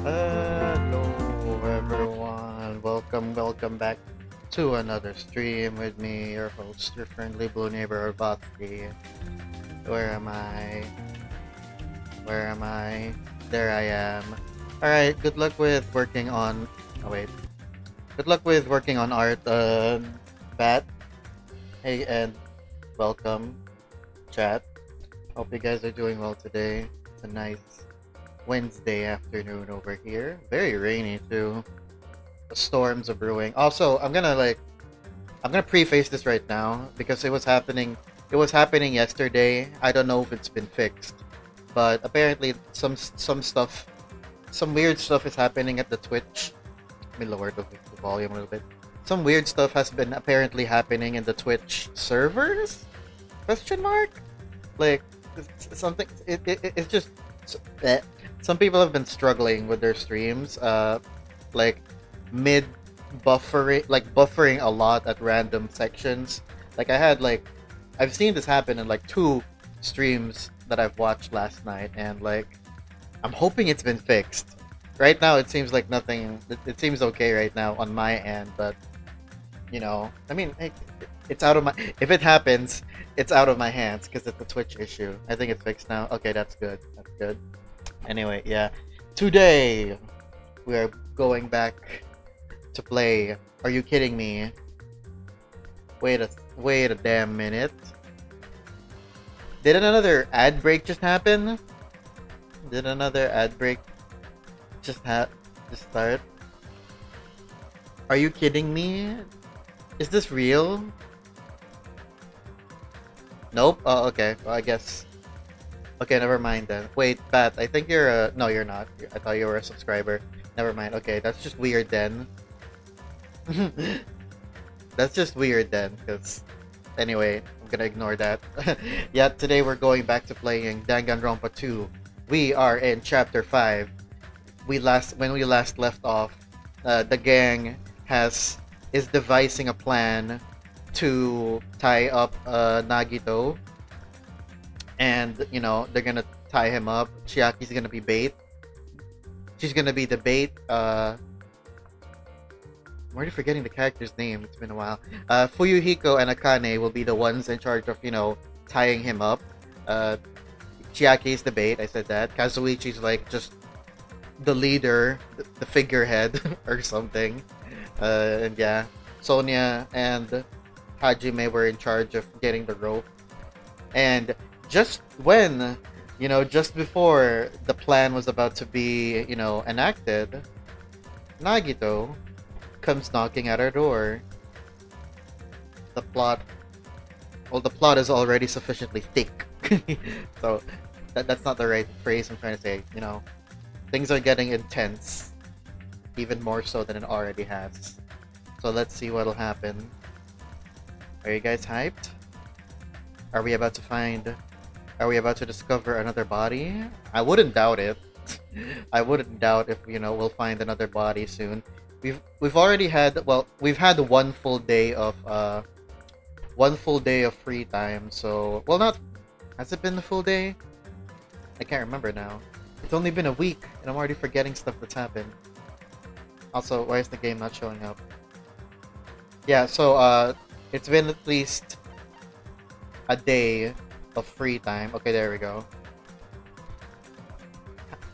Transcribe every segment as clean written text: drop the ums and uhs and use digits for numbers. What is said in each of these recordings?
Hello everyone, welcome back to another stream with me, your host, your friendly blue neighbor Bhakti. Where am I? Where am I? There I am. Alright, good luck with working on... Oh wait. Good luck with working on art, Bat. Hey, and welcome, chat. Hope you guys are doing well today. It's a nice Wednesday afternoon over here. Very rainy too. The storms are brewing. Also, I'm gonna preface this right now because it was happening yesterday. I don't know if it's been fixed. But apparently some weird stuff is happening at the Twitch. Let me lower the volume a little bit. Some weird stuff has been apparently happening in the Twitch servers? Question mark? Like something it's just eh. Some people have been struggling with their streams like mid buffering a lot at random sections. Like I've seen this happen in like two streams that I've watched last night, and like I'm hoping it's been fixed. Right now it seems like nothing it seems okay right now on my end, but I mean, it's out of my if it happens, it's out of my hands because it's a Twitch issue. I think it's fixed now. Okay, that's good. That's good. Anyway, yeah. Today we are going back to play. Are you kidding me? Wait a damn minute. Did another ad break just happen? Did another ad break just start? Are you kidding me? Is this real? Nope. Oh, okay. Well, I guess. Okay, never mind then. Wait, Pat, I think you're a... No, you're not. I thought you were a subscriber. Never mind. Okay, that's just weird then. That's just weird then, because... Anyway, I'm gonna ignore that. Yeah, today we're going back to playing Danganronpa 2. We are in Chapter 5. When we last left off, the gang is devising a plan to tie up Nagito, and they're gonna tie him up. Chiaki's gonna be bait. She's gonna be the bait. I'm already forgetting the character's name. It's been a while. Fuyuhiko and Akane will be the ones in charge of tying him up. Chiaki's the bait. I said that. Kazuichi's like just the leader, the figurehead or something. And yeah, Sonia and Hajime were in charge of getting the rope. And just just before the plan was about to be, enacted, Nagito comes knocking at our door. The plot, the plot is already sufficiently thick. So, that's not the right phrase I'm trying to say. Things are getting intense, even more so than it already has. So let's see what'll happen. Are you guys hyped? Are we about to discover another body? I wouldn't doubt it. I wouldn't doubt if we'll find another body soon. We've already had we've had one full day of free time. So not has it been the full day? I can't remember now. It's only been a week and I'm already forgetting stuff that's happened. Also, why is the game not showing up? Yeah, so it's been at least a day of free time. Okay, there we go.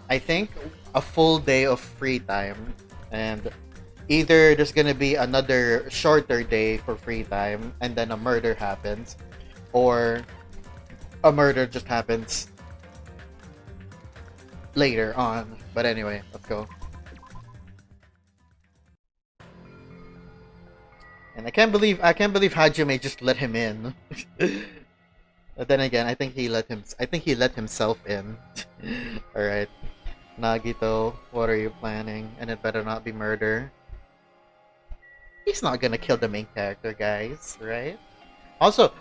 I think a full day of free time, and either there's gonna be another shorter day for free time and then a murder happens, or a murder just happens later on. But anyway, let's go. And I can't believe Hajime just let him in. But then again, I think he let himself in. All right, Nagito, what are you planning? And it better not be murder. He's not gonna kill the main character, guys, right? Also,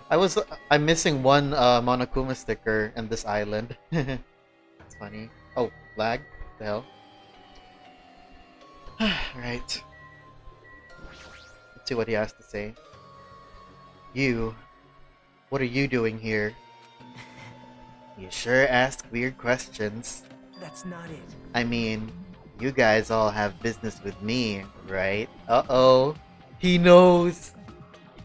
I'm missing one Monokuma sticker in this island. It's funny. Oh, lag? What the hell? Right. Let's see what he has to say. What are you doing here? You sure ask weird questions. That's not it. I mean, You guys all have business with me, right? Uh-oh. He knows.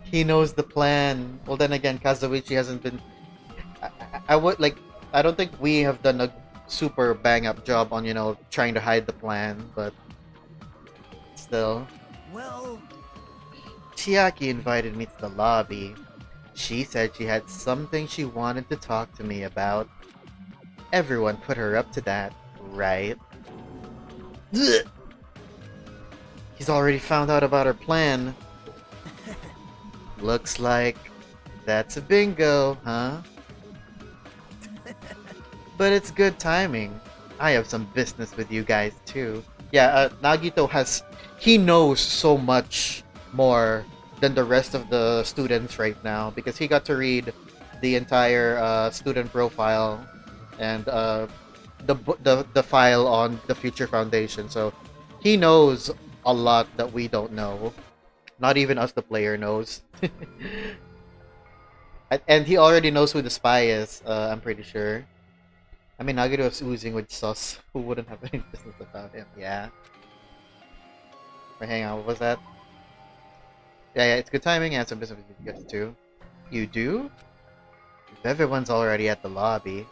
He knows the plan. Well, then again, Kazuichi hasn't been. I would like. I don't think we have done a super bang up job on trying to hide the plan, but still. Well, Chiaki invited me to the lobby. She said she had something she wanted to talk to me about. Everyone put her up to that, right? Ugh. He's already found out about her plan. Looks like that's a bingo, huh? But it's good timing. I have some business with you guys too. Yeah, Nagito he knows so much more than the rest of the students right now because he got to read the entire student profile and the file on the Future Foundation. So he knows a lot that we don't know. Not even us, the player, knows. And he already knows who the spy is. I'm pretty sure. I mean, Nagito is oozing with sus. Who wouldn't have any business about him? Yeah. Wait, hang on, what was that? Yeah, it's good timing and some business with you guys too. You do? If everyone's already at the lobby,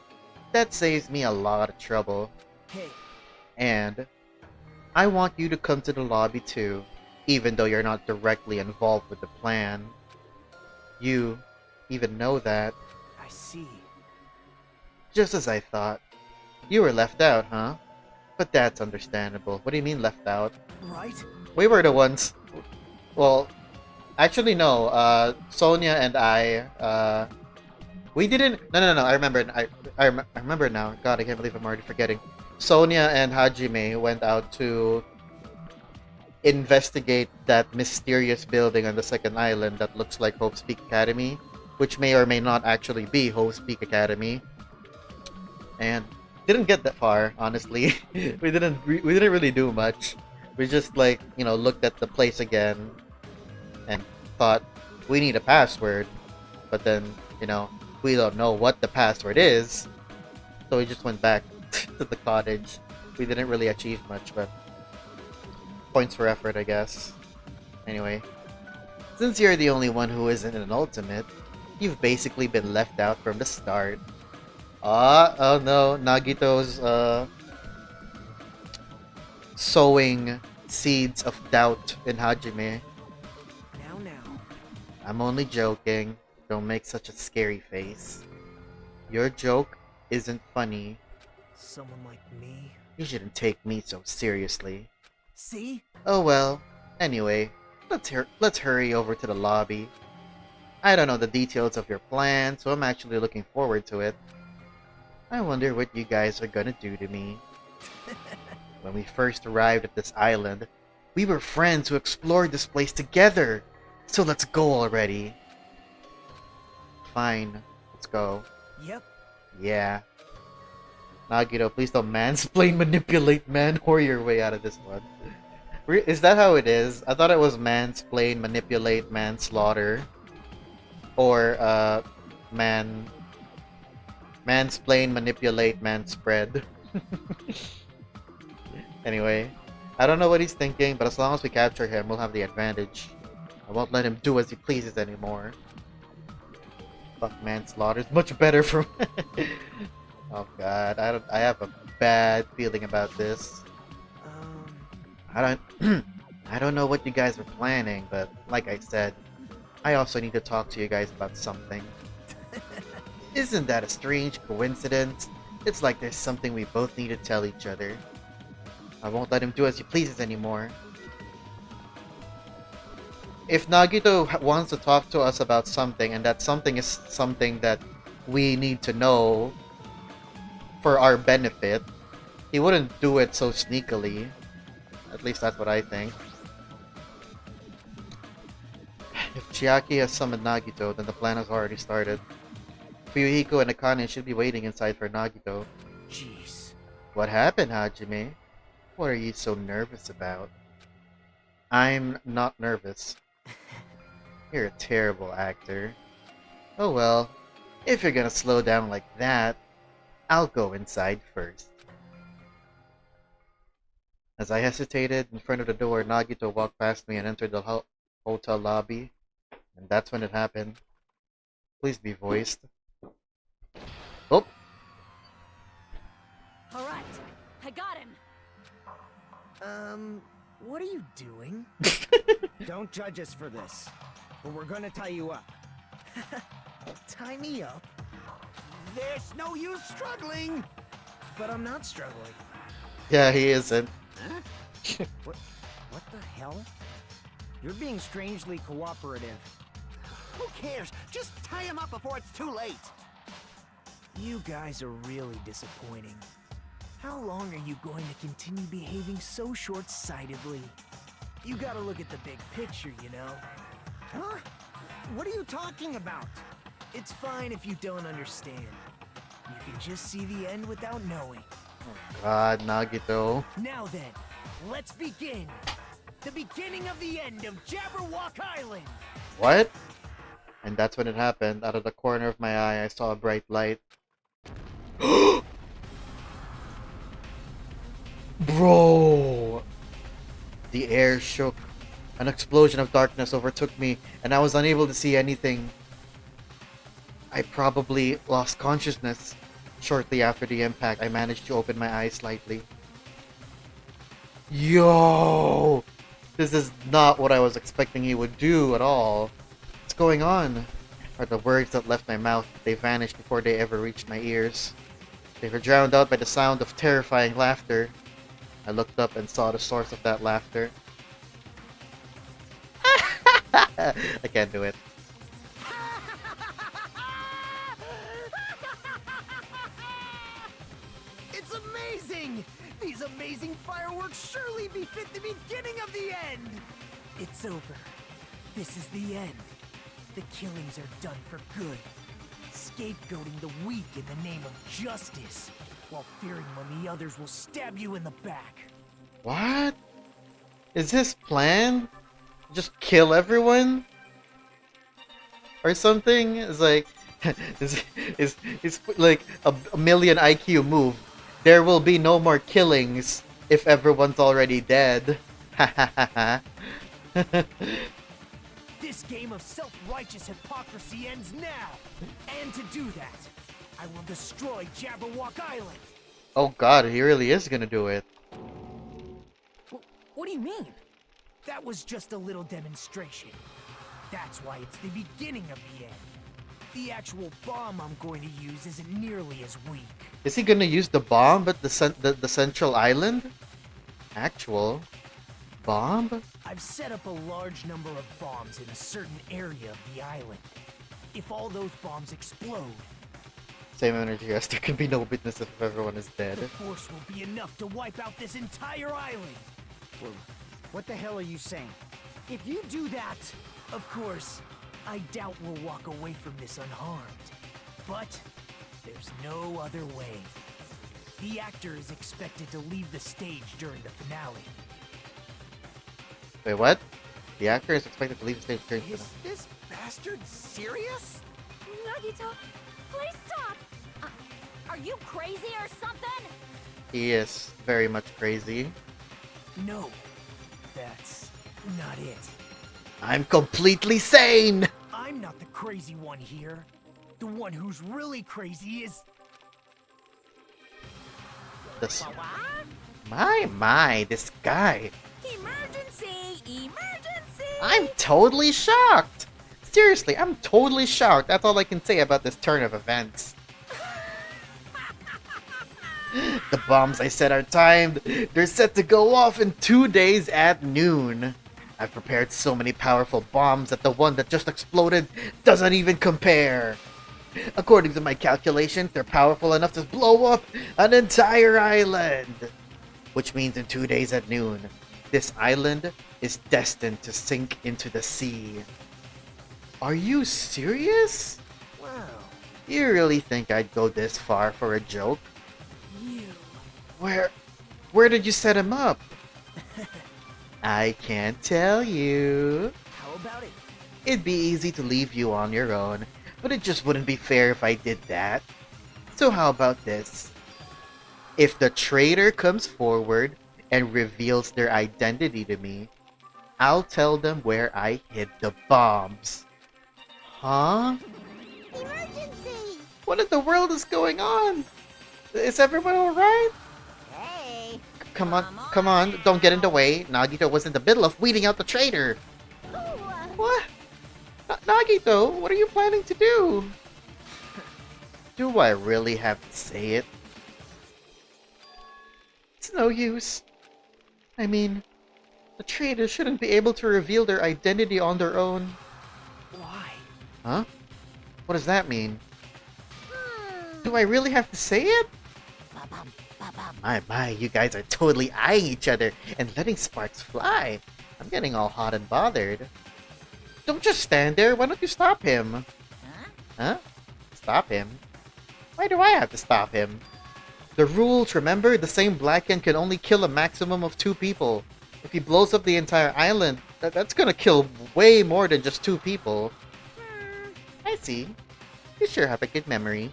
that saves me a lot of trouble. hey, And I want you to come to the lobby too, even though you're not directly involved with the plan. You even know that. I see. Just as I thought. You were left out, huh? But that's understandable. What do you mean left out? Right? We were the ones. Well, actually no. Sonia and we didn't. No. I remember. I remember now. God, I can't believe I'm already forgetting. Sonia and Hajime went out to investigate that mysterious building on the second island that looks like Hope's Peak Academy, which may or may not actually be Hope's Peak Academy, and didn't get that far. Honestly, we didn't really do much. We just looked at the place again and thought we need a password, but then we don't know what the password is, so we just went back to the cottage. We didn't really achieve much, but points for effort, I guess. Anyway, since you're the only one who isn't an ultimate, you've basically been left out from the start. Oh no, Nagito's sowing seeds of doubt in Hajime. Now. I'm only joking. Don't make such a scary face. Your joke isn't funny. Someone like me? You shouldn't take me so seriously. See? Oh well. Anyway, let's hurry over to the lobby. I don't know the details of your plan, so I'm actually looking forward to it. I wonder what you guys are gonna do to me. When we first arrived at this island, we were friends who explored this place together. So let's go already. Fine, let's go. Yep. Yeah. Nagito, please don't mansplain, manipulate, man-whore your way out of this one. Is that how it is? I thought it was mansplain, manipulate, manslaughter. Or, mansplain, manipulate, manspread. Anyway, I don't know what he's thinking, but as long as we capture him, we'll have the advantage. I won't let him do as he pleases anymore. Fuck, manslaughter's much better for Oh god, I have a bad feeling about this. I don't I don't know what you guys are planning, but like I said, I also need to talk to you guys about something. Isn't that a strange coincidence? It's like there's something we both need to tell each other. I won't let him do as he pleases anymore. If Nagito wants to talk to us about something, and that something is something that we need to know for our benefit, he wouldn't do it so sneakily. At least that's what I think. If Chiaki has summoned Nagito, then the plan has already started. Fuyuhiko and Akane should be waiting inside for Nagito. Jeez. What happened, Hajime? What are you so nervous about? I'm not nervous. You're a terrible actor. Oh well, if you're gonna slow down like that, I'll go inside first. As I hesitated in front of the door, Nagito walked past me and entered the hotel lobby. And that's when it happened. Please be voiced. Oh! Alright, I got him. What are you doing? Don't judge us for this, but we're gonna tie you up. Tie me up? There's no use struggling! But I'm not struggling. Yeah, he isn't. Huh? What the hell? You're being strangely cooperative. Who cares? Just tie him up before it's too late! You guys are really disappointing. How long are you going to continue behaving so short-sightedly? You gotta look at the big picture, you know? Huh? What are you talking about? It's fine if you don't understand. You can just see the end without knowing. God, Nagito. Now then, let's begin. The beginning of the end of Jabberwock Island! What? And that's when it happened. Out of the corner of my eye, I saw a bright light. Bro! The air shook. An explosion of darkness overtook me, and I was unable to see anything. I probably lost consciousness. Shortly after the impact, I managed to open my eyes slightly. Yo! This is not what I was expecting he would do at all. What's going on? Are the words that left my mouth. They vanished before they ever reached my ears. They were drowned out by the sound of terrifying laughter. I looked up and saw the source of that laughter. I can't do it. It's amazing! These amazing fireworks surely befit the beginning of the end! It's over. This is the end. The killings are done for good. Scapegoating the weak in the name of justice, while fearing when the others will stab you in the back. What? Is this planned? Just kill everyone? Or something? It's like... it's like a million IQ move. There will be no more killings if everyone's already dead. Ha ha ha ha. This game of self-righteous hypocrisy ends now! And to do that, I will destroy Jabberwock Island! Oh god, he really is gonna do it. What do you mean? That was just a little demonstration. That's why it's the beginning of the end. The actual bomb I'm going to use isn't nearly as weak. Is he gonna use the bomb at the central island? Actual bomb? I've set up a large number of bombs in a certain area of the island. If all those bombs explode, Same energy, yes, there can be no witness if everyone is dead. the force will be enough to wipe out this entire island. What the hell are you saying? If you do that, of course, I doubt we'll walk away from this unharmed. But there's no other way. The actor is expected to leave the stage during the finale. Wait, what? The actor is expected to leave the stage during the Is this bastard serious? Nagito, please stop! Are you crazy or something? He is very much crazy. No, that's not it. I'm completely sane! I'm not the crazy one here. The one who's really crazy is... This, What? my, this guy. Emergency! Emergency! I'm totally shocked! Seriously, I'm totally shocked. That's all I can say about this turn of events. The bombs I set are timed. They're set to go off in 2 days at noon. I've prepared so many powerful bombs that the one that just exploded doesn't even compare. According to my calculations, they're powerful enough to blow up an entire island. Which means in 2 days at noon, this island is destined to sink into the sea. Are you serious? Wow, You really think I'd go this far for a joke? you... Where did you set him up? I can't tell you. How about it? It'd be easy to leave you on your own, but it just wouldn't be fair if I did that. So how about this? If the traitor comes forward, and reveals their identity to me, I'll tell them where I hid the bombs. Huh? Emergency! What in the world is going on? Is everyone alright? Hey! Come on, don't get in the way. Nagito was in the middle of weeding out the traitor. Ooh, What? Nagito, what are you planning to do? Do I really have to say it? It's no use. I mean, the traitors shouldn't be able to reveal their identity on their own. Why? Huh? What does that mean? hmm. Do I really have to say it? Ba-bum, ba-bum. My, you guys are totally eyeing each other and letting sparks fly. I'm getting all hot and bothered. Don't just stand there, why don't you stop him? Huh? Huh? Stop him? Why do I have to stop him? The rules, remember? The same Blacken can only kill a maximum of 2 people. If he blows up the entire island, that's gonna kill way more than just 2 people. I see. You sure have a good memory.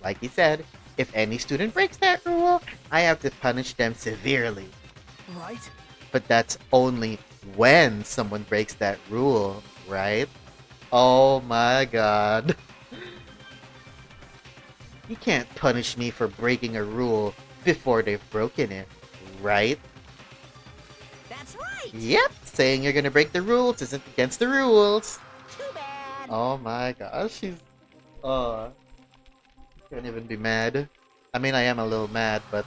Like he said, if any student breaks that rule, I have to punish them severely. Right? But that's only when someone breaks that rule, right? Oh my god. You can't punish me for breaking a rule before they've broken it, right? That's right! Yep, saying you're gonna break the rules isn't against the rules. Too bad! Oh my gosh, she's... can't even be mad. I mean, I am a little mad, but...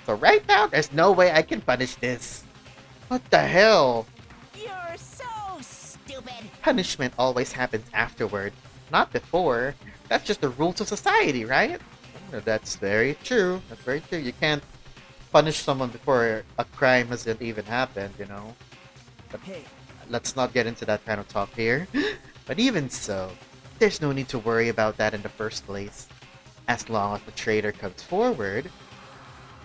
So right now, there's no way I can punish this. What the hell? You're so stupid! Punishment always happens afterward, not before. That's just the rules of society, right? That's very true. That's very true. You can't punish someone before a crime hasn't even happened, you know? Hey, Let's not get into that kind of talk here. But even so, there's no need to worry about that in the first place. As long as the traitor comes forward,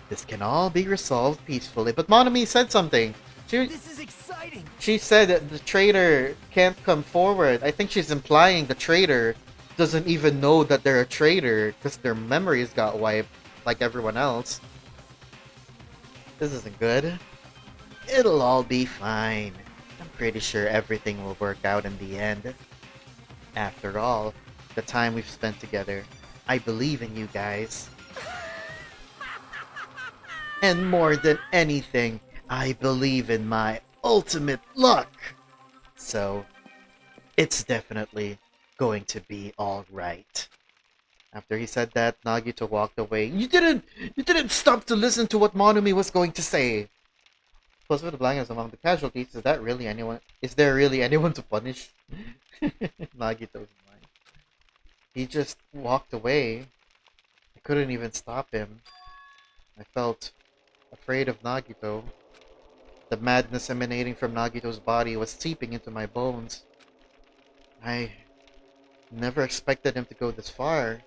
this can all be resolved peacefully. But Monami said something. This is exciting! She said that the traitor can't come forward. I think she's implying the traitor doesn't even know that they're a traitor because their memories got wiped like everyone else. This isn't good. It'll all be fine. I'm pretty sure everything will work out in the end. After all, the time we've spent together, I believe in you guys. And more than anything, I believe in my ultimate luck. So, it's definitely going to be alright. After he said that, Nagito walked away. You didn't stop to listen to what Monumi was going to say. Plus, with the blankets among the casualties, is there really anyone to punish? Nagito's mind. He just walked away. I couldn't even stop him. I felt afraid of Nagito. The madness emanating from Nagito's body was seeping into my bones. I never expected him to go this far.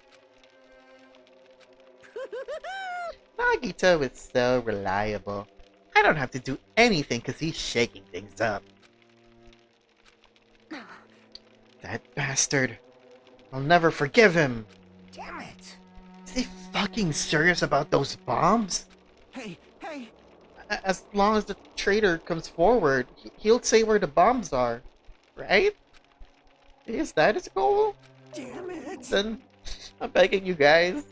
Nagito is so reliable. I don't have to do anything because he's shaking things up. That bastard. I'll never forgive him. damn it! Is he fucking serious about those bombs? Hey, As long as the traitor comes forward, he'll say where the bombs are. Right? Is that his goal? damn it! Then I'm begging you guys.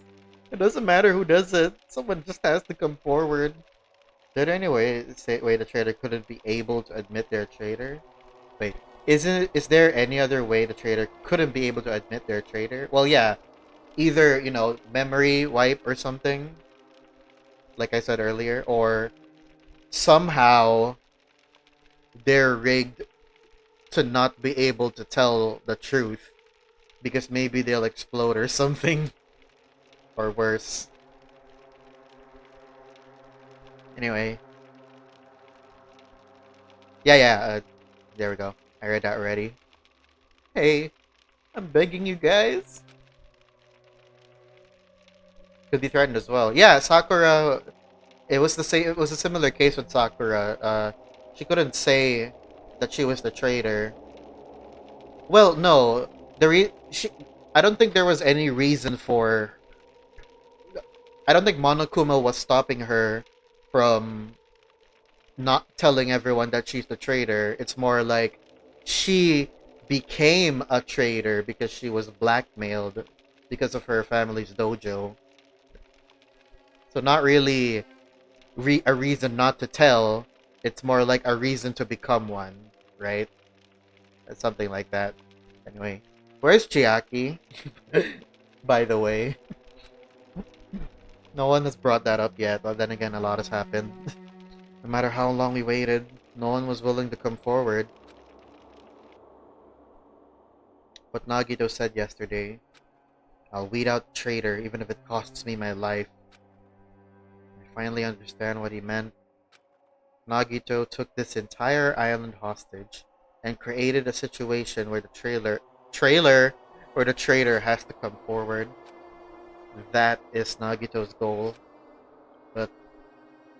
It doesn't matter who does it. Someone just has to come forward. Did anyway say the traitor couldn't be able to admit they're a traitor? Wait, is there any other way the traitor couldn't be able to admit they're a traitor? Well, yeah. Either, memory wipe or something. Like I said earlier. Or somehow they're rigged to not be able to tell the truth. Because maybe they'll explode or something. Or worse. Anyway. Yeah, there we go. I read that already. Hey, I'm begging you guys. Could be threatened as well. Yeah, Sakura. It was a similar case with Sakura. She couldn't say that she was the traitor. Well, no. I don't think there was any reason for. I don't think Monokuma was stopping her from not telling everyone that she's the traitor. It's more like she became a traitor because she was blackmailed because of her family's dojo. So not really a reason not to tell. It's more like a reason to become one, right? Something like that. Anyway, where's Chiaki? By the way, no one has brought that up yet. But then again, a lot has happened. No matter how long we waited, no one was willing to come forward. What Nagito said yesterday, I'll weed out the traitor even if it costs me my life. I finally understand what he meant. Nagito took this entire island hostage and created a situation where the traitor has to come forward. That is Nagito's goal. But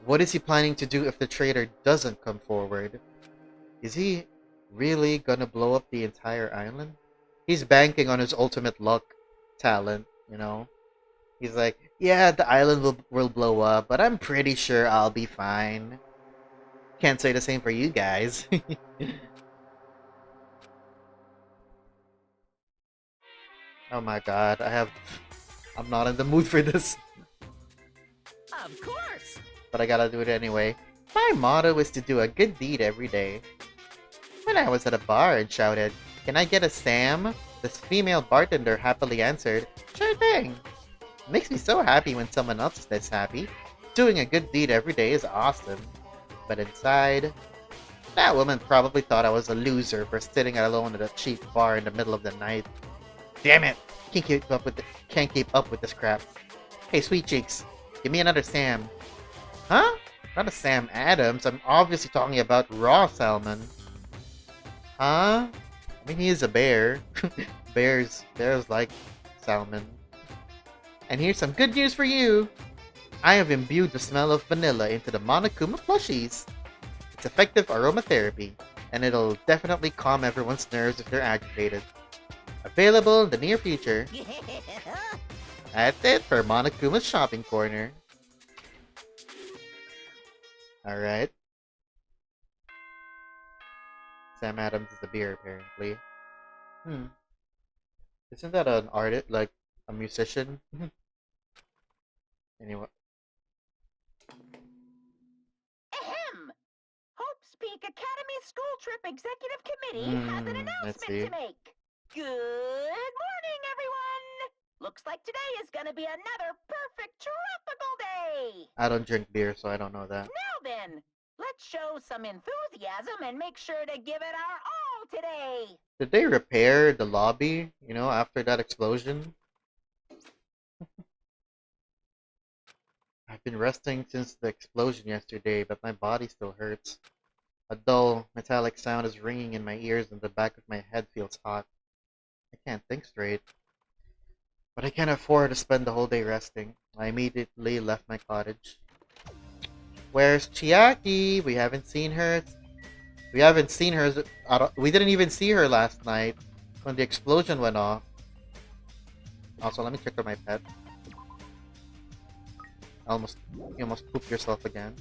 what is he planning to do if the traitor doesn't come forward? Is he really gonna blow up the entire island? He's banking on his ultimate luck talent, you know? He's like, yeah, the island will blow up, but I'm pretty sure I'll be fine. Can't say the same for you guys. Oh my god, I'm not in the mood for this, Of course! but I gotta do it anyway. My motto is to do a good deed every day. When I was at a bar and shouted, "Can I get a Sam?" this female bartender happily answered, "Sure thing." It makes me so happy when someone else is this happy. Doing a good deed every day is awesome. But inside, that woman probably thought I was a loser for sitting alone at a cheap bar in the middle of the night. Damn it! Can't keep up with this crap. Hey, sweet cheeks, give me another Sam. Huh? Not a Sam Adams. I'm obviously talking about raw salmon. Huh? I mean, he is a bear. Bears like salmon. And here's some good news for you. I have imbued the smell of vanilla into the Monokuma plushies. It's effective aromatherapy, and it'll definitely calm everyone's nerves if they're agitated. Available in the near future. That's it for Monokuma's shopping corner. Alright. Sam Adams is a beer, apparently. Isn't that an artist, like a musician? Anyway. Ahem! Hope's Peak Academy School Trip Executive Committee has an let's announcement see. to make. Good morning, everyone! Looks like today is gonna be another perfect tropical day! I don't drink beer, so I don't know that. Now then, let's show some enthusiasm and make sure to give it our all today! Did they repair the lobby, after that explosion? I've been resting since the explosion yesterday, but my body still hurts. A dull, metallic sound is ringing in my ears and the back of my head feels hot. I can't think straight. But I can't afford to spend the whole day resting. I immediately left my cottage. Where's Chiaki? We haven't seen her. We didn't even see her last night when the explosion went off. Also, let me check on my pet. You almost pooped yourself again.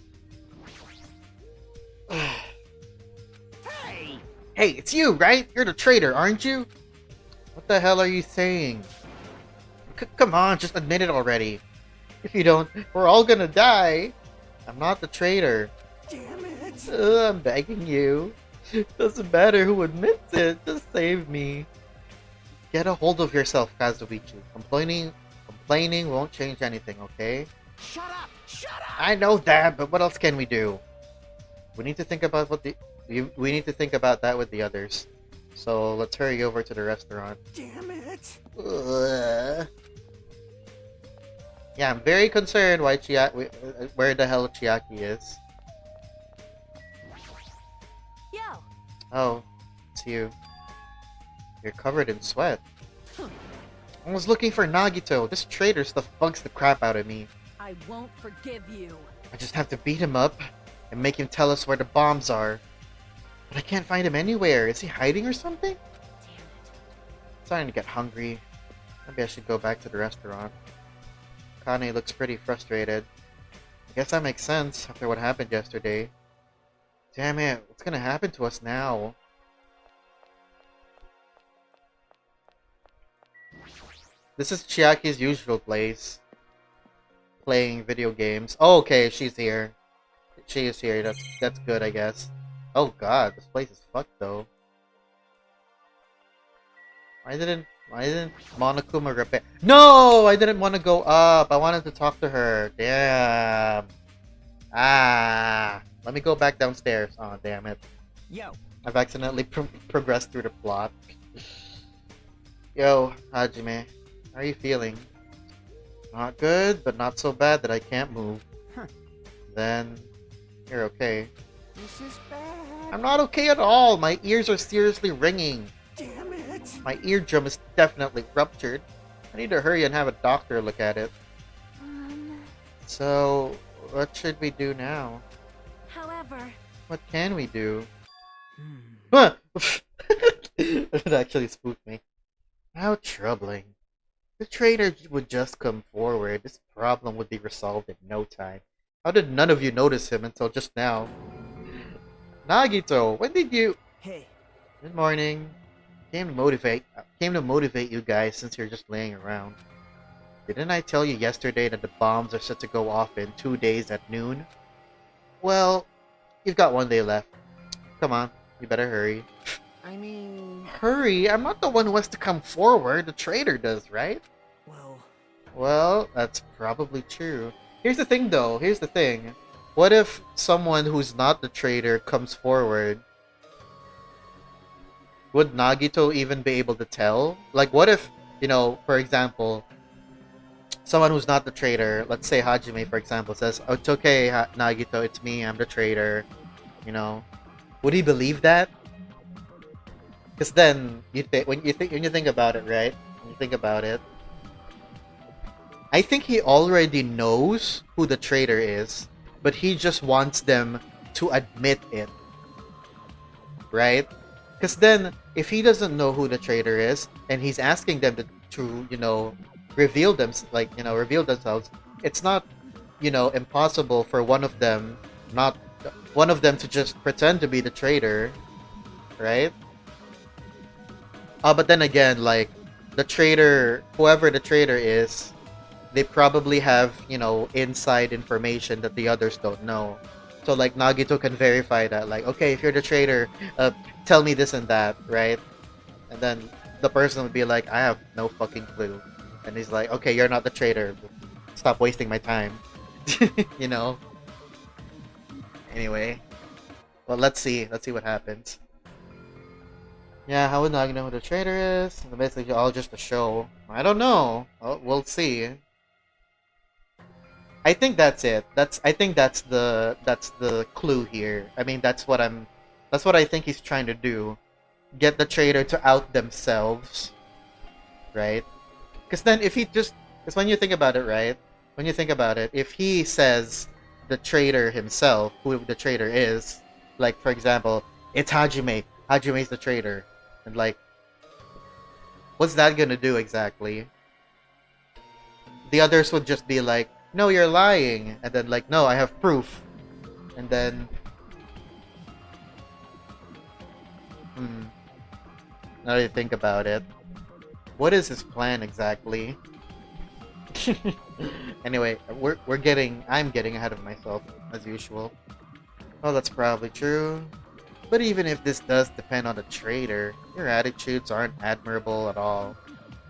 Hey! Hey, it's you, right? You're the traitor, aren't you? What the hell are you saying? Come on, just admit it already. If you don't, we're all gonna die. I'm not the traitor. Damn it! I'm begging you. Doesn't matter who admits it. Just save me. Get a hold of yourself, Kazuichi. Complaining won't change anything, okay? Shut up! Shut up! I know that, but what else can we do? We need to think about we need to think about that with the others. So let's hurry over to the restaurant. Damn it! Yeah, I'm very concerned where the hell Chiaki is. Yo, Oh, it's you. You're covered in sweat. I was looking for Nagito. This traitor stuff bugs the crap out of me. I won't forgive you. I just have to beat him up and make him tell us where the bombs are. But I can't find him anywhere. Is he hiding or something? Damn it. Starting to get hungry. Maybe I should go back to the restaurant. Kane looks pretty frustrated. I guess that makes sense after what happened yesterday. Damn it, what's gonna happen to us now? This is Chiaki's usual place. Playing video games. Oh, okay, she's here. She is here, that's good, I guess. Oh god, this place is fucked though. Why didn't Monokuma repair? No! I didn't want to go up. I wanted to talk to her. Damn. Ah. Let me go back downstairs. Oh, damn it. Yo, I've accidentally progressed through the plot. Yo, Hajime. How are you feeling? Not good, but not so bad that I can't move. Huh. Then, you're okay. this is bad. I'm not okay at all. My ears are seriously ringing. Damn it. My eardrum is definitely ruptured. I need to hurry and have a doctor look at it. So, what should we do now? However, What can we do? Hmm. Huh! It actually spooked me. How troubling. The trainer would just come forward. This problem would be resolved in no time. How did none of you notice him until just now? Nagito, when did you... Hey, Good morning. Came to motivate you guys since you're just laying around. Didn't I tell you yesterday that the bombs are set to go off in 2 days at noon? Well, you've got 1 day left. Come on, you better hurry. I mean, Hurry? I'm not the one who has to come forward. The traitor does, right? well, Well, that's probably true. Here's the thing, though. Here's the thing. What if someone who's not the traitor comes forward? Would Nagito even be able to tell? Like, what if, for example, someone who's not the traitor, let's say Hajime, for example, says, "Oh, it's okay, Nagito, it's me, I'm the traitor," Would he believe that? Because then, when you think about it, right? When you think about it, I think he already knows who the traitor is, but he just wants them to admit it. Right? Because then, if he doesn't know who the traitor is, and he's asking them to reveal reveal themselves, it's not, impossible for one of them to just pretend to be the traitor, right? But then again, like, the traitor, whoever the traitor is, they probably have, inside information that the others don't know. So, like, Nagito can verify that, like, okay, if you're the traitor, tell me this and that, right? And then the person would be like, I have no fucking clue. And he's like, okay, you're not the traitor. Stop wasting my time. Anyway. Well, let's see. Let's see what happens. Yeah, how would Nagi know who the traitor is? It's basically all just a show. I don't know. We'll see. I think that's it. I think that's the clue here. I mean, that's what I think he's trying to do. Get the traitor to out themselves. Right? Because then because when you think about it, right? When you think about it, if he says the traitor himself, who the traitor is, like, for example, it's Hajime. Hajime's the traitor. And, like, what's that gonna do exactly? The others would just be like, no, you're lying. And then, like, no, I have proof. And then... Now that you think about it, what is his plan exactly? Anyway, I'm getting ahead of myself, as usual. Well, that's probably true. But even if this does depend on the traitor, your attitudes aren't admirable at all.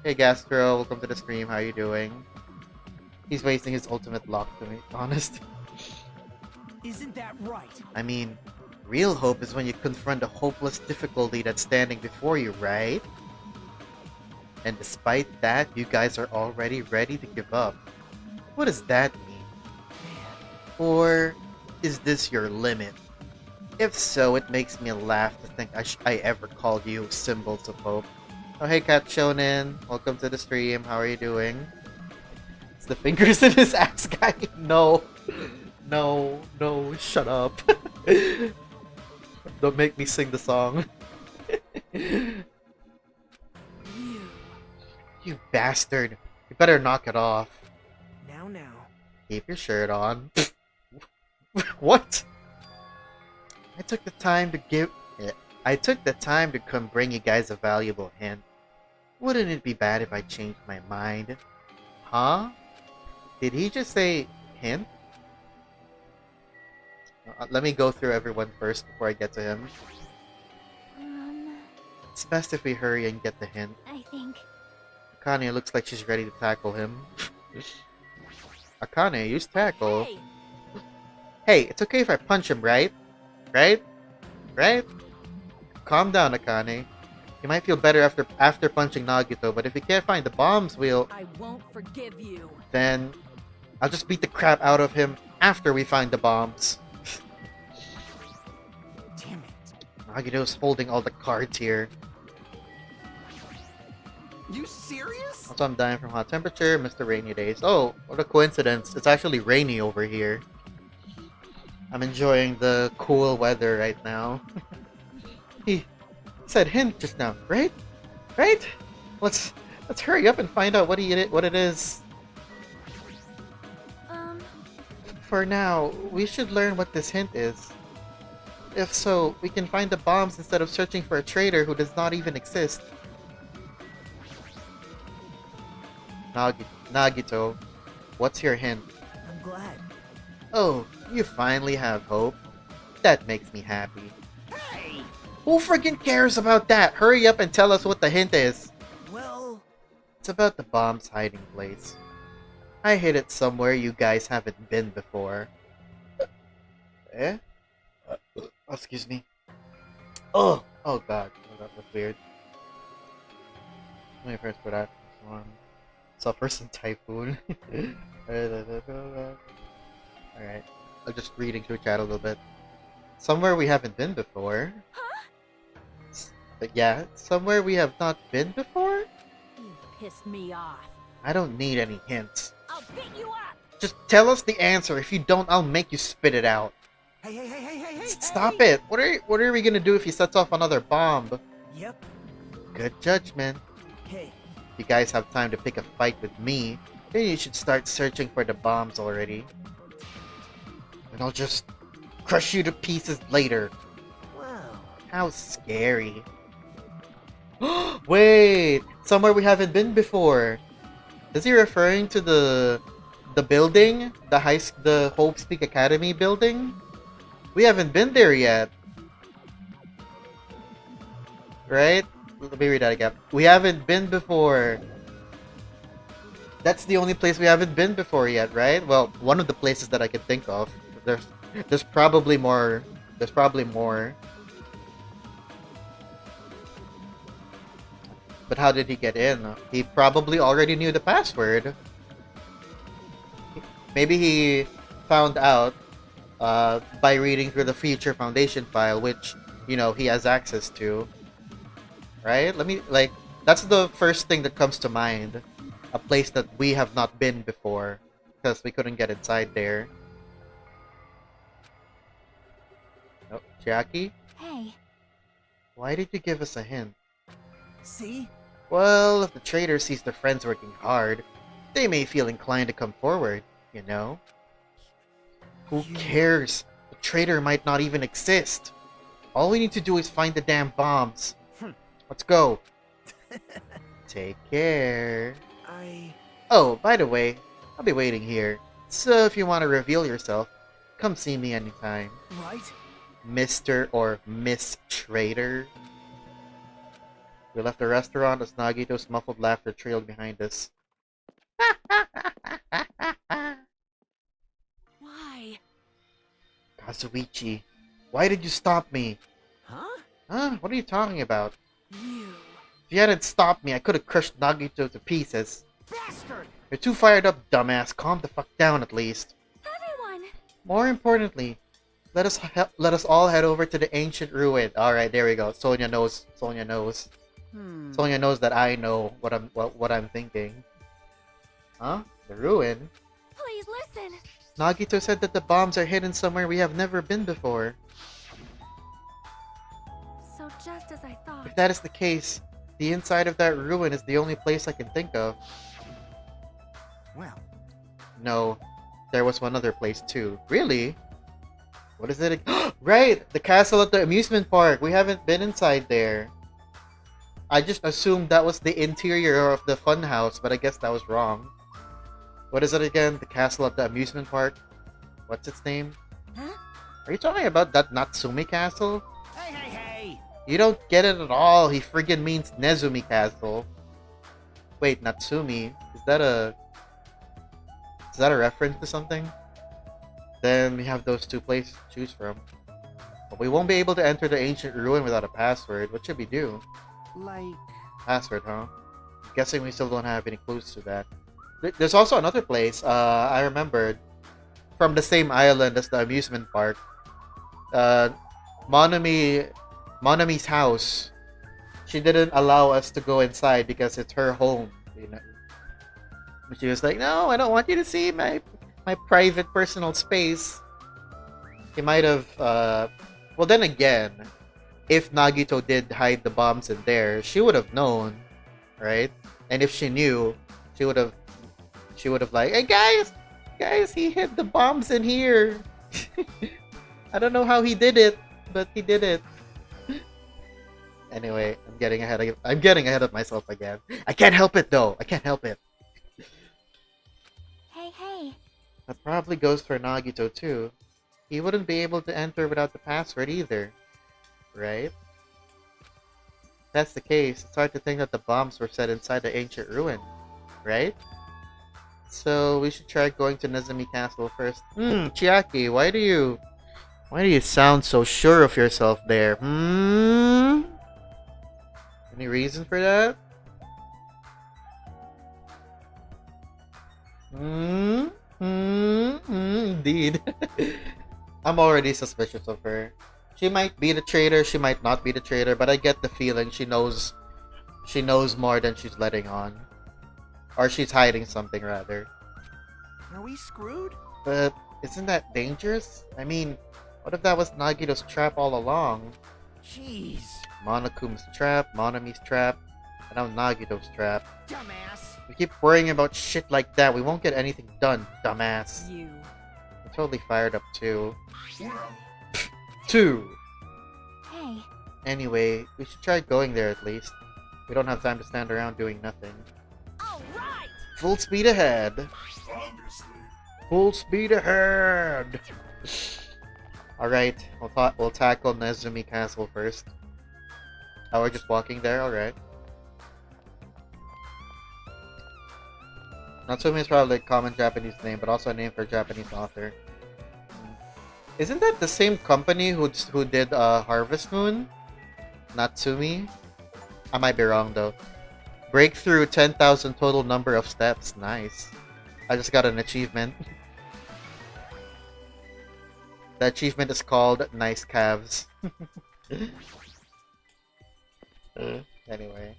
Hey Gastro, welcome to the stream, how you doing? He's wasting his ultimate lock, to be honest. Isn't that right? I mean, real hope is when you confront a hopeless difficulty that's standing before you, right? And despite that, you guys are already ready to give up. What does that mean? Or is this your limit? If so, it makes me laugh to think I ever called you symbols of hope. Oh, hey Cat Shonen, welcome to the stream. How are you doing? It's the fingers in his ass guy. No, shut up. Don't make me sing the song. You bastard. You better knock it off. Now. Keep your shirt on. What? took the time to give. I took the time to come bring you guys a valuable hint. Wouldn't it be bad if I changed my mind? Huh? Did he just say hint? Let me go through everyone first before I get to him. It's best if we hurry and get the hint. I think. Akane looks like she's ready to tackle him. Akane, use tackle. Hey, Hey, it's okay if I punch him, right? Right? Right? Calm down, Akane. You might feel better after punching Nagito, but if you can't find the bombs, I won't forgive you. then I'll just beat the crap out of him after we find the bombs. Damn it. Nagito's holding all the cards here. You serious? Also, I'm dying from hot temperature, Mr. Rainy Days. Oh, what a coincidence. It's actually rainy over here. I'm enjoying the cool weather right now. He said hint just now, right? Right? Let's hurry up and find out what it is. For now, we should learn what this hint is. If so, we can find the bombs instead of searching for a traitor who does not even exist. Nagito, what's your hint? I'm glad. Oh, you finally have hope. That makes me happy. Hey! Who freaking cares about that? Hurry up and tell us what the hint is. Well, It's about the bomb's hiding place. I hid it somewhere you guys haven't been before. Eh? Oh, excuse me. Oh god. Oh, that was weird. Let me first put out this one. Suffers in typhoon. Alright. I'm just reading through chat a little bit. Somewhere we haven't been before. Huh? But yeah, somewhere we have not been before? You pissed me off. I don't need any hints. I'll beat you up. Just tell us the answer. If you don't, I'll make you spit it out. Hey! Stop it! What are we gonna do if he sets off another bomb? Yep. Good judgment. Hey, If you guys have time to pick a fight with me, then you should start searching for the bombs already. And I'll just crush you to pieces later. wow. How scary. Wait! Somewhere we haven't been before. Is he referring to the building? The Hope Speak Academy building? We haven't been there yet. Right? Let me read that again. We haven't been before. That's the only place we haven't been before yet, right? Well, one of the places that I could think of. There's probably more. There's probably more. But how did he get in? He probably already knew the password. Maybe he found out by reading through the Future Foundation file, which, you know, he has access to. Right? That's the first thing that comes to mind. A place that we have not been before, because we couldn't get inside there. Oh, Jackie? Hey, Why did you give us a hint? See? Well, if the traitor sees their friends working hard, they may feel inclined to come forward, you know? Who cares? The traitor might not even exist. All we need to do is find the damn bombs. Let's go. Take care. Oh, by the way, I'll be waiting here. So if you want to reveal yourself, come see me anytime. Right? Mr. or Miss Traitor. We left the restaurant as Nagito's muffled laughter trailed behind us. why? Kazuichi, why did you stop me? Huh? Huh? What are you talking about? You. If you hadn't stopped me, I could have crushed Nagito to pieces. Bastard! You're too fired up, dumbass. Calm the fuck down at least. Everyone. More importantly, let us all head over to the ancient ruin. All right, there we go. Sonia knows. Sonia knows. Sonia knows that I know what I'm thinking. Huh? The ruin? Please listen. Nagito said that the bombs are hidden somewhere we have never been before. So just as I thought. If that is the case, the inside of that ruin is the only place I can think of. Well, No, there was one other place too. Really? What is it? Right! The castle at the amusement park. We haven't been inside there. I just assumed that was the interior of the funhouse, but I guess that was wrong. What is it again? The castle at the amusement park? What's its name? Huh? Are you talking about that Natsumi castle? Hey, hey, hey! You don't get it at all. He friggin' means Nezumi castle. Wait, Natsumi? Is that a reference to something? Then we have those two places to choose from. But we won't be able to enter the ancient ruin without a password. What should we do? Like... Password, huh? I'm guessing we still don't have any clues to that. There's also another place, I remembered, from the same island as the amusement park. Monami's house. She didn't allow us to go inside because it's her home, you know. She was like, "No, I don't want you to see my private personal space." He might have, well then again, if Nagito did hide the bombs in there, she would have known, right? And if she knew, she would have like, "Hey guys, he hid the bombs in here." I don't know how he did it, but he did it. Anyway, I'm getting ahead of myself again. I can't help it though. I can't help it. Hey. That probably goes for Nagito too. He wouldn't be able to enter without the password either, right? If that's the case, it's hard to think that the bombs were set inside the ancient ruin, right? So we should try going to Nezumi Castle first. Chiaki, why do you sound so sure of yourself there? Any reason for that? Indeed. I'm already suspicious of her. She might be the traitor, she might not be the traitor, but I get the feeling she knows more than she's letting on. Or she's hiding something, rather. Are we screwed? But isn't that dangerous? I mean, what if that was Nagito's trap all along? Jeez. Monokuma's trap, Monami's trap, and now Nagito's trap. Dumbass. We keep worrying about shit like that, we won't get anything done, dumbass. You. I'm totally fired up too. 2! Hey. Anyway, we should try going there at least. We don't have time to stand around doing nothing. All right. Full speed ahead! Full speed ahead! Alright, we'll tackle Nezumi Castle first. Oh, we're just walking there? Alright. Natsumi is probably a common Japanese name, but also a name for a Japanese author. Isn't that the same company who did Harvest Moon? Natsumi? I might be wrong though. Breakthrough 10,000 total number of steps. Nice. I just got an achievement. The achievement is called Nice Calves. Anyway.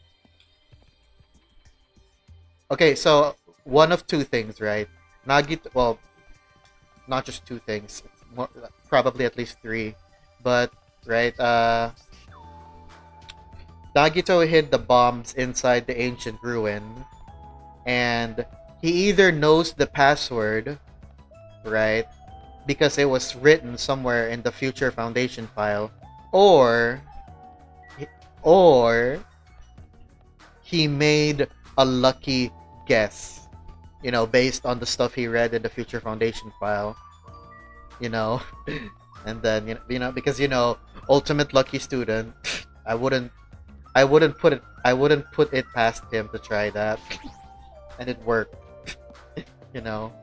Okay, so one of two things, right? Nagito, well, not just two things. More, probably at least three. But, right, Nagito hid the bombs inside the ancient ruin. And he either knows the password, right? Because it was written somewhere in the future foundation file, or he made a lucky guess, you know, based on the stuff he read in the future foundation file, you know. And then you know because ultimate lucky student. I wouldn't put it past him to try that, and it worked. You know.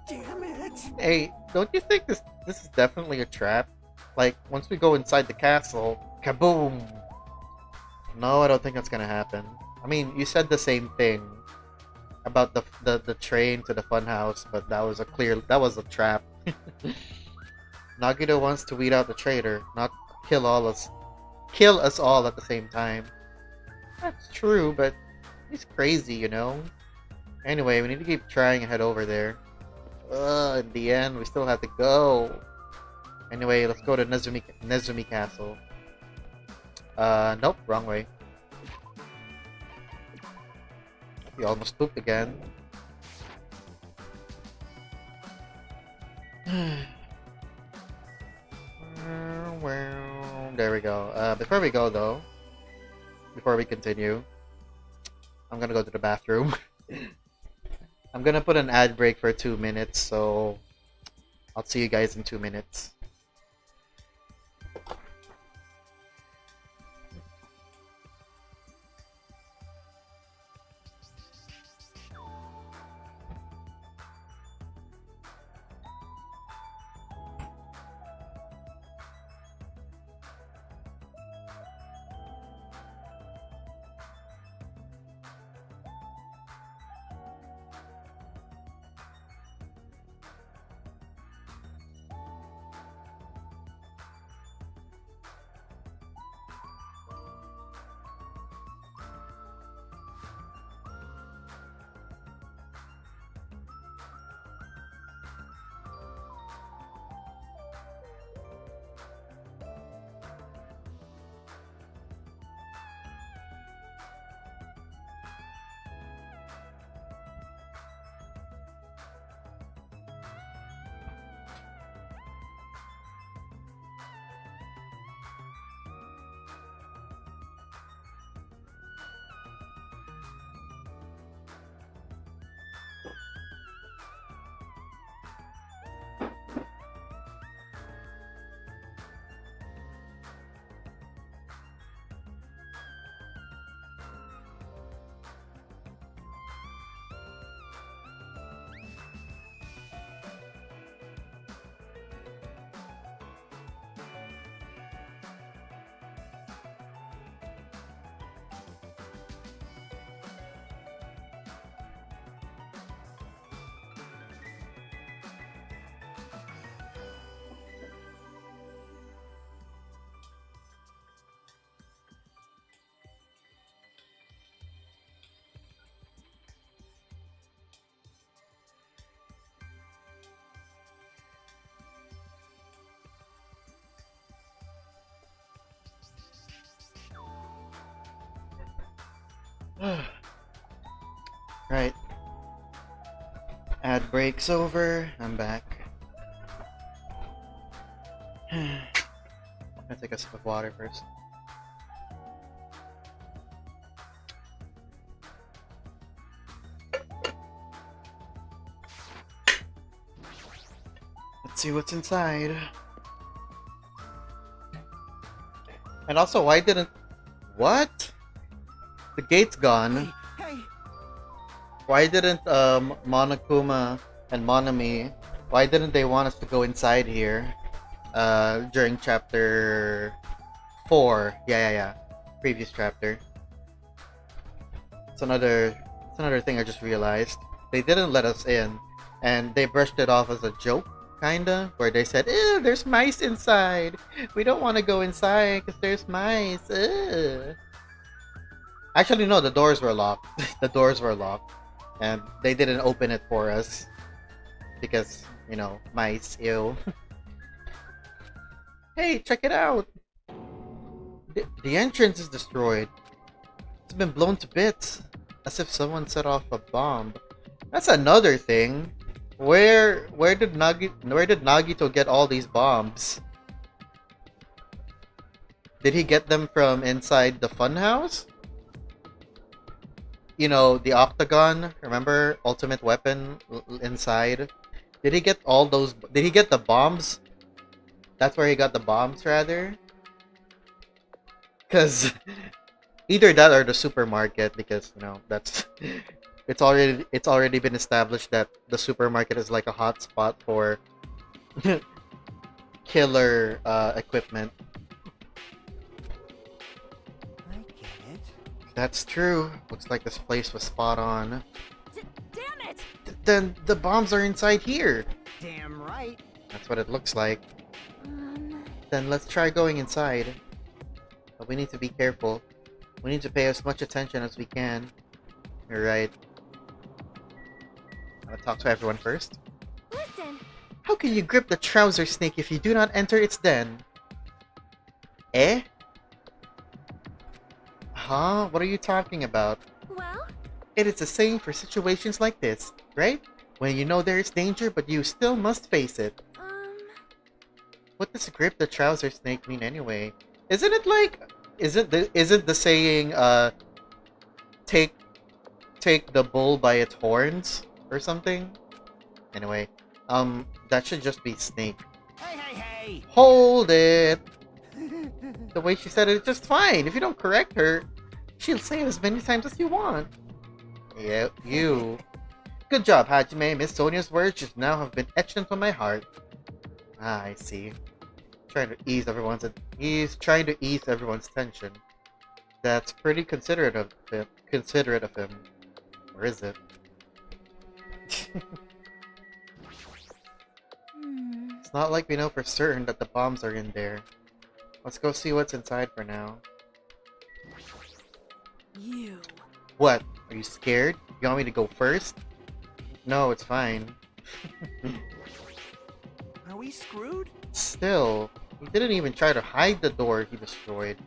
Damn it! Hey, don't you think this is definitely a trap? Like, once we go inside the castle, kaboom! No, I don't think that's gonna happen. I mean, you said the same thing about the train to the funhouse, but that was a trap. Nagito wants to weed out the traitor, not kill us all at the same time. That's true, but he's crazy, you know? Anyway, we need to keep trying and head over there. In the end, we still have to go. Anyway, let's go to Nezumi Castle. Nope, wrong way. We almost pooped again. Well, there we go. Before we go though, before we continue, I'm gonna go to the bathroom. I'm gonna put an ad break for 2 minutes, so I'll see you guys in 2 minutes. Right. Ad break's over. I'm back. I'm gonna take a sip of water first. Let's see what's inside. And also, why didn't... What? The gate's gone. Hey, Why didn't Monokuma and Monami, why didn't they want us to go inside here during chapter 4? Yeah. Previous chapter. It's another thing I just realized. They didn't let us in, and they brushed it off as a joke, kinda, where they said, "Ew, there's mice inside. We don't want to go inside because there's mice." Ew. Actually, no, the doors were locked. The doors were locked. And they didn't open it for us. Because, you know, mice, ew. Hey, check it out! The entrance is destroyed. It's been blown to bits. As if someone set off a bomb. That's another thing. Where did Nagito get all these bombs? Did he get them from inside the funhouse? You know, the octagon, remember? Ultimate weapon inside. Did he get all those... Did he get the bombs? That's where he got the bombs, rather? Because... Either that or the supermarket, because, you know, that's... It's already been established that the supermarket is like a hot spot for... killer equipment. That's true. Looks like this place was spot on. Damn it! Then the bombs are inside here. damn right. That's what it looks like. Then let's try going inside. But we need to be careful. We need to pay as much attention as we can. You're right. I'm gonna talk to everyone first. Listen, How can you grip the trouser snake if you do not enter its den? Eh? Huh? What are you talking about? well, It is the same for situations like this, right? When you know there is danger, but you still must face it. What does grip the trouser snake mean anyway? Isn't it like... Isn't the saying, take the bull by its horns? Or something? Anyway, that should just be snake. Hey, hey, hey! Hold it! The way she said it is just fine. If you don't correct her, she'll say it as many times as you want. Yeah, you. Good job, Hajime. Miss Sonia's words just now have been etched into my heart. Ah, I see. He's trying to ease everyone's tension. That's pretty considerate of him. Or is it? It's not like we know for certain that the bombs are in there. Let's go see what's inside for now. You. What? Are you scared? You want me to go first? No, it's fine. Are we screwed? Still, he didn't even try to hide the door he destroyed.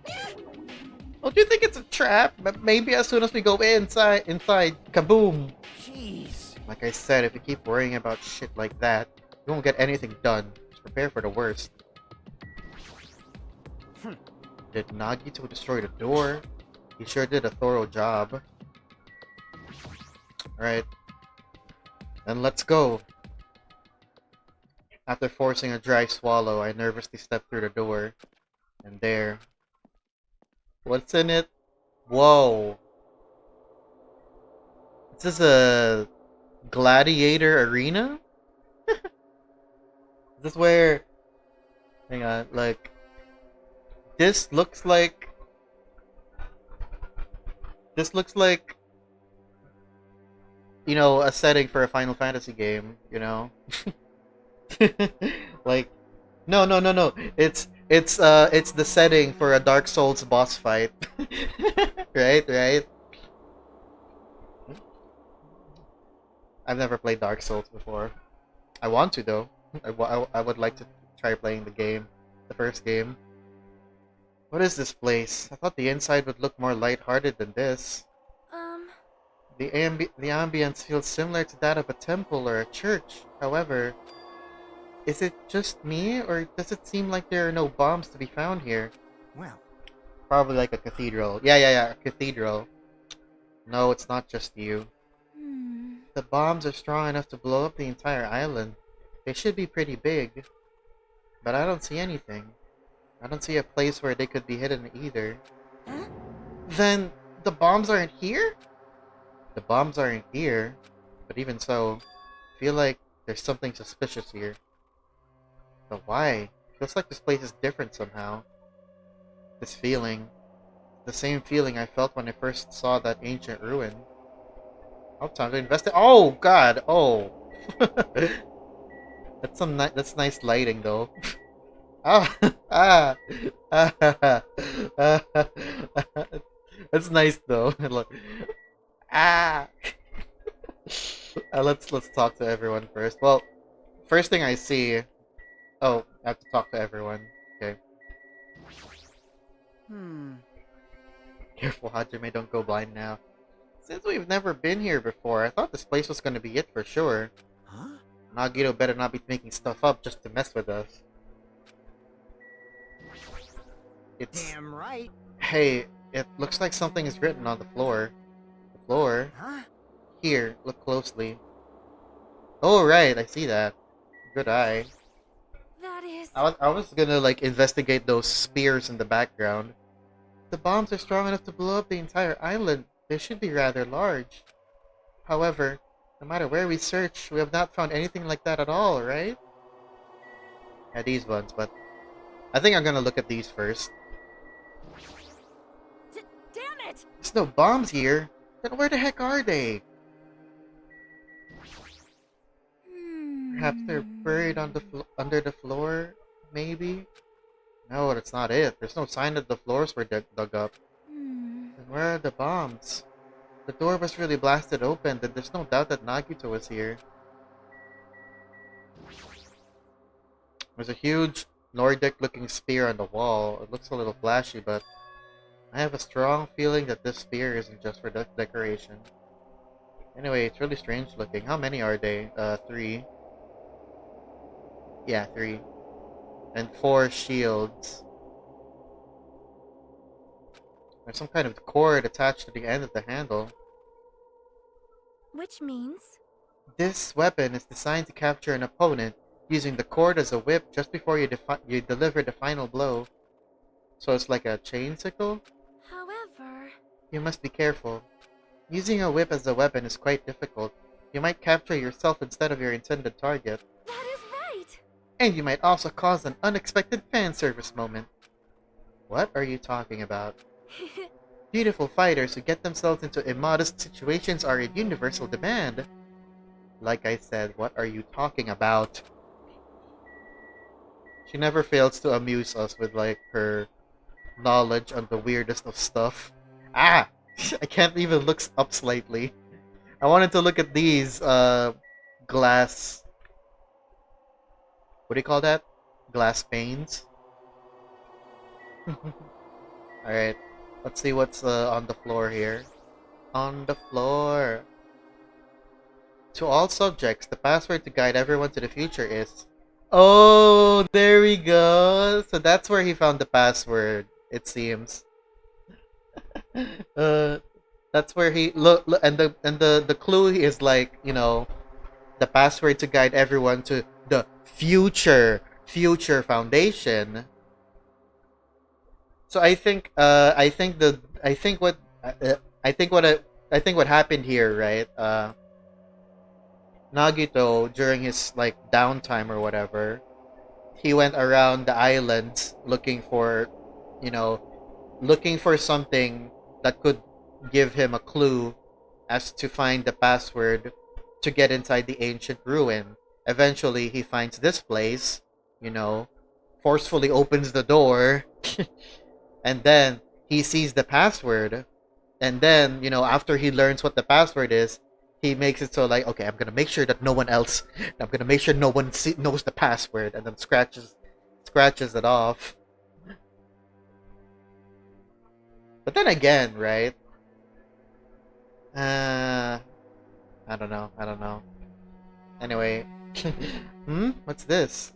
Oh, do you think it's a trap? But maybe as soon as we go inside, kaboom! Jeez. Like I said, if you keep worrying about shit like that, you won't get anything done. Just prepare for the worst. Did Nagito destroy the door? He sure did a thorough job. Alright. Then let's go. After forcing a dry swallow, I nervously stepped through the door. And there. What's in it? Whoa. Is this a gladiator arena? Is this where... Hang on, like... This looks like... You know, a setting for a Final Fantasy game, you know? Like... No. It's the setting for a Dark Souls boss fight. Right? I've never played Dark Souls before. I want to, though. I would like to try playing the first game. What is this place? I thought the inside would look more lighthearted than this. The ambience feels similar to that of a temple or a church. However, is it just me, or does it seem like there are no bombs to be found here? Well, Probably like a cathedral. Yeah, a cathedral. No, it's not just you. The bombs are strong enough to blow up the entire island. They should be pretty big. But I don't see anything. I don't see a place where they could be hidden either. Huh? Then, the bombs aren't here? The bombs aren't here. But even so, I feel like there's something suspicious here. But why? Feels like this place is different somehow. This feeling. The same feeling I felt when I first saw that ancient ruin. Oh, time to invest it. Oh, God! Oh! That's nice lighting, though. Ah! Ah! Ah! That's nice, though. Look. Ah! Let's talk to everyone first. Well, first thing I see... Oh, I have to talk to everyone. Okay. Careful, Hajime, don't go blind now. Since we've never been here before, I thought this place was gonna be it for sure. Huh? Nagito better not be making stuff up just to mess with us. It's... Damn right. Hey, it looks like something is written on the floor. The floor? Huh? Here, look closely. Oh, right, I see that. Good eye. That is... I was gonna, like, investigate those spears in the background. The bombs are strong enough to blow up the entire island. They should be rather large. However, no matter where we search, we have not found anything like that at all, right? Yeah, these ones, but... I think I'm gonna look at these first. Damn it! There's no bombs here. Then where the heck are they? Perhaps they're buried on under the floor, maybe? No, that's not it. There's no sign that the floors were dug up. Then where are the bombs? The door was really blasted open, and there's no doubt that Nagito was here. There's a huge Nordic-looking spear on the wall. It looks a little flashy, but I have a strong feeling that this spear isn't just for decoration. Anyway, it's really strange looking. How many are they? 3. Yeah, 3. and 4 shields. There's some kind of cord attached to the end of the handle. Which means... This weapon is designed to capture an opponent using the cord as a whip just before you deliver the final blow. So it's like a chain sickle? However... You must be careful. Using a whip as a weapon is quite difficult. You might capture yourself instead of your intended target. That is right! And you might also cause an unexpected fan service moment. What are you talking about? Beautiful fighters who get themselves into immodest situations are in universal demand. Like I said, what are you talking about? She never fails to amuse us with like her knowledge on the weirdest of stuff. Ah! I can't even look up slightly. I wanted to look at these glass... What do you call that? Glass panes? Alright. Let's see what's on the floor here. On the floor. To all subjects, the password to guide everyone to the future is... Oh, there we go. So that's where he found the password, it seems. That's where he look, and the clue is like, you know, the password to guide everyone to the future foundation. So I think what happened here, right? Nagito, during his like downtime or whatever, he went around the islands looking for, you know, looking for something that could give him a clue as to find the password to get inside the ancient ruin. Eventually, he finds this place, you know, forcefully opens the door, and then he sees the password. And then, you know, after he learns what the password is, he makes it so like, okay, I'm gonna make sure that no one else, I'm gonna make sure no one knows the password, and then scratches it off. But then again, right? I don't know. Anyway, what's this?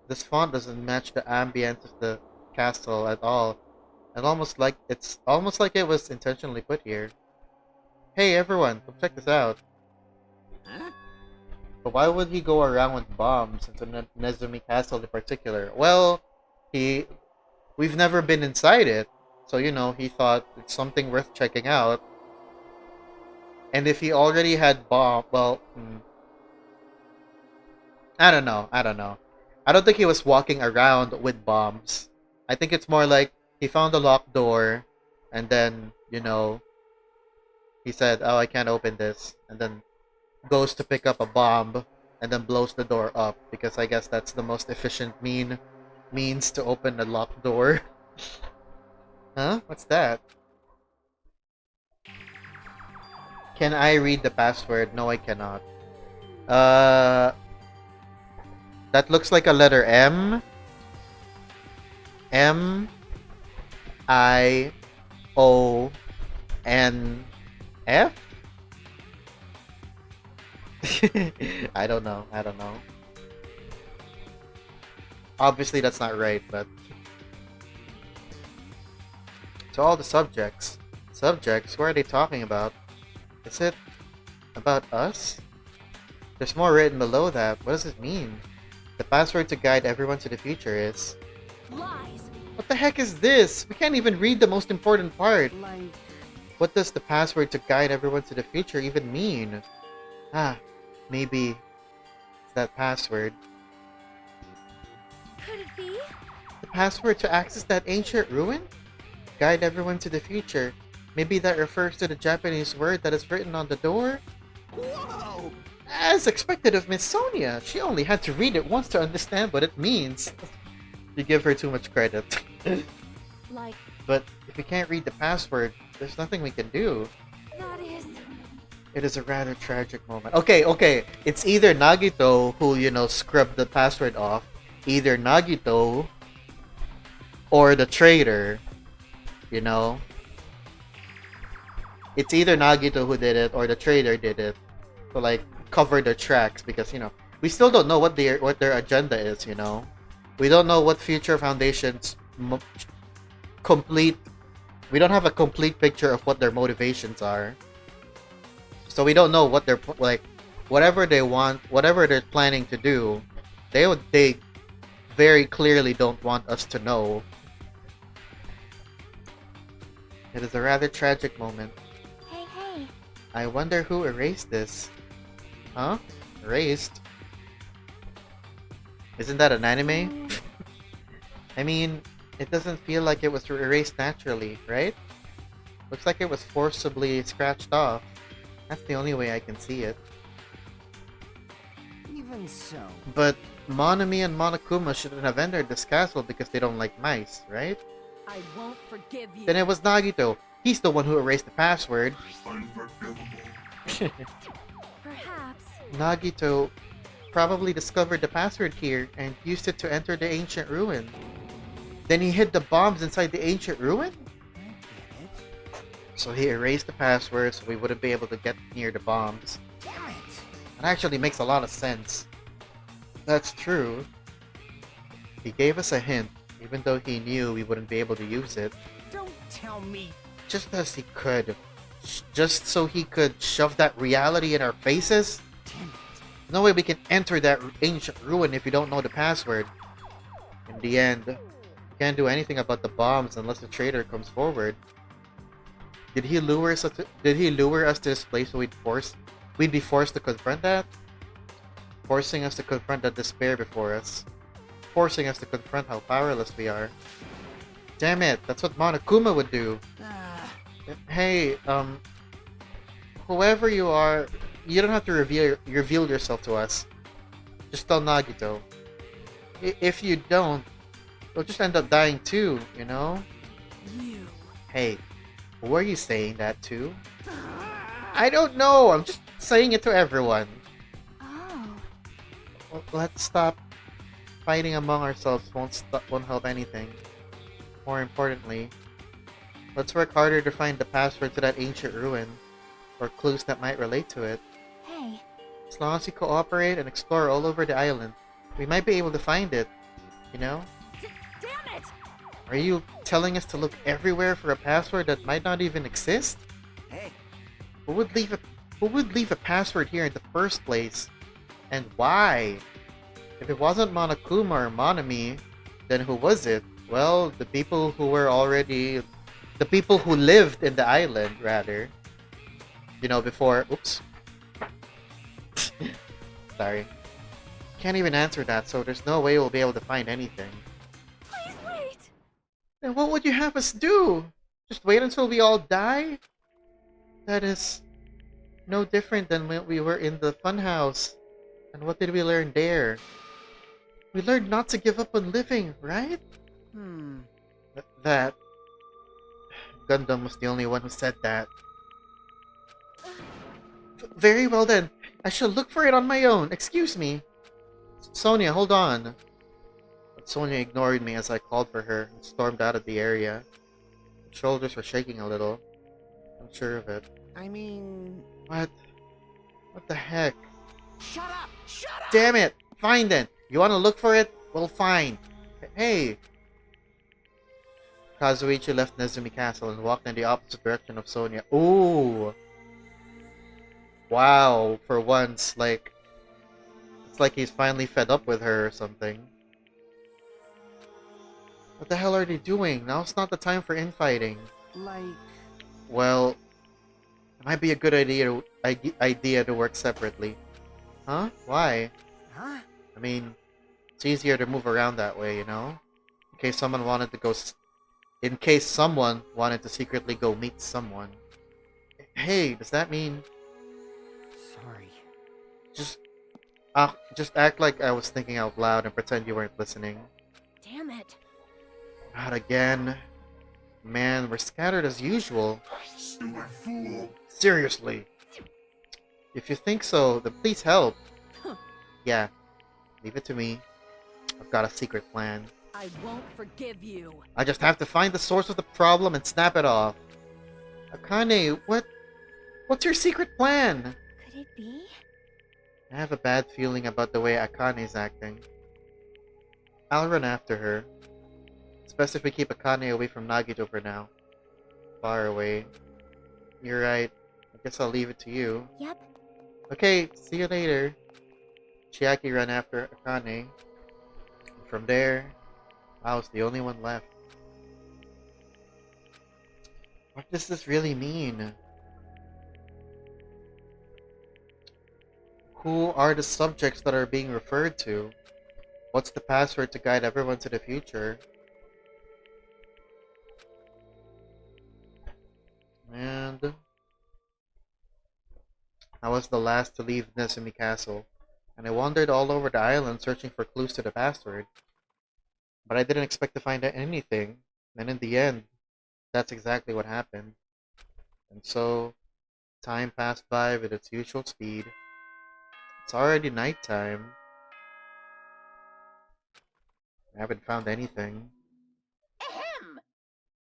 This font doesn't match the ambience of the castle at all. It's almost like it was intentionally put here. Hey everyone, come check this out. Huh? But why would he go around with bombs into Nezumi Castle in particular? Well, we've never been inside it, so you know, he thought it's something worth checking out. And if he already had I don't know. I don't think he was walking around with bombs. I think it's more like he found a locked door, and then, you know, he said, oh, I can't open this, and then goes to pick up a bomb, and then blows the door up, because I guess that's the most efficient means to open a locked door. Huh? What's that? Can I read the password? No, I cannot. That looks like a letter M. M I O N F? I don't know. Obviously that's not right, but to all the subjects, what are they talking about? Is it about us? There's more written below that. What does it mean? The password to guide everyone to the future is... Lies! What the heck is this? We can't even read the most important part. Like, What does the password to guide everyone to the future even mean? Ah, maybe it's that password. Could it be? The password to access that ancient ruin? Guide everyone to the future. Maybe that refers to the Japanese word that is written on the door? whoa! As expected of Miss Sonia, she only had to read it once to understand what it means. You give her too much credit. Like, But if we can't read the password, there's nothing we can do. that is... It is a rather tragic moment. Okay. It's either Nagito who, you know, scrubbed the password off. Either Nagito or the traitor. You know? It's either Nagito who did it or the traitor did it. To like cover their tracks because, you know, we still don't know what their agenda is, you know. We don't know what future foundations complete. We don't have a complete picture of what their motivations are. So we don't know what they're like. Whatever they want, whatever they're planning to do, they very clearly don't want us to know. It is a rather tragic moment. Hey, hey. I wonder who erased this. Huh? Erased? Isn't that an anime? I mean, it doesn't feel like it was erased naturally, right? Looks like it was forcibly scratched off. That's the only way I can see it. Even so. But Monami and Monokuma shouldn't have entered this castle because they don't like mice, right? I won't forgive you. Then it was Nagito. He's the one who erased the password. Perhaps. Nagito probably discovered the password here and used it to enter the ancient ruin. Then he hid the bombs inside the ancient ruin? I get it. So he erased the password so we wouldn't be able to get near the bombs. Damn it! That actually makes a lot of sense. That's true. He gave us a hint, even though he knew we wouldn't be able to use it. Don't tell me. Just as he could. Just so he could shove that reality in our faces? Damn it. No way we can enter that ancient ruin if you don't know the password. In the end, we can't do anything about the bombs unless the traitor comes forward. Did he lure us to this place so we'd be forced to confront that? Forcing us to confront that despair before us. Forcing us to confront how powerless we are. Damn it, that's what Monokuma would do. Hey, whoever you are, you don't have to reveal yourself to us. Just tell Nagito. If you don't, you'll just end up dying too, you know? You. Hey, who are you saying that to? I don't know, I'm just saying it to everyone. Oh. Well, let's stop fighting among ourselves, won't help anything. More importantly, let's work harder to find the password to that ancient ruin, or clues that might relate to it. Hey. As long as we cooperate and explore all over the island, we might be able to find it, you know? Damn it! Are you telling us to look everywhere for a password that might not even exist? Hey, Who would leave a password here in the first place? And why? If it wasn't Monokuma or Monami, then who was it? Well, the people who lived in the island, rather. You know, before... Oops. Sorry. Can't even answer that, so there's no way we'll be able to find anything. Please wait! Then what would you have us do? Just wait until we all die? That is no different than when we were in the funhouse. And what did we learn there? We learned not to give up on living, right? That Gundam was the only one who said that. Very well then. I shall look for it on my own. Excuse me. Sonia, hold on. But Sonia ignored me as I called for her and stormed out of the area. Her shoulders were shaking a little. I'm sure of it. I mean... What? What the heck? Shut up! Shut up! Damn it! Fine then. You want to look for it? Well, fine. Hey! Kazuichi left Nezumi Castle and walked in the opposite direction of Sonia. Ooh! Wow, for once, like... It's like he's finally fed up with her or something. What the hell are they doing? Now's not the time for infighting. Like... Well... It might be a good idea to work separately. Huh? Why? Huh? I mean, it's easier to move around that way, you know? In case someone wanted to secretly go meet someone. Hey, does that mean... Sorry. Just act like I was thinking out loud and pretend you weren't listening. Damn it. Not again. Man, we're scattered as usual. Stupid fool. Seriously. If you think so, then please help. Huh. Yeah, leave it to me. I've got a secret plan. I won't forgive you. I just have to find the source of the problem and snap it off. Akane, what's your secret plan? Could it be? I have a bad feeling about the way Akane's acting. I'll run after her. It's best if we keep Akane away from Nagito for now. Far away. You're right. I guess I'll leave it to you. Yep. Okay, see you later. Chiaki ran after Akane. From there, I was the only one left. What does this really mean? Who are the subjects that are being referred to? What's the password to guide everyone to the future? And I was the last to leave Nesumi Castle, and I wandered all over the island searching for clues to the password. But I didn't expect to find anything, and in the end, that's exactly what happened. And so, time passed by with its usual speed. It's already nighttime. I haven't found anything. Ahem!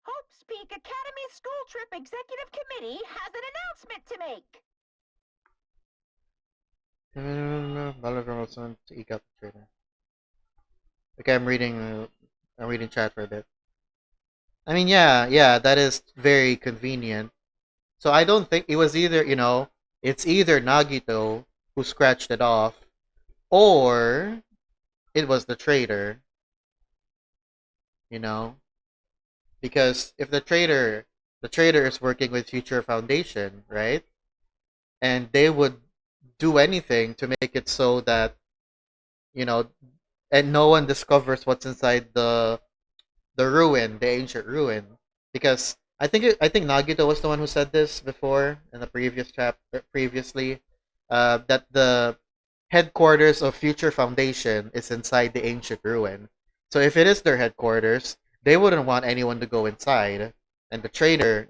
Hope's Peak Academy School Trip Executive Committee has an announcement to make. To eke out the trader. Okay, I'm reading chat for a bit. I mean, yeah, that is very convenient. So I don't think it was either, it's either Nagito who scratched it off, or it was the trader, you know? Because if the trader is working with Future Foundation, right? And they would do anything to make it so that, you know, and no one discovers what's inside the ruin, the ancient ruin, because I think Nagito was the one who said this before in the previous chapter previously, that the headquarters of Future Foundation is inside the ancient ruin. So if it is their headquarters, they wouldn't want anyone to go inside, and the trader,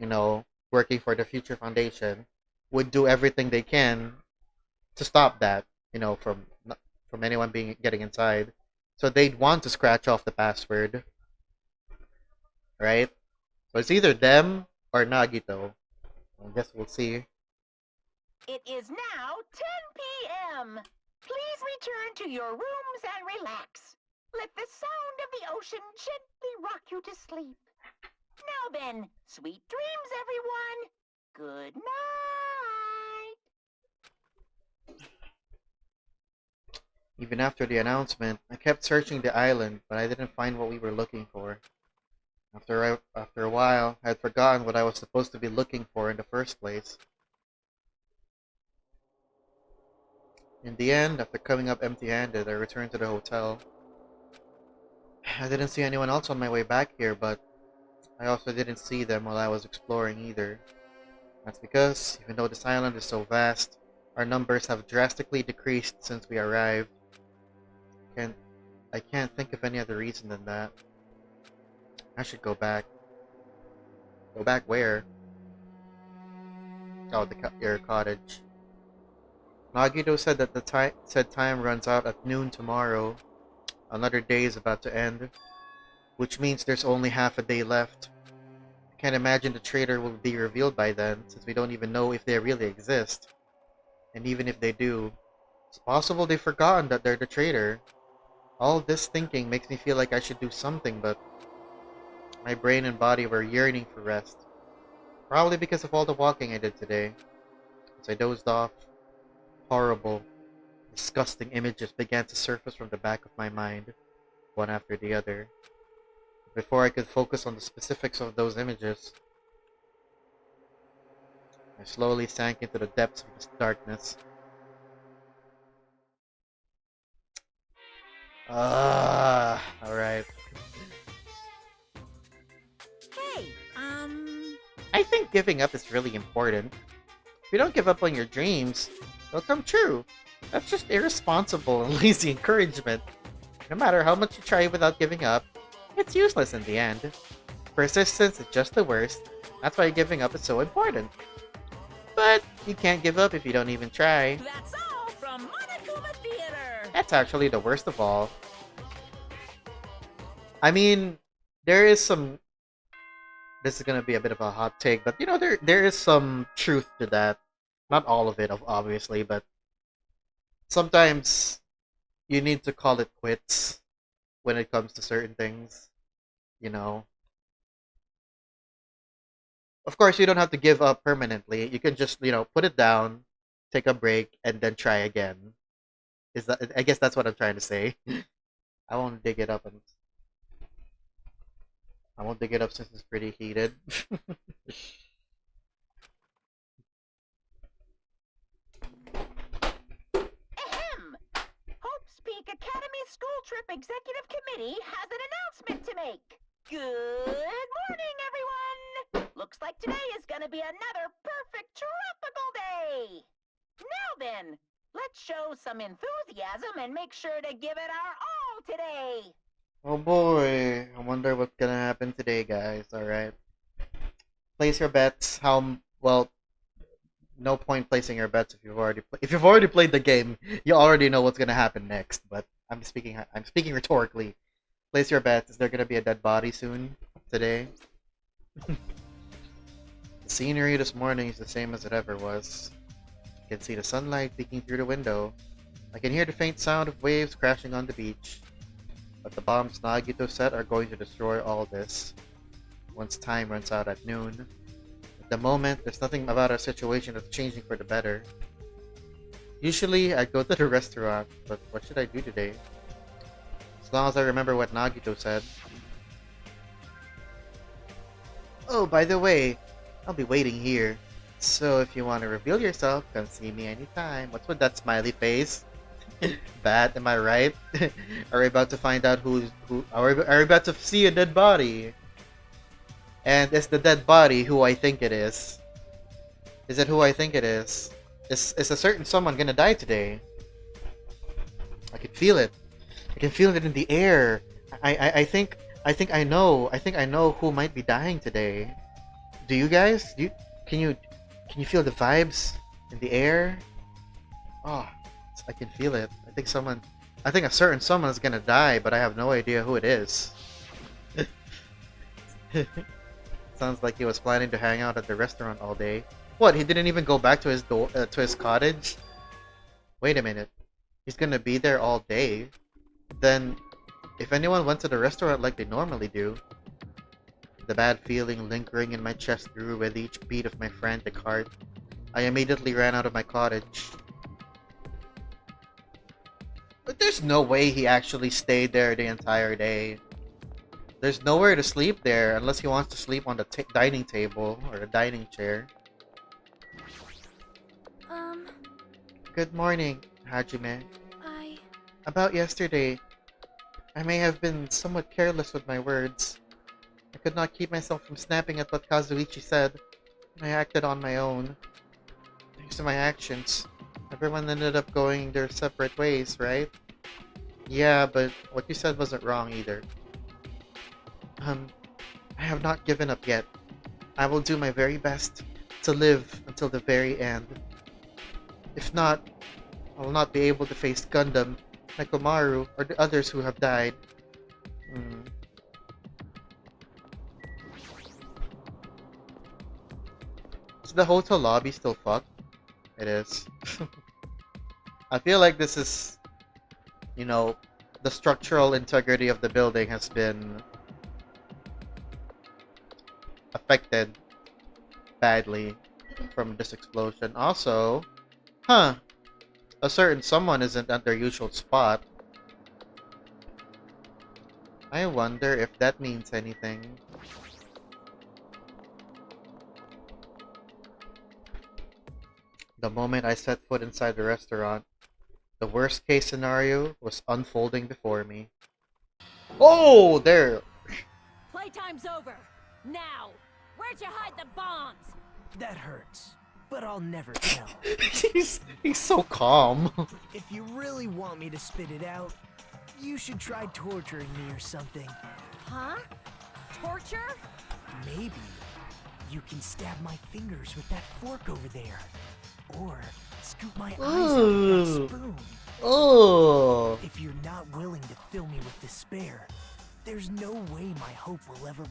working for the Future Foundation, would do everything they can to stop that, from anyone being getting inside. So they'd want to scratch off the password, right? So it's either them or Nagito. I guess we'll see. It is now 10 p.m. Please return to your rooms and relax. Let the sound of the ocean gently rock you to sleep. Now then, sweet dreams, everyone. Good night. Even after the announcement, I kept searching the island, but I didn't find what we were looking for. After a while, I had forgotten what I was supposed to be looking for in the first place. In the end, after coming up empty-handed, I returned to the hotel. I didn't see anyone else on my way back here, but I also didn't see them while I was exploring either. That's because, even though this island is so vast, our numbers have drastically decreased since we arrived. I can't think of any other reason than that. I should go back. Go back where? Oh, your cottage. Nagito said that the time runs out at noon tomorrow. Another day is about to end, which means there's only half a day left. I can't imagine the traitor will be revealed by then, since we don't even know if they really exist. And even if they do, it's possible they've forgotten that they're the traitor. All this thinking makes me feel like I should do something, but my brain and body were yearning for rest. Probably because of all the walking I did today. As I dozed off, horrible, disgusting images began to surface from the back of my mind, one after the other. Before I could focus on the specifics of those images, I slowly sank into the depths of this darkness. Alright. Hey, I think giving up is really important. If you don't give up on your dreams, they'll come true. That's just irresponsible and lazy encouragement. No matter how much you try without giving up, it's useless in the end. Persistence is just the worst. That's why giving up is so important. But you can't give up if you don't even try. That's all from Monokuma Theater. That's actually the worst of all. I mean, there is some... This is gonna be a bit of a hot take, but there is some truth to that. Not all of it, obviously, but sometimes you need to call it quits when it comes to certain things, you know. Of course, you don't have to give up permanently. You can just, put it down, take a break, and then try again. Is that? I guess that's what I'm trying to say. I won't dig it up, and I won't dig it up since it's pretty heated. Ahem! Hope's Peak Academy School Trip Executive Committee has an announcement to make. Good morning, everyone! Looks like today is gonna be another perfect tropical day! Now then, let's show some enthusiasm and make sure to give it our all today! Oh boy, I wonder what's gonna happen today, guys. Alright. Place your bets. Well, no point placing your bets if you've already played the game, you already know what's gonna happen next, but I'm speaking rhetorically. Place your bets. Is there gonna be a dead body soon today? The scenery this morning is the same as it ever was. I can see the sunlight peeking through the window. I can hear the faint sound of waves crashing on the beach. But the bombs Nagito set are going to destroy all this once time runs out at noon. At the moment, there's nothing about our situation that's changing for the better. Usually, I go to the restaurant, but what should I do today? As long as I remember what Nagito said. Oh, by the way, I'll be waiting here. So if you want to reveal yourself, come see me anytime. What's with that smiley face? Bat, am I right? Are we about to find out who? Are we about to see a dead body? And is the dead body who I think it is? Is it who I think it is? Is a certain someone gonna die today? I can feel it. I can feel it in the air. I think I know who might be dying today. Do you guys? Can you feel the vibes in the air? Oh, I can feel it. I think a certain someone is gonna die, but I have no idea who it is. Sounds like he was planning to hang out at the restaurant all day. What? He didn't even go back to his cottage? Wait a minute. He's gonna be there all day. Then, if anyone went to the restaurant like they normally do, the bad feeling lingering in my chest grew with each beat of my frantic heart. I immediately ran out of my cottage. But there's no way he actually stayed there the entire day. There's nowhere to sleep there unless he wants to sleep on the dining table or a dining chair. Good morning, Hajime. About yesterday, I may have been somewhat careless with my words. I could not keep myself from snapping at what Kazuichi said, and I acted on my own. Thanks to my actions, everyone ended up going their separate ways, right? Yeah, but what you said wasn't wrong either. I have not given up yet. I will do my very best to live until the very end. If not, I will not be able to face Gundam, Nekomaru, or the others who have died. Is the hotel lobby still fucked? It is. I feel like this is, the structural integrity of the building has been affected badly from this explosion. Also, a certain someone isn't at their usual spot. I wonder if that means anything. The moment I set foot inside the restaurant, the worst case scenario was unfolding before me. Oh, there! Playtime's over. Now, where'd you hide the bombs? That hurts, but I'll never tell. he's so calm. If you really want me to spit it out, you should try torturing me or something. Huh? Torture? Maybe you can stab my fingers with that fork over there. Or scoop my eyes out with that spoon. Oh. If you're not willing to fill me with despair, there's no way my hope will ever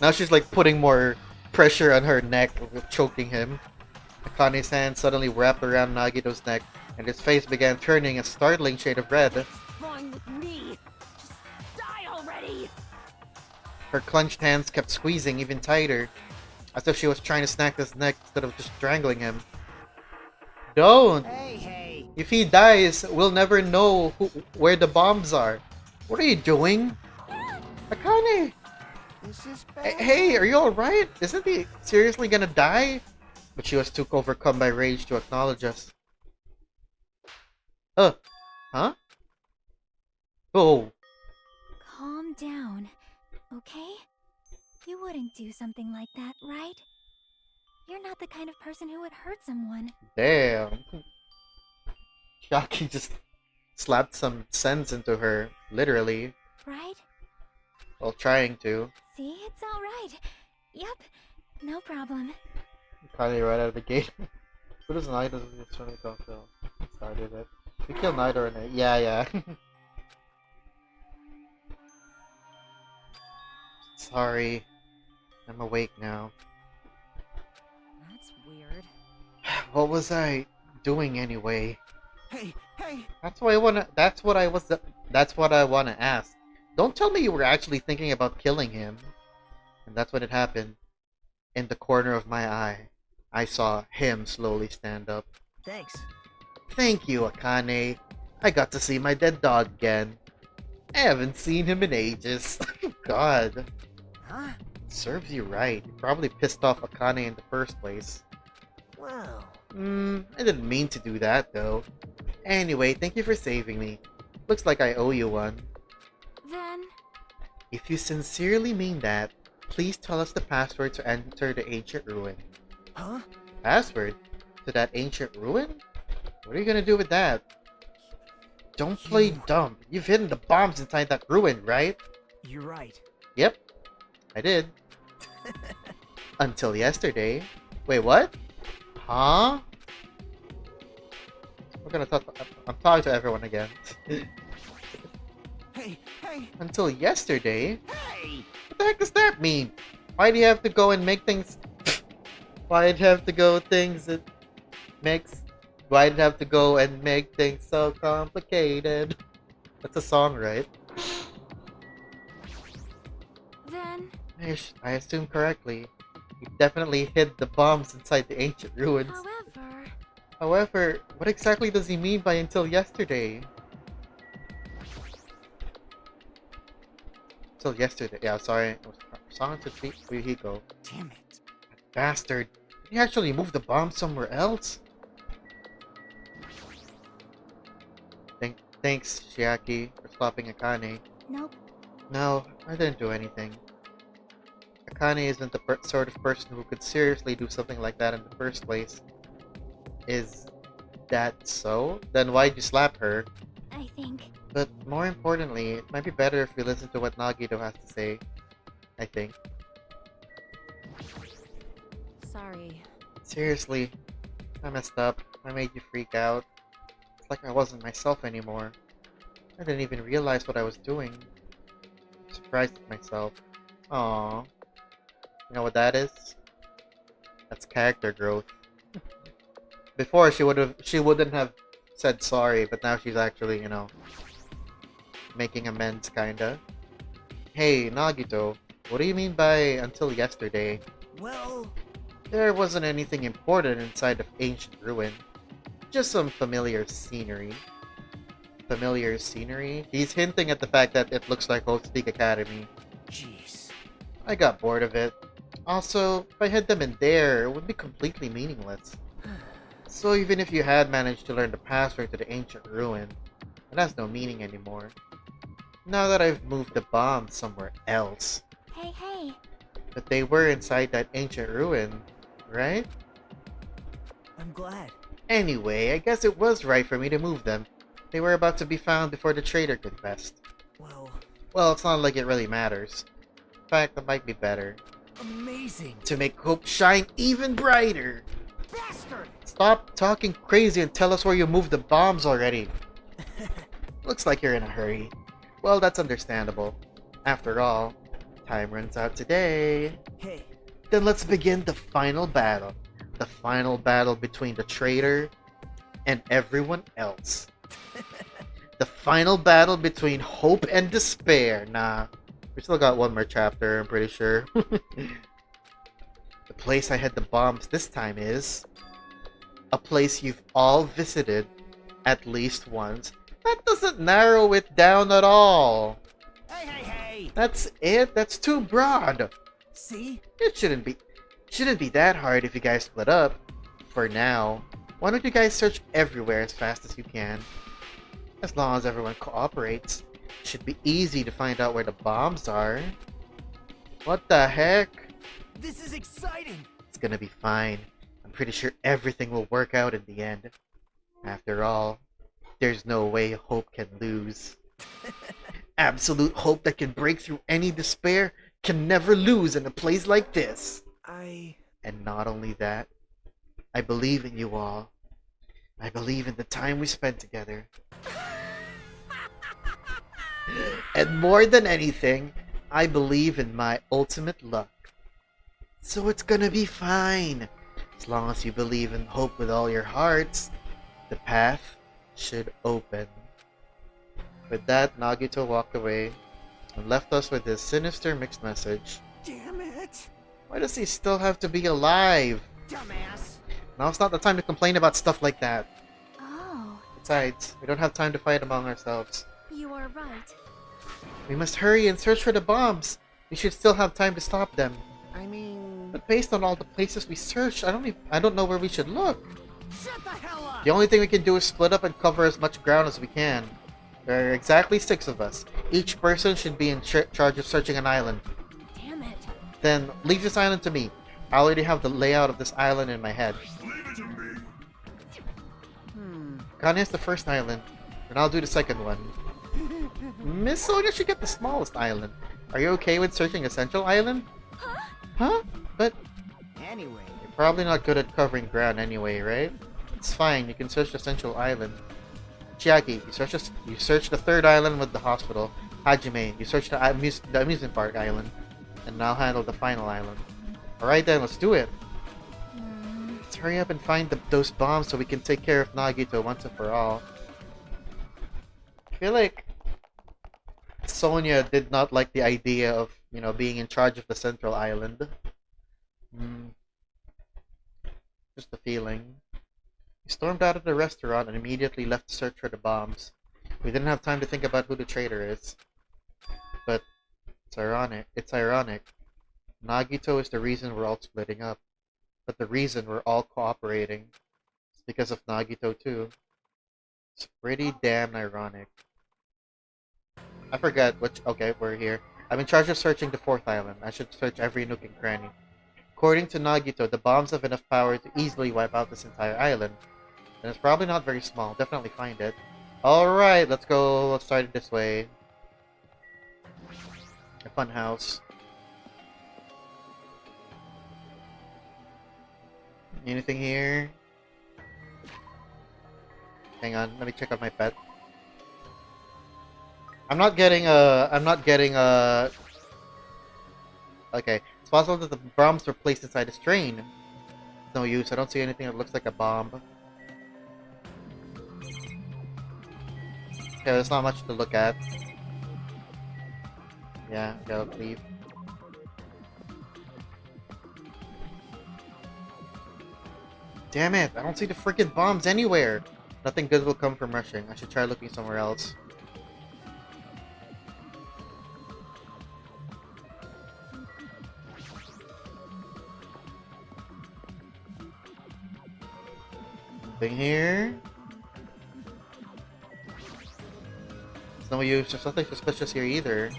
Now she's like putting more pressure on her neck, choking him. Akane's hand suddenly wrapped around Nagito's neck, and his face began turning a startling shade of red. Fine with me. Just die already. Her clenched hands kept squeezing even tighter, as if she was trying to snap his neck instead of just strangling him. Don't! Hey. If he dies, we'll never know where the bombs are. What are you doing? Akane! This is bad. Hey, are you alright? Isn't he seriously gonna die? But she was too overcome by rage to acknowledge us. Huh? Oh, Calm down, okay? You wouldn't do something like that, right? You're not the kind of person who would hurt someone. damn. Shaki just slapped some sense into her, literally, Right? while trying to. See, it's alright. Yep, no problem. Kanye right out of the gate. Who does Naito just really don't feel? Started it. We killed Naito in it. Yeah. Sorry. I'm awake now. That's weird. What was I doing anyway? Hey. That's what I wanna ask. Don't tell me you were actually thinking about killing him. And that's when it happened. In the corner of my eye, I saw him slowly stand up. Thanks. Thank you, Akane. I got to see my dead dog again. I haven't seen him in ages. God. Huh? Serves you right. You probably pissed off Akane in the first place. Well. I didn't mean to do that, though. Anyway, thank you for saving me. Looks like I owe you one. Then, If you sincerely mean that, please tell us the password to enter the ancient ruin. Huh? Password? To that ancient ruin? What are you gonna do with that? Don't play You- dumb. You've hidden the bombs inside that ruin, right? You're right. Yep, I did. Until yesterday. Wait, what? Huh? I'm talking to everyone again. Hey. Until yesterday? Hey! What the heck does that mean? Why do you have to go and make things... Why'd you have to go things that makes... Why'd you have to go and make things so complicated? That's a song, right? then, I assume correctly. You definitely hid the bombs inside the ancient ruins. However, what exactly does he mean by until yesterday? Until yesterday. Yeah, sorry. I was song to Fuyuhiko. Damn it. Bastard. Did he actually move the bomb somewhere else? Thanks, Shiaki, for stopping Akane. nope. No, I didn't do anything. Akane isn't the sort of person who could seriously do something like that in the first place. Is that so? Then why'd you slap her? I think. But more importantly, it might be better if we listen to what Nagito has to say. I think. Sorry. Seriously, I messed up. I made you freak out. It's like I wasn't myself anymore. I didn't even realize what I was doing. I'm surprised at myself. Aww. You know what that is? That's character growth. Before she wouldn't have said sorry, but now she's actually, making amends kinda. Hey, Nagito, what do you mean by until yesterday? Well, There wasn't anything important inside the ancient ruin. Just some familiar scenery. Familiar scenery? He's hinting at the fact that it looks like Host Peak Academy. jeez. I got bored of it. Also, if I hid them in there, it would be completely meaningless. So even if you had managed to learn the password to the ancient ruin, it has no meaning anymore. Now that I've moved the bombs somewhere else. Hey. But they were inside that ancient ruin, right? I'm glad. Anyway, I guess it was right for me to move them. They were about to be found before the traitor could best. Well, it's not like it really matters. In fact, it might be better. Amazing. To make hope shine even brighter! Bastard! Stop talking crazy and tell us where you moved the bombs already. Looks like you're in a hurry. Well, that's understandable. After all, time runs out today. Hey, Then let's begin the final battle. The final battle between the traitor and everyone else. The final battle between hope and despair. Nah, we still got one more chapter, I'm pretty sure. The place I hid the bombs this time is a place you've all visited at least once. That doesn't narrow it down at all. Hey, hey, hey! That's it? That's too broad. See? It shouldn't be that hard if you guys split up. For now. Why don't you guys search everywhere as fast as you can? As long as everyone cooperates, it should be easy to find out where the bombs are. What the heck? This is exciting! It's gonna be fine. I'm pretty sure everything will work out in the end. After all, there's no way hope can lose. Absolute hope that can break through any despair can never lose in a place like this. And not only that, I believe in you all. I believe in the time we spent together. And more than anything, I believe in my ultimate luck. So it's gonna be fine. As long as you believe in hope with all your hearts, the path should open. With that, Nagito walked away and left us with this sinister mixed message. Damn it! Why does he still have to be alive? Dumbass! Now's not the time to complain about stuff like that. Oh, Besides, we don't have time to fight among ourselves. you are right. We must hurry and search for the bombs. We should still have time to stop them. I mean... But based on all the places we searched, I don't know where we should look. Shut the hell up! The only thing we can do is split up and cover as much ground as we can. There are exactly 6 of us. Each person should be in charge of searching an island. Damn it. Then leave this island to me. I already have the layout of this island in my head. Leave it to me. Kanye has the first island, and I'll do the second one. Miss Sonia should get the smallest island. Are you okay with searching Essential Island? Huh? But Anyway, you're probably not good at covering ground anyway, right? It's fine, you can search Essential Island. Chiaki, you search the third island with the hospital. Hajime, you search the amusement park island. And I'll handle the final island. Alright then, let's do it. Let's hurry up and find those bombs so we can take care of Nagito once and for all. I feel like Sonia did not like the idea of, being in charge of the central island. Just a feeling. We stormed out of the restaurant and immediately left to search for the bombs. We didn't have time to think about who the traitor is. But it's ironic. Nagito is the reason we're all splitting up. But the reason we're all cooperating is because of Nagito too. It's pretty damn ironic. I forgot which... Okay, we're here. I'm in charge of searching the 4th island. I should search every nook and cranny. According to Nagito, the bombs have enough power to easily wipe out this entire island. And it's probably not very small. Definitely find it. Alright, let's go. Let's start it this way. A fun house. Anything here? Hang on, let me check out my pet. I'm not getting a... Okay, it's possible that the bombs were placed inside this train. No use, I don't see anything that looks like a bomb. Okay, there's not much to look at. Yeah, gotta leave. Damn it, I don't see the freaking bombs anywhere! Nothing good will come from rushing. I should try looking somewhere else. Nothing here. There's no use. There's nothing suspicious here either.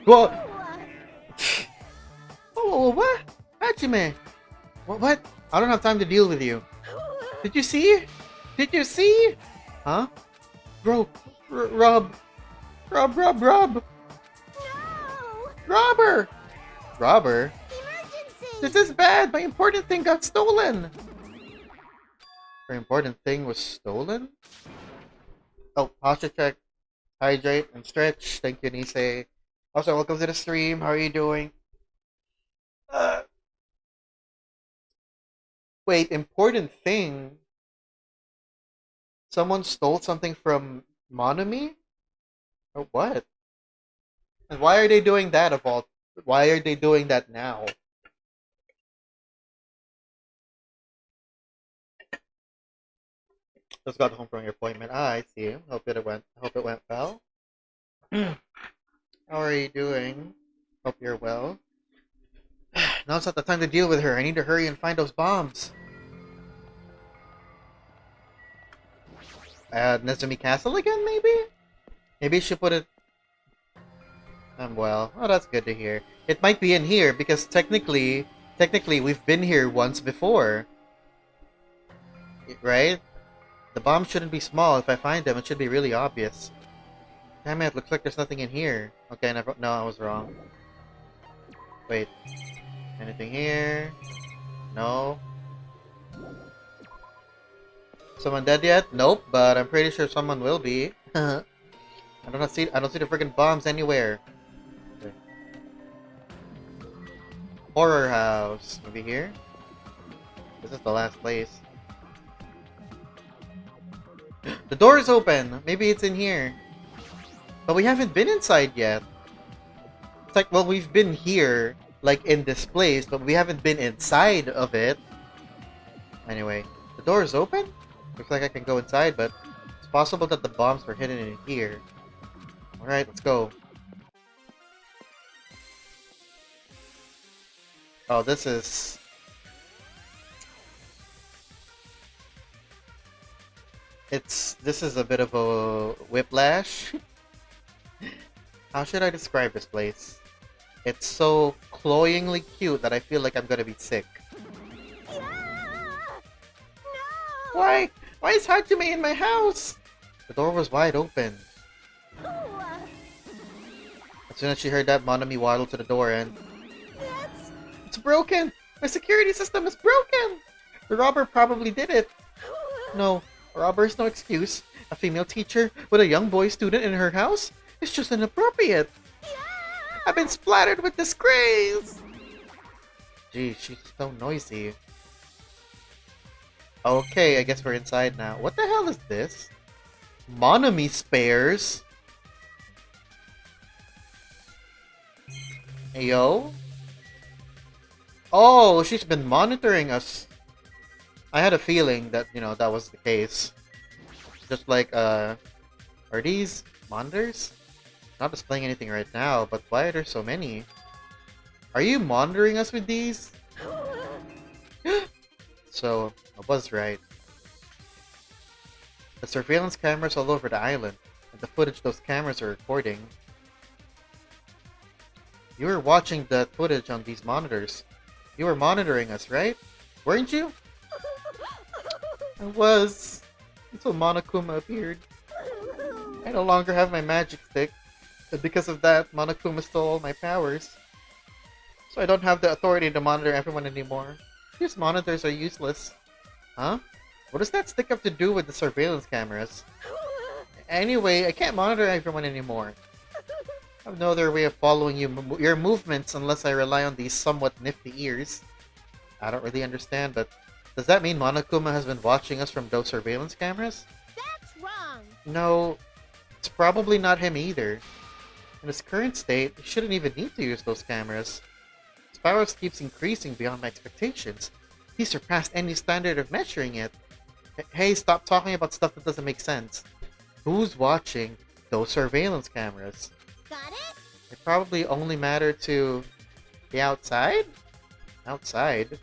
Whoa! Oh, what? Hajime! What? I don't have time to deal with you. Did you see? Did you see? Huh? Bro, Rob! Rob! No! Robber! Robber? Emergency! This is bad! My important thing got stolen! Your important thing was stolen? Oh, posture check. hydrate and stretch. Thank you, Nisei. Also, welcome to the stream. How are you doing? Uh, wait, important thing. Someone stole something from Monami? Or what? And why are they doing that of all? Why are they doing that now? Just got home from your appointment. Ah, I see. Hope it went well. How are you doing? Hope you're well. Now's not the time to deal with her. I need to hurry and find those bombs. Nezumi Castle again, maybe? Maybe she put it. Well, oh, that's good to hear. It might be in here because technically, we've been here once before, right? The bombs shouldn't be small. If I find them, it should be really obvious. Damn it! Looks like there's nothing in here. Okay, no, I was wrong. Wait, anything here? No. Someone dead yet? Nope, but I'm pretty sure someone will be. I don't see the freaking bombs anywhere. Okay. Horror house. Maybe here? This is the last place. The door is open! Maybe it's in here. But we haven't been inside yet. It's like, well, we've been here, like in this place, but we haven't been inside of it. Anyway, the door is open? Looks like I can go inside, but it's possible that the bombs were hidden in here. Alright, let's go. Oh, this is... This is a bit of a whiplash. How should I describe this place? It's so cloyingly cute that I feel like I'm gonna be sick. No! Why? Why is Hajime in my house? The door was wide open. As soon as she heard that, Monami waddled to the door and... It's broken! My security system is broken! The robber probably did it. No, a robber is no excuse. A female teacher with a young boy student in her house? It's just inappropriate. I've been splattered with disgrace! Gee, she's so noisy. Okay, I guess we're inside now. What the hell is this? Monami spares? Hey, yo? Oh, she's been monitoring us. I had a feeling that, that was the case. Just like, are these monitors? Not displaying anything right now, but why are there so many? Are you monitoring us with these? So, I was right. The surveillance cameras all over the island, and the footage those cameras are recording. You were watching that footage on these monitors. You were monitoring us, right? Weren't you? I was. Until Monokuma appeared. I no longer have my magic stick. And because of that, Monokuma stole all my powers. So I don't have the authority to monitor everyone anymore. These monitors are useless. Huh? What does that stick have to do with the surveillance cameras? Anyway, I can't monitor everyone anymore. I have no other way of following your movements unless I rely on these somewhat nifty ears. I don't really understand, but does that mean Monokuma has been watching us from those surveillance cameras? That's wrong! No, it's probably not him either. In his current state, he shouldn't even need to use those cameras. His powers keeps increasing beyond my expectations. He surpassed any standard of measuring it. Hey, stop talking about stuff that doesn't make sense. Who's watching those surveillance cameras? Got it? They probably only matter to the outside? Outside?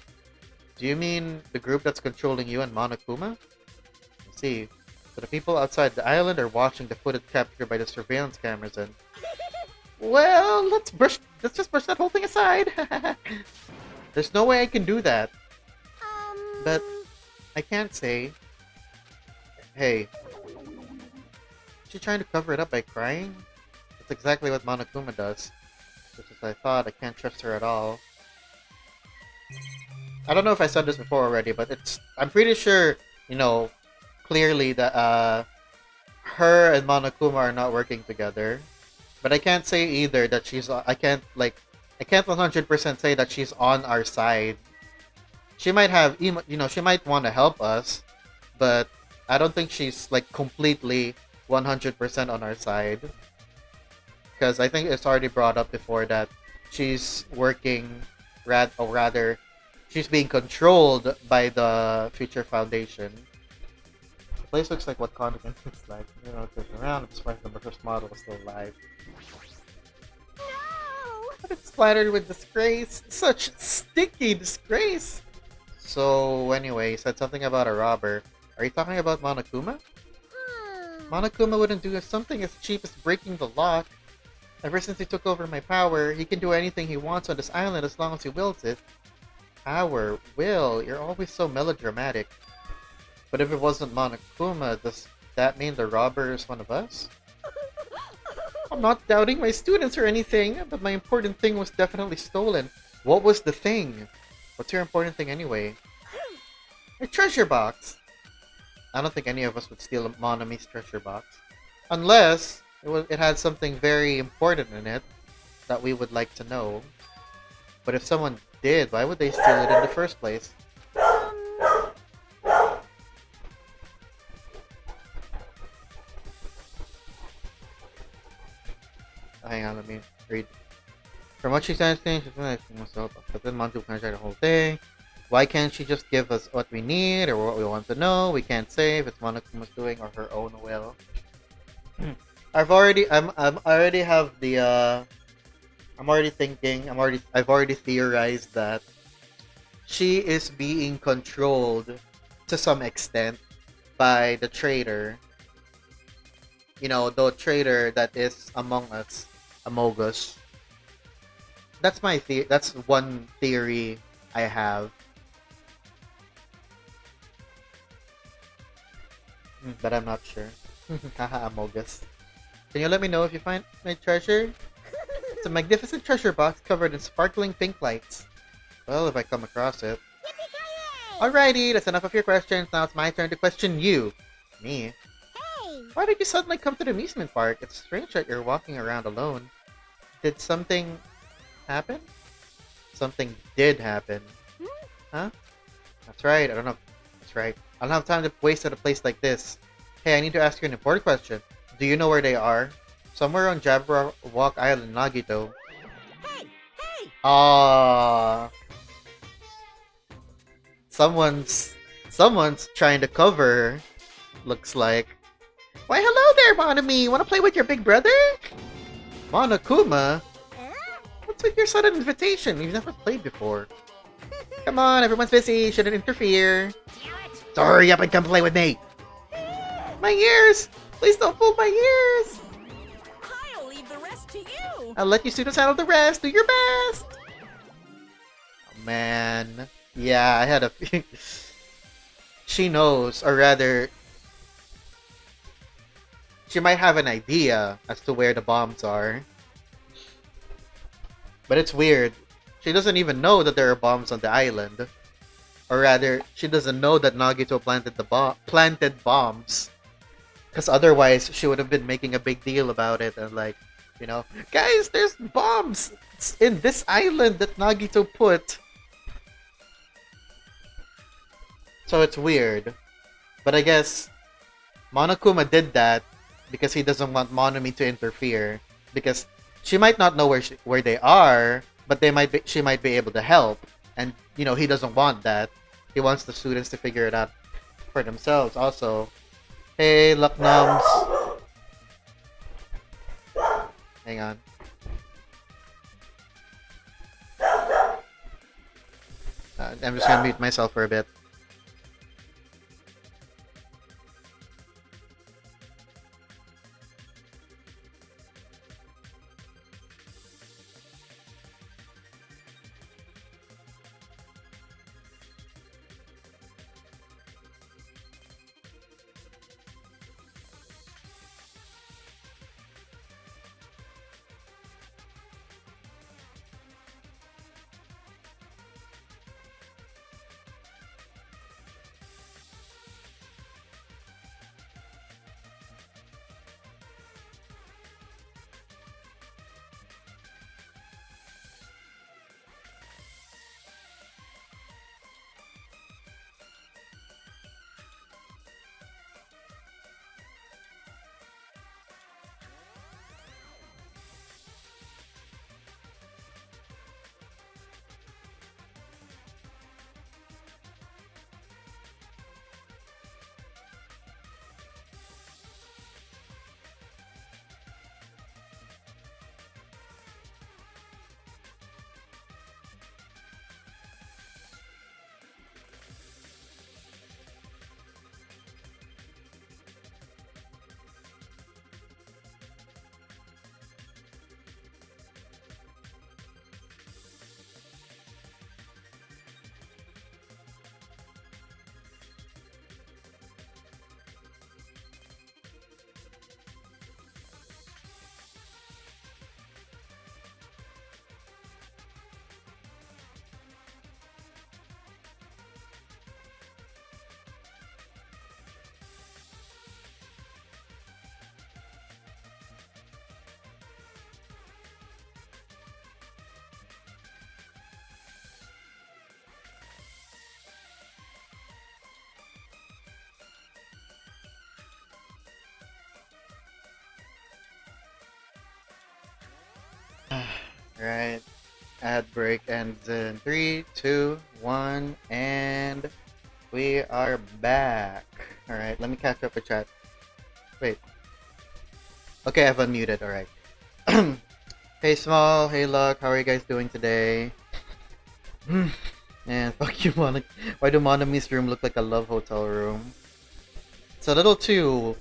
Do you mean the group that's controlling you and Monokuma? I see. So the people outside the island are watching the footage captured by the surveillance cameras and... Well, let's just brush that whole thing aside. There's no way I can do that. But I can't say. Hey. Is she trying to cover it up by crying? That's exactly what Monokuma does. Just as I thought, I can't trust her at all. I don't know if I said this before already, but I'm pretty sure, clearly that, her and Monokuma are not working together. But I can't say either that she's. I can't 100% say that she's on our side. She might have, she might want to help us, but I don't think she's like completely 100% on our side. Because I think it's already brought up before that she's working, or rather, she's being controlled by the Future Foundation. The place looks like what Content looks like. Turn around, it's the first model is still alive. No! But it's splattered with disgrace. Such sticky disgrace! So, anyway, you said something about a robber. Are you talking about Monokuma? Monokuma wouldn't do something as cheap as breaking the lock. Ever since he took over my power, he can do anything he wants on this island as long as he wills it. Power, will, you're always so melodramatic. But if it wasn't Monokuma, does that mean the robber is one of us? I'm not doubting my students or anything, but my important thing was definitely stolen. What was the thing? What's your important thing anyway? A treasure box! I don't think any of us would steal Monomi's treasure box. Unless it had something very important in it that we would like to know. But if someone did, why would they steal it in the first place? Hang on, let me read. From what she said, she's myself, but then Montu can try the whole thing. Why can't she just give us what we need or what we want to know? We can't say if it's Monokuma's doing or her own will. I've already theorized that she is being controlled to some extent by the traitor. The traitor that is among us. That's that's one theory I have. But I'm not sure. Haha, Amogus. Can you let me know if you find my treasure? It's a magnificent treasure box covered in sparkling pink lights. Well, if I come across it. Alrighty, that's enough of your questions. Now it's my turn to question you. Me? Hey! Why did you suddenly come to the amusement park? It's strange that you're walking around alone. Did something happen? Something did happen. Huh? That's right, I don't know. That's right. I don't have time to waste at a place like this. Hey, I need to ask you an important question. Do you know where they are? Somewhere on Jabberwock Island, Nagito. Hey! Hey! Ah, someone's trying to cover her, looks like. Why, hello there, Monomi! Wanna play with your big brother? Monokuma? What's with your sudden invitation? We've never played before. Come on, everyone's busy. Shouldn't interfere. So hurry up and come play with me. My ears! Please don't pull my ears! I'll leave the rest to you. I'll let you students handle the rest. Do your best! Oh, man. Yeah, I had a... She knows, or rather... She might have an idea as to where the bombs are. But it's weird. She doesn't even know that there are bombs on the island. Or rather, she doesn't know that Nagito planted bombs. Because otherwise, she would have been making a big deal about it and like, guys, there's bombs in this island that Nagito put. So it's weird. But I guess Monokuma did that because he doesn't want Monomi to interfere. Because she might not know where they are, but she might be able to help. And, he doesn't want that. He wants the students to figure it out for themselves also. Hey, Lucknums. Hang on. I'm just gonna mute myself for a bit. Alright. Ad break ends in 3, 2, 1, and we are back. Alright, let me catch up with chat. Wait. Okay, I've unmuted, alright. Hey Small, hey Luck, how are you guys doing today? And fuck you, Monica. Why do Monami's room look like a love hotel room? It's a little too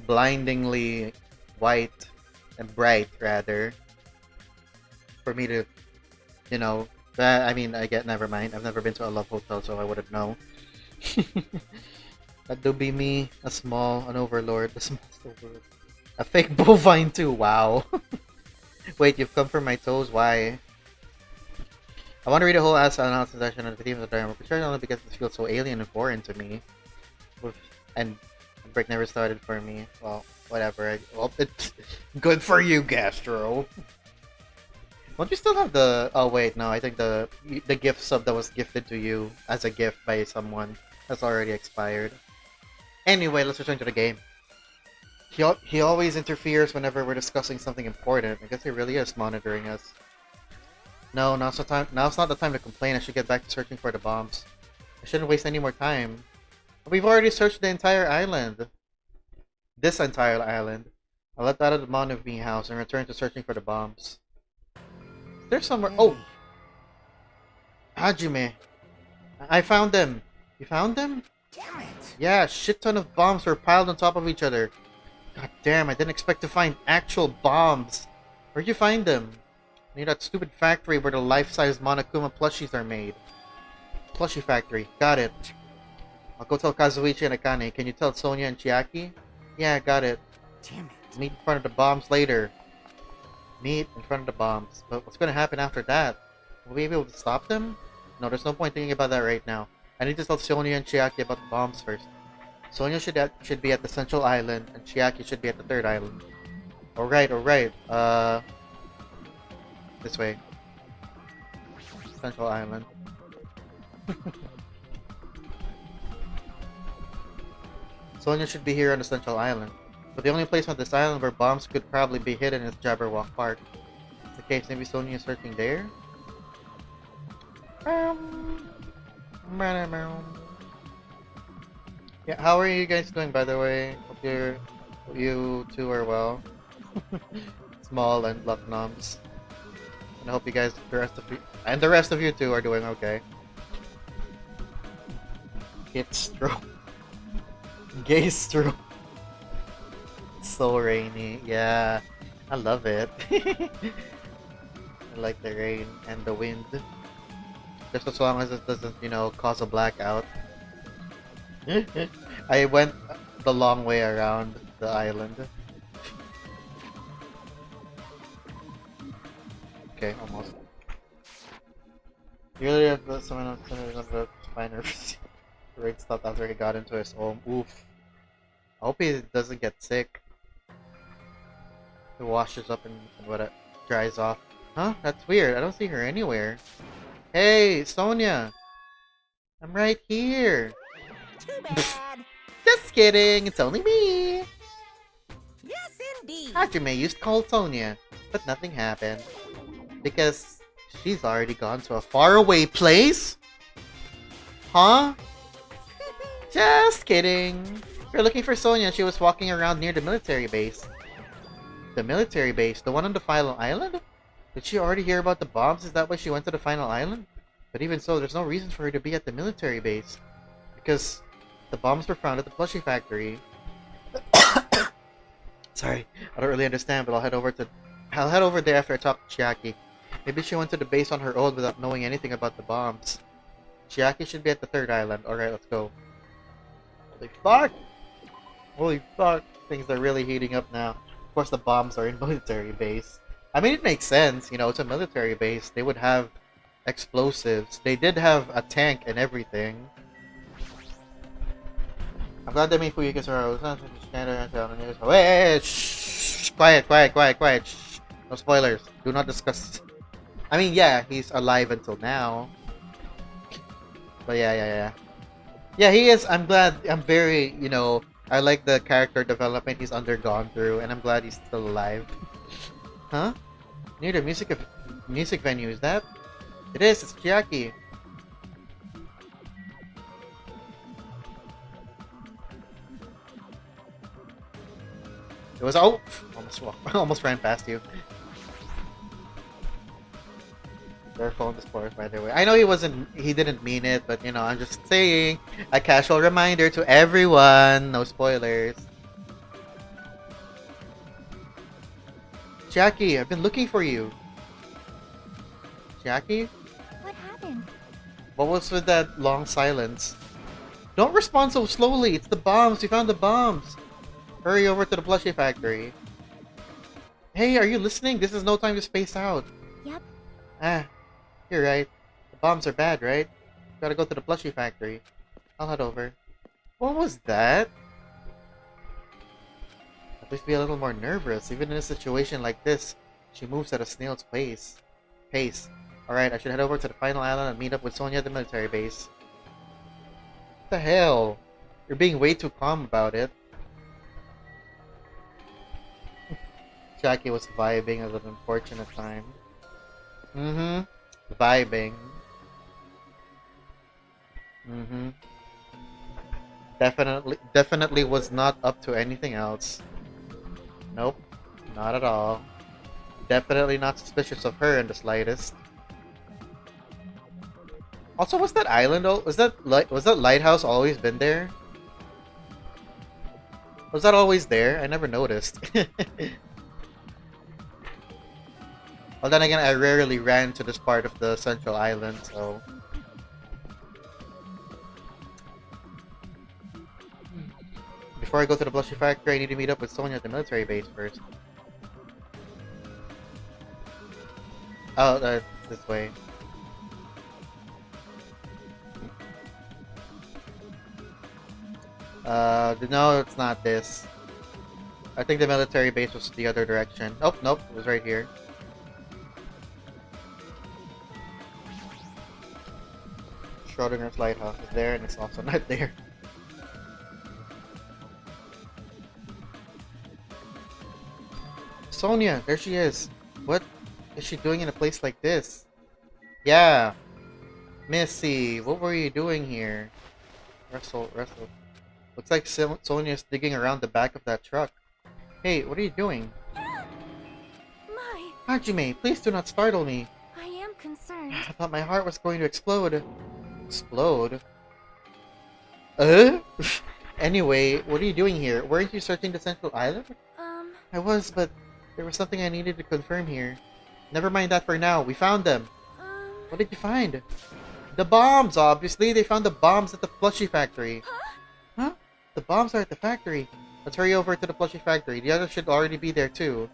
blindingly white and bright, rather, for me to, you know. I mean, I get. Never mind. I've never been to a love hotel, so I wouldn't know. That do be me, a small, an overlord, a small overlord. A fake bovine too. Wow. Wait, you've come for my toes. Why? I want to read a whole ass analysis section of the themes of Danganronpa, sure, only because this feels so alien and foreign to me. And the break never started for me. Well, whatever. Well, it's good for you, Gastro. Don't you still have the? Oh wait, no. I think the gift sub that was gifted to you as a gift by someone has already expired. Anyway, let's return to the game. He always interferes whenever we're discussing something important. I guess he really is monitoring us. No, now's not the time to complain. I should get back to searching for the bombs. I shouldn't waste any more time. We've already searched the entire island. This entire island. I'll let out of the Monami house and return to searching for the bombs. There's somewhere. Oh! Hajime. I found them. You found them? Damn it! Yeah, a shit ton of bombs were piled on top of each other. God damn, I didn't expect to find actual bombs. Where'd you find them? Near that stupid factory where the life-size Monokuma plushies are made. Plushie factory. Got it. I'll go tell Kazuichi and Akane. Can you tell Sonia and Chiaki? Yeah, got it. Damn it. Meet in front of the bombs later. Meet in front of the bombs. But what's gonna happen after that? Will we be able to stop them? No, there's no point thinking about that right now. I need to tell Sonia and Chiaki about the bombs first. Sonia should be at the central island, and Chiaki should be at the third island. Alright. This way. Central island. Sonia should be here on the central island. But the only place on this island where bombs could probably be hidden is Jabberwock Park. In the case, maybe Sonia is searching there? Yeah, how are you guys doing, by the way? Hope you two are well. Small and Luck Noms. And I hope you guys, the rest of you too, are doing okay. Gistro. Gaystro. It's so rainy. Yeah, I love it. I like the rain and the wind. Just as long as it doesn't, cause a blackout. I went the long way around the island. Okay, almost. Usually if someone else is finer great stuff after he got into his home. Oof. I hope he doesn't get sick. It washes up and what it dries off. Huh? That's weird. I don't see her anywhere. Hey, Sonia! I'm right here! Too bad. Just kidding, it's only me! Yes, indeed. Hajime used to call Sonia, but nothing happened. Because she's already gone to a faraway place? Huh? Just kidding. We're looking for Sonia. She was walking around near the military base. The military base? The one on the final island? Did she already hear about the bombs? Is that why she went to the final island? But even so, there's no reason for her to be at the military base. Because the bombs were found at the plushie factory. Sorry, I don't really understand, but I'll head over there after I talk to Chiaki. Maybe she went to the base on her own without knowing anything about the bombs. Chiaki should be at the third island. Alright, let's go. Holy fuck! Holy fuck! Things are really heating up now. Of course, the bombs are in military base. I mean, it makes sense. It's a military base. They would have explosives. They did have a tank and everything. I'm glad they made Fuyuka Sora. Hey, shh! Quiet. Shh. No spoilers. Do not discuss. I mean, yeah, he's alive until now. But yeah. Yeah, he is. I'm glad. I'm very, I like the character development he's undergone through, and I'm glad he's still alive. Huh? Near the music venue, is that? It is, it's Chiaki. It was, oh! Almost ran past you. Careful on the spoilers, by the way. I know he didn't mean it, but you know, I'm just saying, a casual reminder to everyone, no spoilers. Chiaki, I've been looking for you. Chiaki? What happened? What was with that long silence? Don't respond so slowly, it's the bombs, we found the bombs. Hurry over to the plushie factory. Hey, are you listening? This is no time to space out. Yep. Ah, you're right. The bombs are bad, right? Gotta go to the plushie factory. I'll head over. What was that? At least be a little more nervous. Even in a situation like this, she moves at a snail's pace. Alright, I should head over to the final island and meet up with Sonia at the military base. What the hell? You're being way too calm about it. Jackie was vibing at an unfortunate time. Vibing. Definitely was not up to anything else. Nope, not at all. Definitely not suspicious of her in the slightest. Also, was that island? Was that lighthouse always been there? Was that always there? I never noticed. Well, then again, I rarely ran to this part of the central island, so... Before I go to the plushie factory, I need to meet up with Sonia at the military base first. Oh, this way. No, it's not this. I think the military base was the other direction. Oh, nope, it was right here. Schrodinger's lighthouse is there, and it's also not there. Sonia, there she is. What is she doing in a place like this? Yeah. Missy, what were you doing here? Wrestle. Looks like Sonia's digging around the back of that truck. Hey, what are you doing? My, Hajime, please do not startle me. I am concerned. I thought my heart was going to explode. Explode? Anyway, what are you doing here? Weren't you searching the central island? I was, but there was something I needed to confirm here. Never mind that for now. We found them. What did you find? The bombs, obviously. They found the bombs at the plushie factory. Huh? The bombs are at the factory. Let's hurry over to the plushie factory. The others should already be there, too.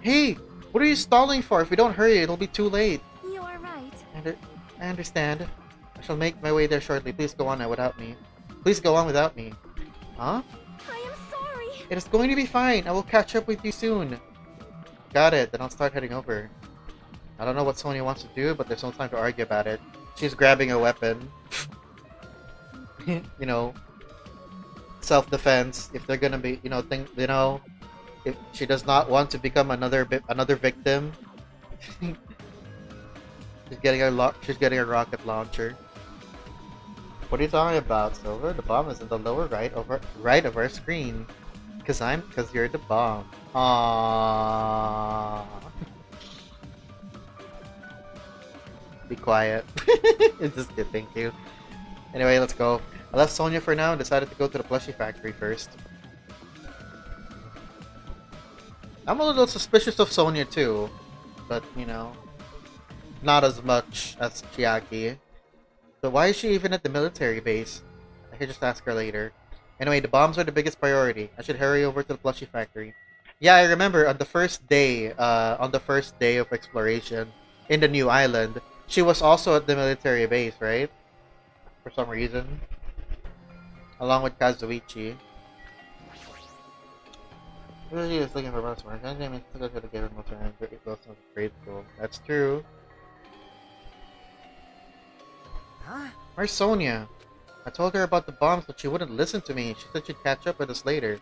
Hey! What are you stalling for? If we don't hurry, it'll be too late. You are right. I understand. I shall make my way there shortly. Please go on without me. Please go on without me. Huh? I am sorry. It is going to be fine. I will catch up with you soon. Got it. Then I'll start heading over. I don't know what Sonia wants to do, but there's no time to argue about it. She's grabbing a weapon. You know, self-defense. If they're gonna be, if she does not want to become another victim. She's getting a rocket launcher. What are you talking about, Silver? The bomb is in the lower right of our screen. Cause you're the bomb. Aww. Be quiet. It's just good, thank you. Anyway, let's go. I left Sonia for now and decided to go to the plushie factory first. I'm a little suspicious of Sonia too, but not as much as Chiaki. So why is she even at the military base? I could just ask her later. Anyway, the bombs are the biggest priority. I should hurry over to the plushie factory. Yeah, I remember on the first day of exploration in the new island, she was also at the military base, right? For some reason. Along with Kazuichi. Really is looking for most work. I didn't go to the game most of grade school. That's true. Huh? Where's Sonia? I told her about the bombs, but she wouldn't listen to me. She said she'd catch up with us later.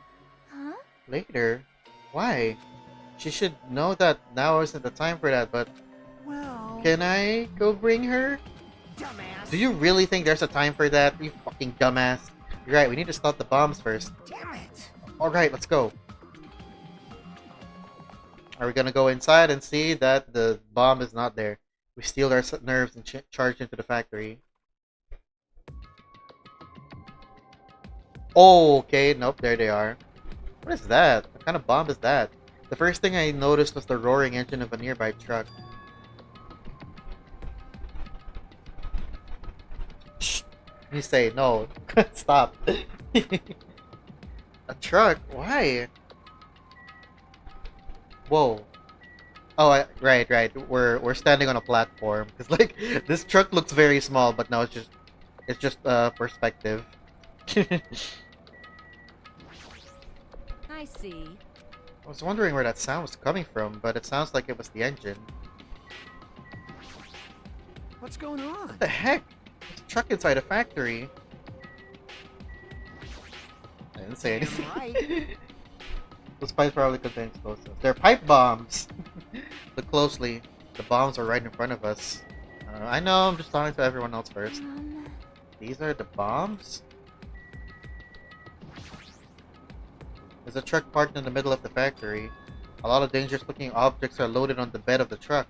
Huh? Later? Why? She should know that now isn't the time for that, but Can I go bring her? Dumbass. Do you really think there's a time for that? You fucking dumbass. You're right, we need to stop the bombs first. Damn it. Alright, let's go. Are we gonna go inside and see that the bomb is not there? We steal our nerves and charge into the factory. Oh, okay. Nope, there they are. What is that? What kind of bomb is that? The first thing I noticed was the roaring engine of a nearby truck. Shh. You say no. Stop. A truck? Why? Whoa. Oh, right. We're standing on a platform because like this truck looks very small, but no, it's just perspective. I see. I was wondering where that sound was coming from, but it sounds like it was the engine. What's going on? What the heck? There's a truck inside a factory. I didn't say anything. Right. Those pipes probably contain explosives. They're pipe bombs! Look closely. The bombs are right in front of us. I know, I'm just talking to everyone else first. These are the bombs? There's a truck parked in the middle of the factory. A lot of dangerous looking objects are loaded on the bed of the truck.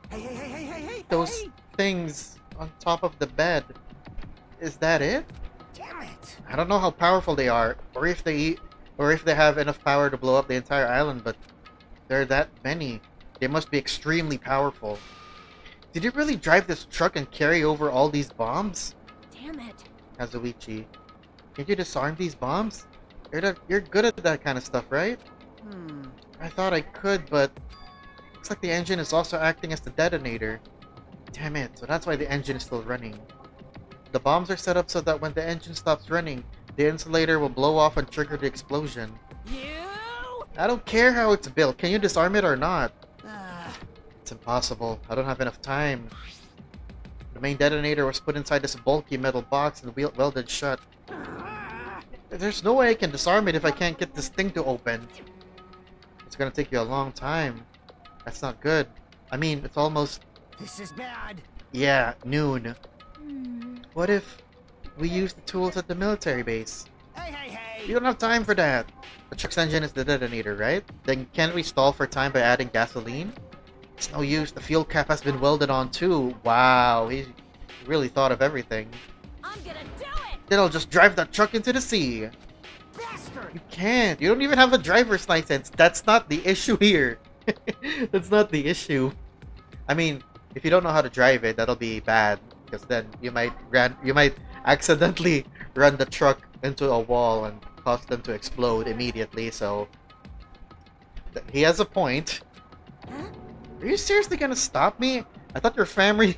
Hey. Those Hey. things on top of the bed. Is that it? Damn it. I don't know how powerful they are, or if they have enough power to blow up the entire island, but there are that many. They must be extremely powerful. Did you really drive this truck and carry over all these bombs? Damn it. Kazuichi, can't you disarm these bombs? You're good at that kind of stuff, right? I thought I could, but looks like the engine is also acting as the detonator. Damn it, so that's why the engine is still running. The bombs are set up so that when the engine stops running, the insulator will blow off and trigger the explosion. You? I don't care how it's built. Can you disarm it or not? Ah, It's impossible. I don't have enough time. The main detonator was put inside this bulky metal box and welded shut. There's no way I can disarm it if I can't get this thing to open. It's gonna take you a long time. That's not good. I mean, it's almost... this is bad. yeah, noon. Hmm. What if we use the tools at the military base? Hey. You don't have time for that. The truck's engine is the detonator, right? Then can't we stall for time by adding gasoline? It's no use. The fuel cap has been welded on too. Wow, he really thought of everything. I'm gonna do it! Then I'll just drive that truck into the sea. Bastard. You can't. You don't even have a driver's license. That's not the issue here. That's not the issue. I mean, if you don't know how to drive it, that'll be bad. Because then you might accidentally run the truck into a wall and cause them to explode immediately. So he has a point. Are you seriously gonna stop me? I thought your family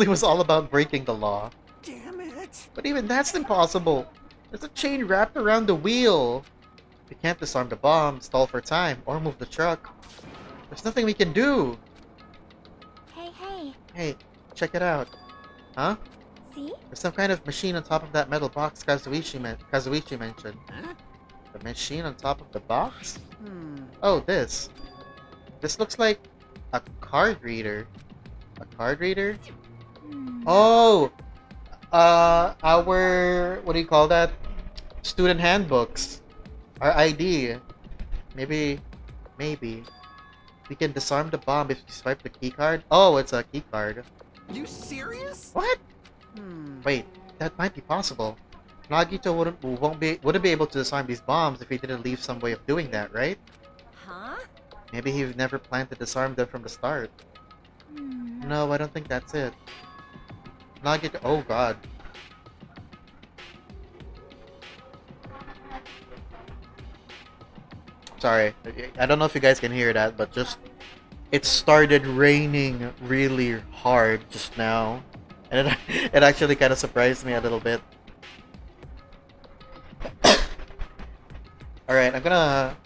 was all about breaking the law. Damn it. But even that's impossible. There's a chain wrapped around the wheel. We can't disarm the bomb, stall for time, or move the truck. There's nothing we can do. Hey. Hey, check it out. Huh? See? There's some kind of machine on top of that metal box Kazuichi mentioned. Huh? The machine on top of the box? Hmm. Oh, this. This looks like a card reader. A card reader? Hmm. Oh! Our... what do you call that? Student handbooks. Our ID. Maybe... We can disarm the bomb if you swipe the keycard. Oh, it's a keycard. You serious? What? Hmm. Wait, that might be possible. Nagito wouldn't be able to disarm these bombs if he didn't leave some way of doing that, right? Huh? Maybe he never planned to disarm them from the start. Hmm. No, I don't think that's it. Nagito... oh god. Sorry, I don't know if you guys can hear that, but just... it started raining really hard just now. And it actually kind of surprised me a little bit. Alright, I'm gonna...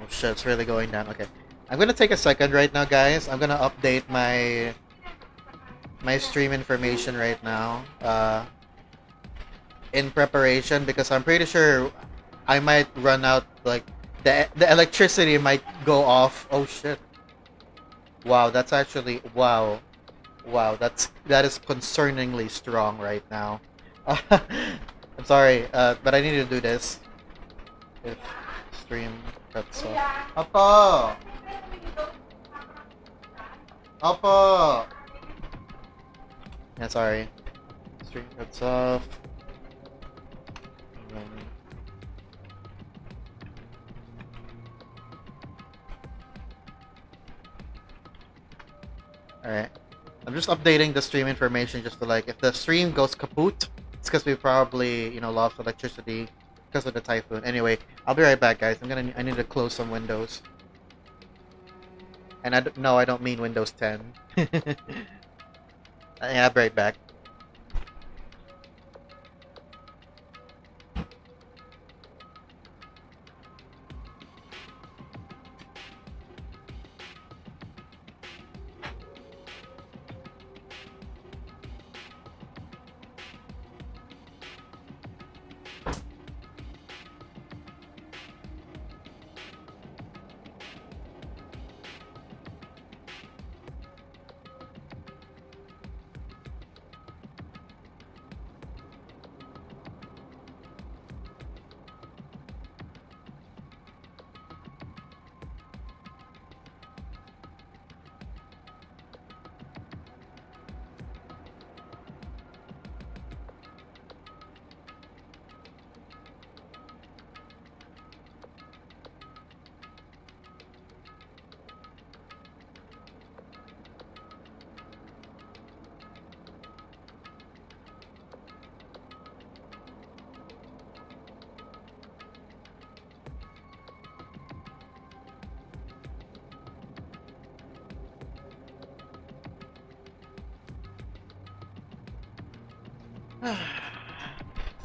oh shit, it's really going down. Okay. I'm gonna take a second right now, guys. I'm gonna update my stream information right now. In preparation, because I'm pretty sure I might run out, like, the electricity might go off. Oh shit. Wow, that's actually wow. Wow, that is concerningly strong right now. I'm sorry, but I need to do this. If stream cuts off. Opo! Opo! Yeah, sorry. Stream cuts off. And then- Alright. I'm just updating the stream information just to like, if the stream goes kaput, it's because we probably, lost electricity because of the typhoon. Anyway, I'll be right back, guys. I need to close some windows. And no, I don't mean Windows 10. I'll be right back.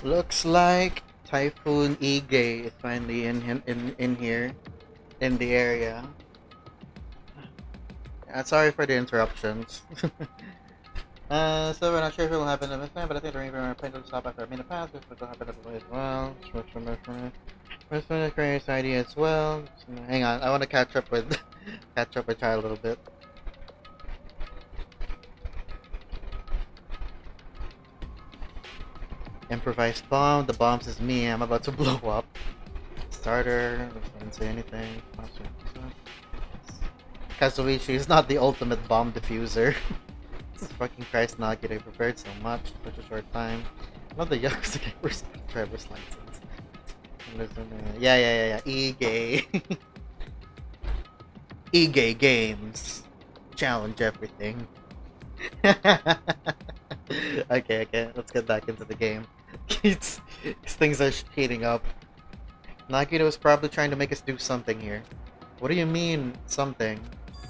Looks like Typhoon Ige is finally in here, in the area. Sorry for the interruptions. So we're not sure if it will happen this time, but I think the rain will stop after a minute pass, which will happen as well. First one is curious idea as well. Hang on, I want to catch up with catch up with Chai a little bit. Improvised bomb. The bombs is me. I'm about to blow up. Starter. Doesn't say anything. Kazuichi is not the ultimate bomb diffuser. Jesus fucking Christ, Nagi, I prepared so much in such a short time. Not the Yakuza Gamers driver's license. Yeah. E-gay. E-gay games. Challenge everything. Okay, let's get back into the game. These things are heating up. Nagito was probably trying to make us do something here. What do you mean, something?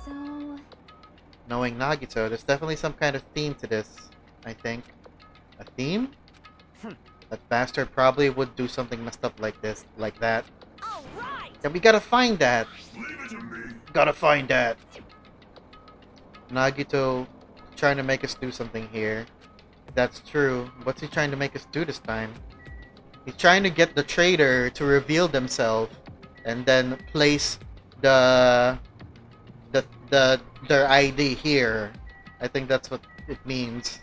So... Knowing Nagito, there's definitely some kind of theme to this, I think. A theme? That bastard probably would do something messed up like this, like that. All right. Yeah, we gotta find that! Leave it to me. Gotta find that! Nagito trying to make us do something here. That's true. What's he trying to make us do this time? He's trying to get the traitor to reveal themselves and then place their ID here. I think that's what it means.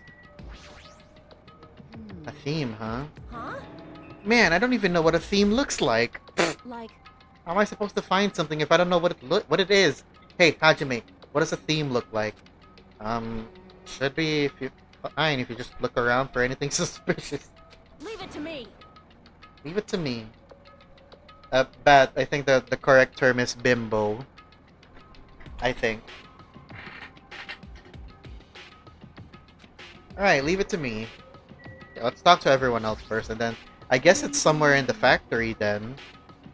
A theme, huh? Huh? Man, I don't even know what a theme looks like. Like, How am I supposed to find something if I don't know what it is? Hey, Hajime, what does a theme look like? Should be fine if you just look around for anything suspicious. leave it to me. Leave it to me. Bat, I think the correct term is bimbo. I think. Alright, leave it to me. Okay, let's talk to everyone else first, and then I guess it's somewhere in the factory then.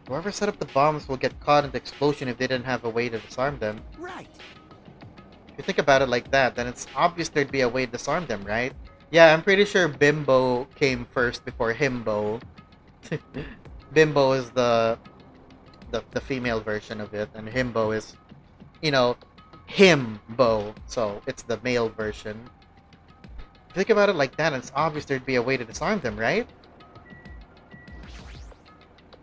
Whoever set up the bombs will get caught in the explosion if they didn't have a way to disarm them. Right. If you think about it like that, then it's obvious there'd be a way to disarm them, right? Yeah, I'm pretty sure Bimbo came first before Himbo. Bimbo is the female version of it, and Himbo is, Himbo. So it's the male version. If you think about it like that, it's obvious there'd be a way to disarm them, right?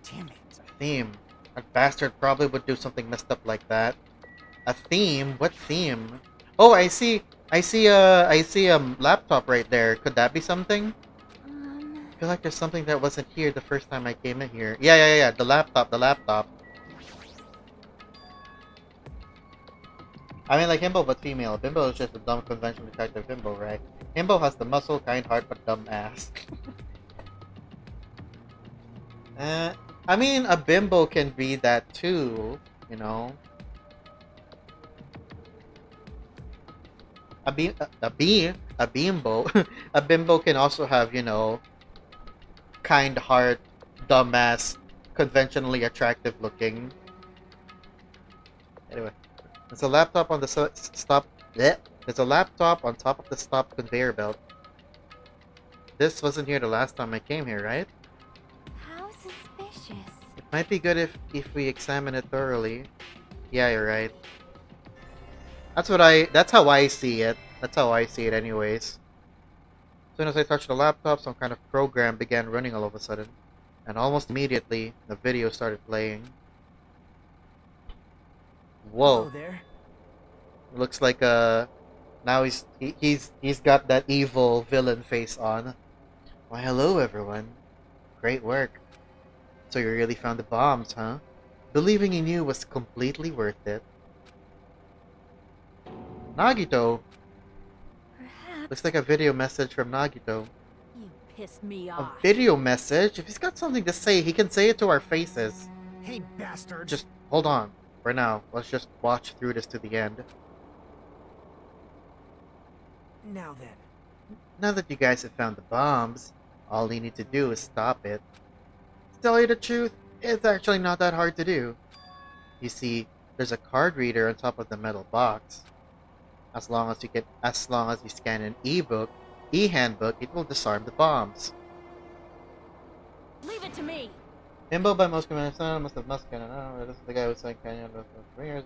Damn it. Theme. That bastard probably would do something messed up like that. A theme? What theme? Oh, I see a laptop right there. Could that be something? I feel like there's something that wasn't here the first time I came in here. Yeah. The laptop. I mean, like Himbo, but female. Bimbo is just a dumb conventional detective Himbo, right? Himbo has the muscle, kind heart, but dumb ass. uh, I mean, a bimbo can be that too, you know? A bimbo. A bimbo can also have, kind heart, dumbass, conventionally attractive looking. Anyway, there's a laptop on the stop. Bleh. There's a laptop on top of the stop conveyor belt. This wasn't here the last time I came here, right? How suspicious. It might be good if we examine it thoroughly. Yeah, you're right. That's how I see it. That's how I see it anyways. As soon as I touched the laptop, some kind of program began running all of a sudden. And almost immediately, the video started playing. Hello Whoa. there. Looks like now he's got that evil villain face on. Why hello everyone. Great work. So you really found the bombs, huh? Believing in you was completely worth it. Nagito! Perhaps. Looks like a video message from Nagito. You pissed me A off. video message? If he's got something to say, he can say it to our faces. Hey, bastard. Just hold on. For now, let's just watch through this to the end. Now then. Now that you guys have found the bombs, all you need to do is stop it. To tell you the truth, it's actually not that hard to do. You see, there's a card reader on top of the metal box. As long as you scan an e-handbook, it will disarm the bombs. Leave it to me. Himbo by most commanders must have must cannon. Oh, this is the guy who's saying canyon with ringers.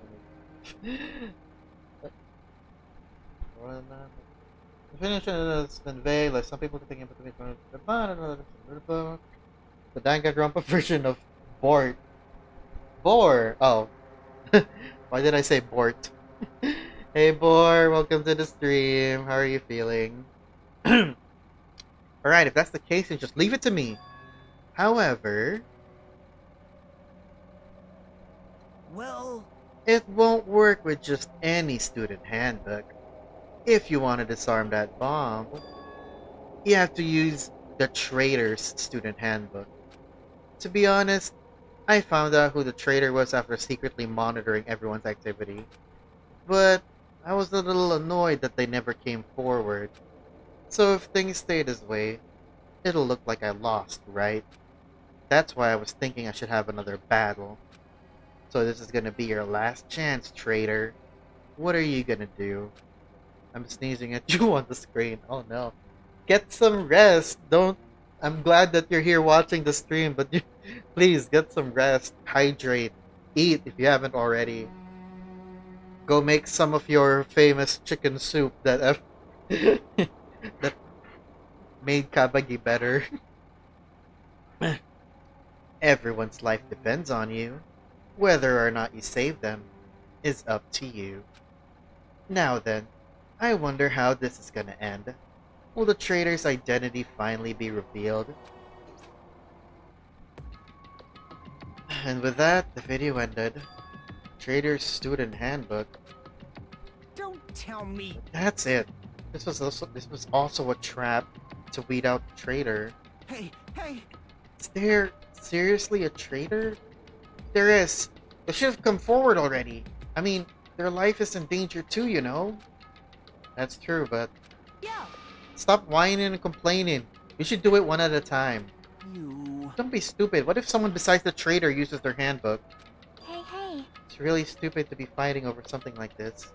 The finish has been vague, like some people thinking about the Danganronpa version of Bort. Bor! Oh. Why did I say Bort? Hey Bor, welcome to the stream. How are you feeling? Alright, if that's the case, then just leave it to me. However, Well, it won't work with just any student handbook. If you want to disarm that bomb, you have to use the traitor's student handbook. To be honest, I found out who the traitor was after secretly monitoring everyone's activity. But I was a little annoyed that they never came forward. So if things stay this way, it'll look like I lost, right? That's why I was thinking I should have another battle. So this is gonna be your last chance, traitor. What are you gonna do? I'm sneezing at you on the screen. Oh no. Get some rest. I'm glad that you're here watching the stream, but please get some rest. Hydrate. Eat if you haven't already. Go make some of your famous chicken soup that that made Kabagi better. Everyone's life depends on you. Whether or not you save them is up to you. Now then, I wonder how this is gonna end. Will the traitor's identity finally be revealed? And with that, the video ended. Traitor's student handbook. Don't tell me. That's it. This was also a trap to weed out the traitor. Hey. Is there seriously a traitor? There is. They should have come forward already. I mean, their life is in danger too, you know? That's true, but Yeah. stop whining and complaining. You should do it one at a time. You. Don't be stupid. What if someone besides the traitor uses their handbook? Hey. It's really stupid to be fighting over something like this.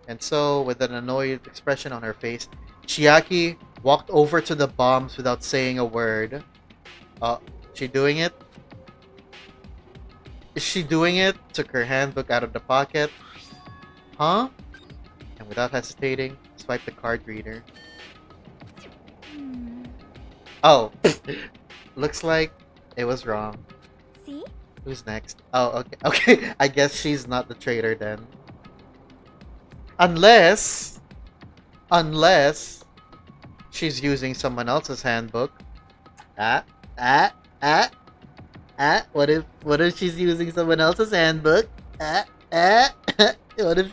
And so, with an annoyed expression on her face, Chiaki walked over to the bombs without saying a word. She doing it? Is she doing it? Took her handbook out of the pocket. Huh? And without hesitating, swiped the card reader. Oh, looks like it was wrong. See? Who's next? Oh, okay. Okay, I guess she's not the traitor then. Unless she's using someone else's handbook. Ah, ah, ah, what if she's using someone else's handbook? Ah, ah, what if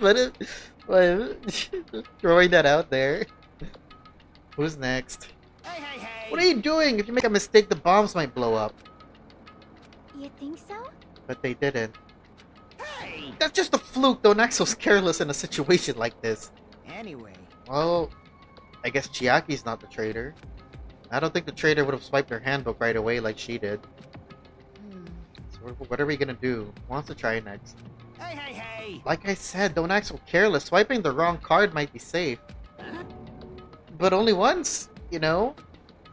throwing that out there? Who's next? Hey, hey, hey! What are you doing? If you make a mistake, the bombs might blow up. You think so? But they didn't. Hey! That's just a fluke. Don't act so careless in a situation like this. Anyway, Well, I guess Chiaki's not the traitor. I don't think the traitor would have swiped her handbook right away like she did. So what are we gonna do? Who wants to try next? hey, hey, hey! Like I said, don't act so careless. Swiping the wrong card might be safe. But only once, you know?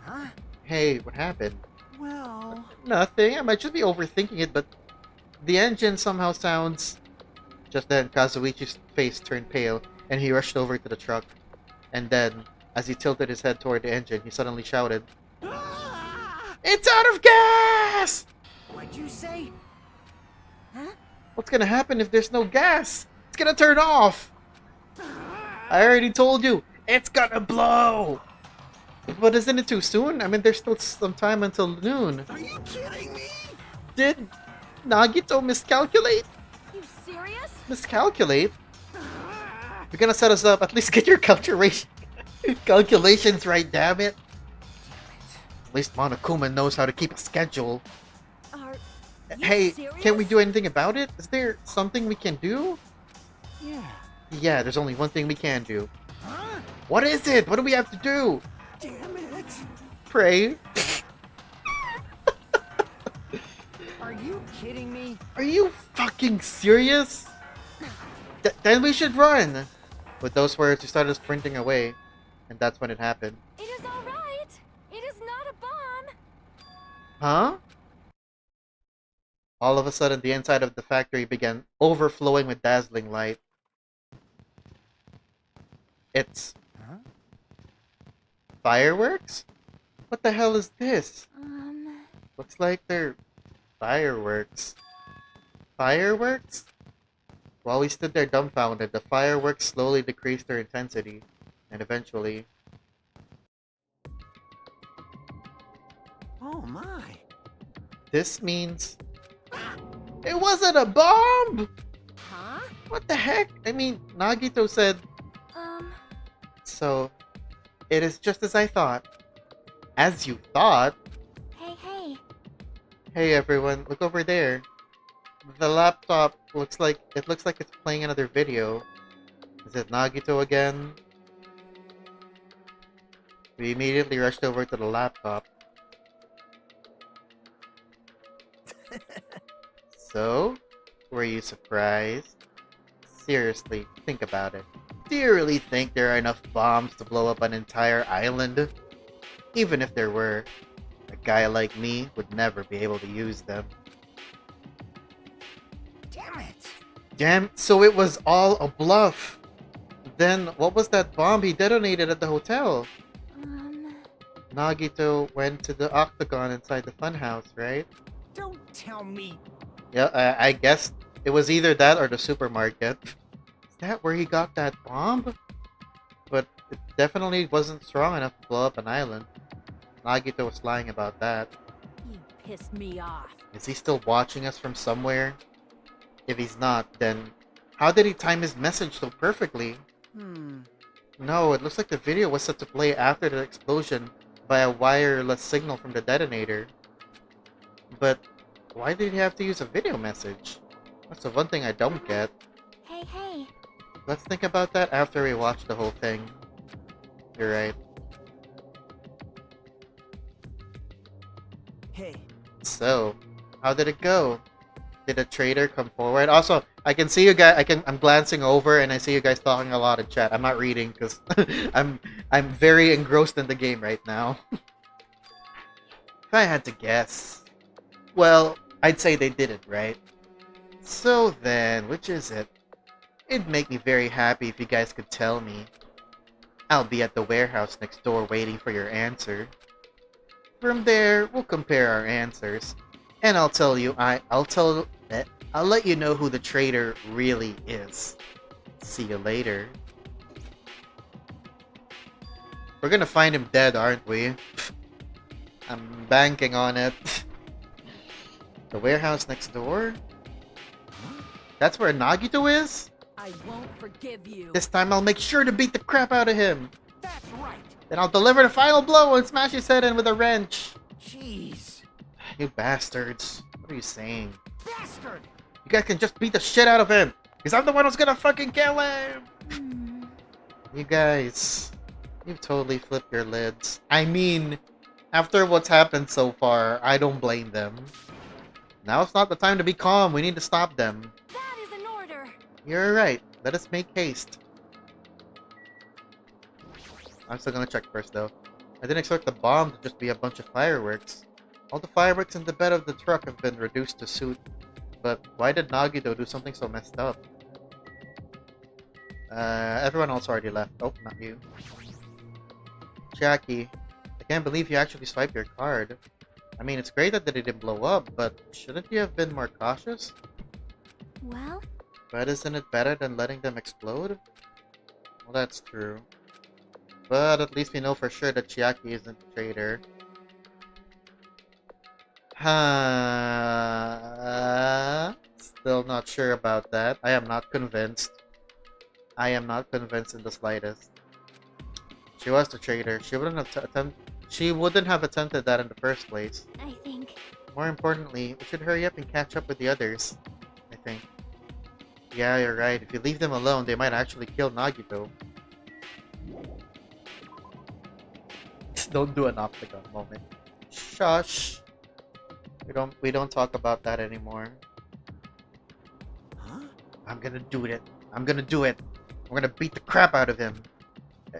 Huh? Hey, what happened? Well... Nothing. I might just be overthinking it, but the engine somehow sounds... Just then, Kazuichi's face turned pale, and he rushed over to the truck. And then, as he tilted his head toward the engine, he suddenly shouted, Ah! "It's out of gas!" What'd you say? Huh? What's gonna happen if there's no gas? It's gonna turn off! I already told you, it's gonna blow! But isn't it too soon? I mean, there's still some time until noon. Are you kidding me? Did Nagito miscalculate? You serious? Miscalculate? You're gonna set us up. At least get your calculations right, damn it. At least Monokuma knows how to keep a schedule. Are you Hey, serious? can't we do anything about it? Is there something we can do? Yeah. Yeah, there's only one thing we can do. Huh? What is it? What do we have to do? Damn it! Pray. Are you kidding me? Are you fucking serious? Then we should run. With those words, he started sprinting away. And that's when it happened. It is alright! It is not a bomb! Huh? All of a sudden, the inside of the factory began overflowing with dazzling light. It's Huh? fireworks? What the hell is this? Looks like they're fireworks. Fireworks? While we stood there dumbfounded, the fireworks slowly decreased their intensity, and eventually... Oh my! This means... It wasn't a bomb! Huh? What the heck? I mean, Nagito said... So, it is just as I thought. As you thought? Hey. Hey everyone, look over there. The laptop looks like it's playing another video. Is it Nagito again? We immediately rushed over to the laptop. So, were you surprised? Seriously, think about it. Do you really think there are enough bombs to blow up an entire island? Even if there were, a guy like me would never be able to use them. Damn it! Damn, so it was all a bluff. Then, what was that bomb he detonated at the hotel? Nagito went to the octagon inside the funhouse, right? Don't tell me. Yeah, I guess it was either that or the supermarket. Is that where he got that bomb? But it definitely wasn't strong enough to blow up an island. Nagito was lying about that. You pissed me off. Is he still watching us from somewhere? If he's not, then how did he time his message so perfectly? No, it looks like the video was set to play after the explosion by a wireless signal from the detonator. But why did he have to use a video message? That's the one thing I don't get. Hey. Let's think about that after we watch the whole thing. You're right. Hey. So, how did it go? Did a traitor come forward? Also, I can see you guys. I'm glancing over and I see you guys talking a lot in chat. I'm not reading because I'm very engrossed in the game right now. If I had to guess, well, I'd say they did it, right? So then, which is it? It'd make me very happy if you guys could tell me. I'll be at the warehouse next door waiting for your answer. From there, we'll compare our answers. And I'll let you know who the traitor really is. See you later. We're gonna find him dead, aren't we? I'm banking on it. The warehouse next door? That's where Nagito is? I won't forgive you. This time I'll make sure to beat the crap out of him. That's right. Then I'll deliver the final blow and smash his head in with a wrench. Jeez. You bastards. What are you saying? Bastard! You guys can just beat the shit out of him. Because I'm the one who's gonna fucking kill him. Hmm. You guys. You've totally flipped your lids. I mean, after what's happened so far, I don't blame them. Now it's not the time to be calm. We need to stop them. That is an order. You're right. Let us make haste. I'm still gonna check first, though. I didn't expect the bomb to just be a bunch of fireworks. All the fireworks in the bed of the truck have been reduced to soot. But why did Nagito do something so messed up? Everyone else already left. Oh, not you. Jackie, I can't believe you actually swiped your card. I mean, it's great that it didn't blow up, but shouldn't you have been more cautious? Well, But isn't it better than letting them explode? Well, that's true. But at least we know for sure that Chiaki isn't a traitor. Still not sure about that. I am not convinced. I am not convinced in the slightest. She was the traitor. She wouldn't have attempted that in the first place. I think. More importantly, we should hurry up and catch up with the others. I think. Yeah, you're right. If you leave them alone, they might actually kill Nagito. Don't do an octagon moment. Shush. We don't talk about that anymore. Huh? I'm gonna do it. I'm gonna do it. I'm gonna beat the crap out of him.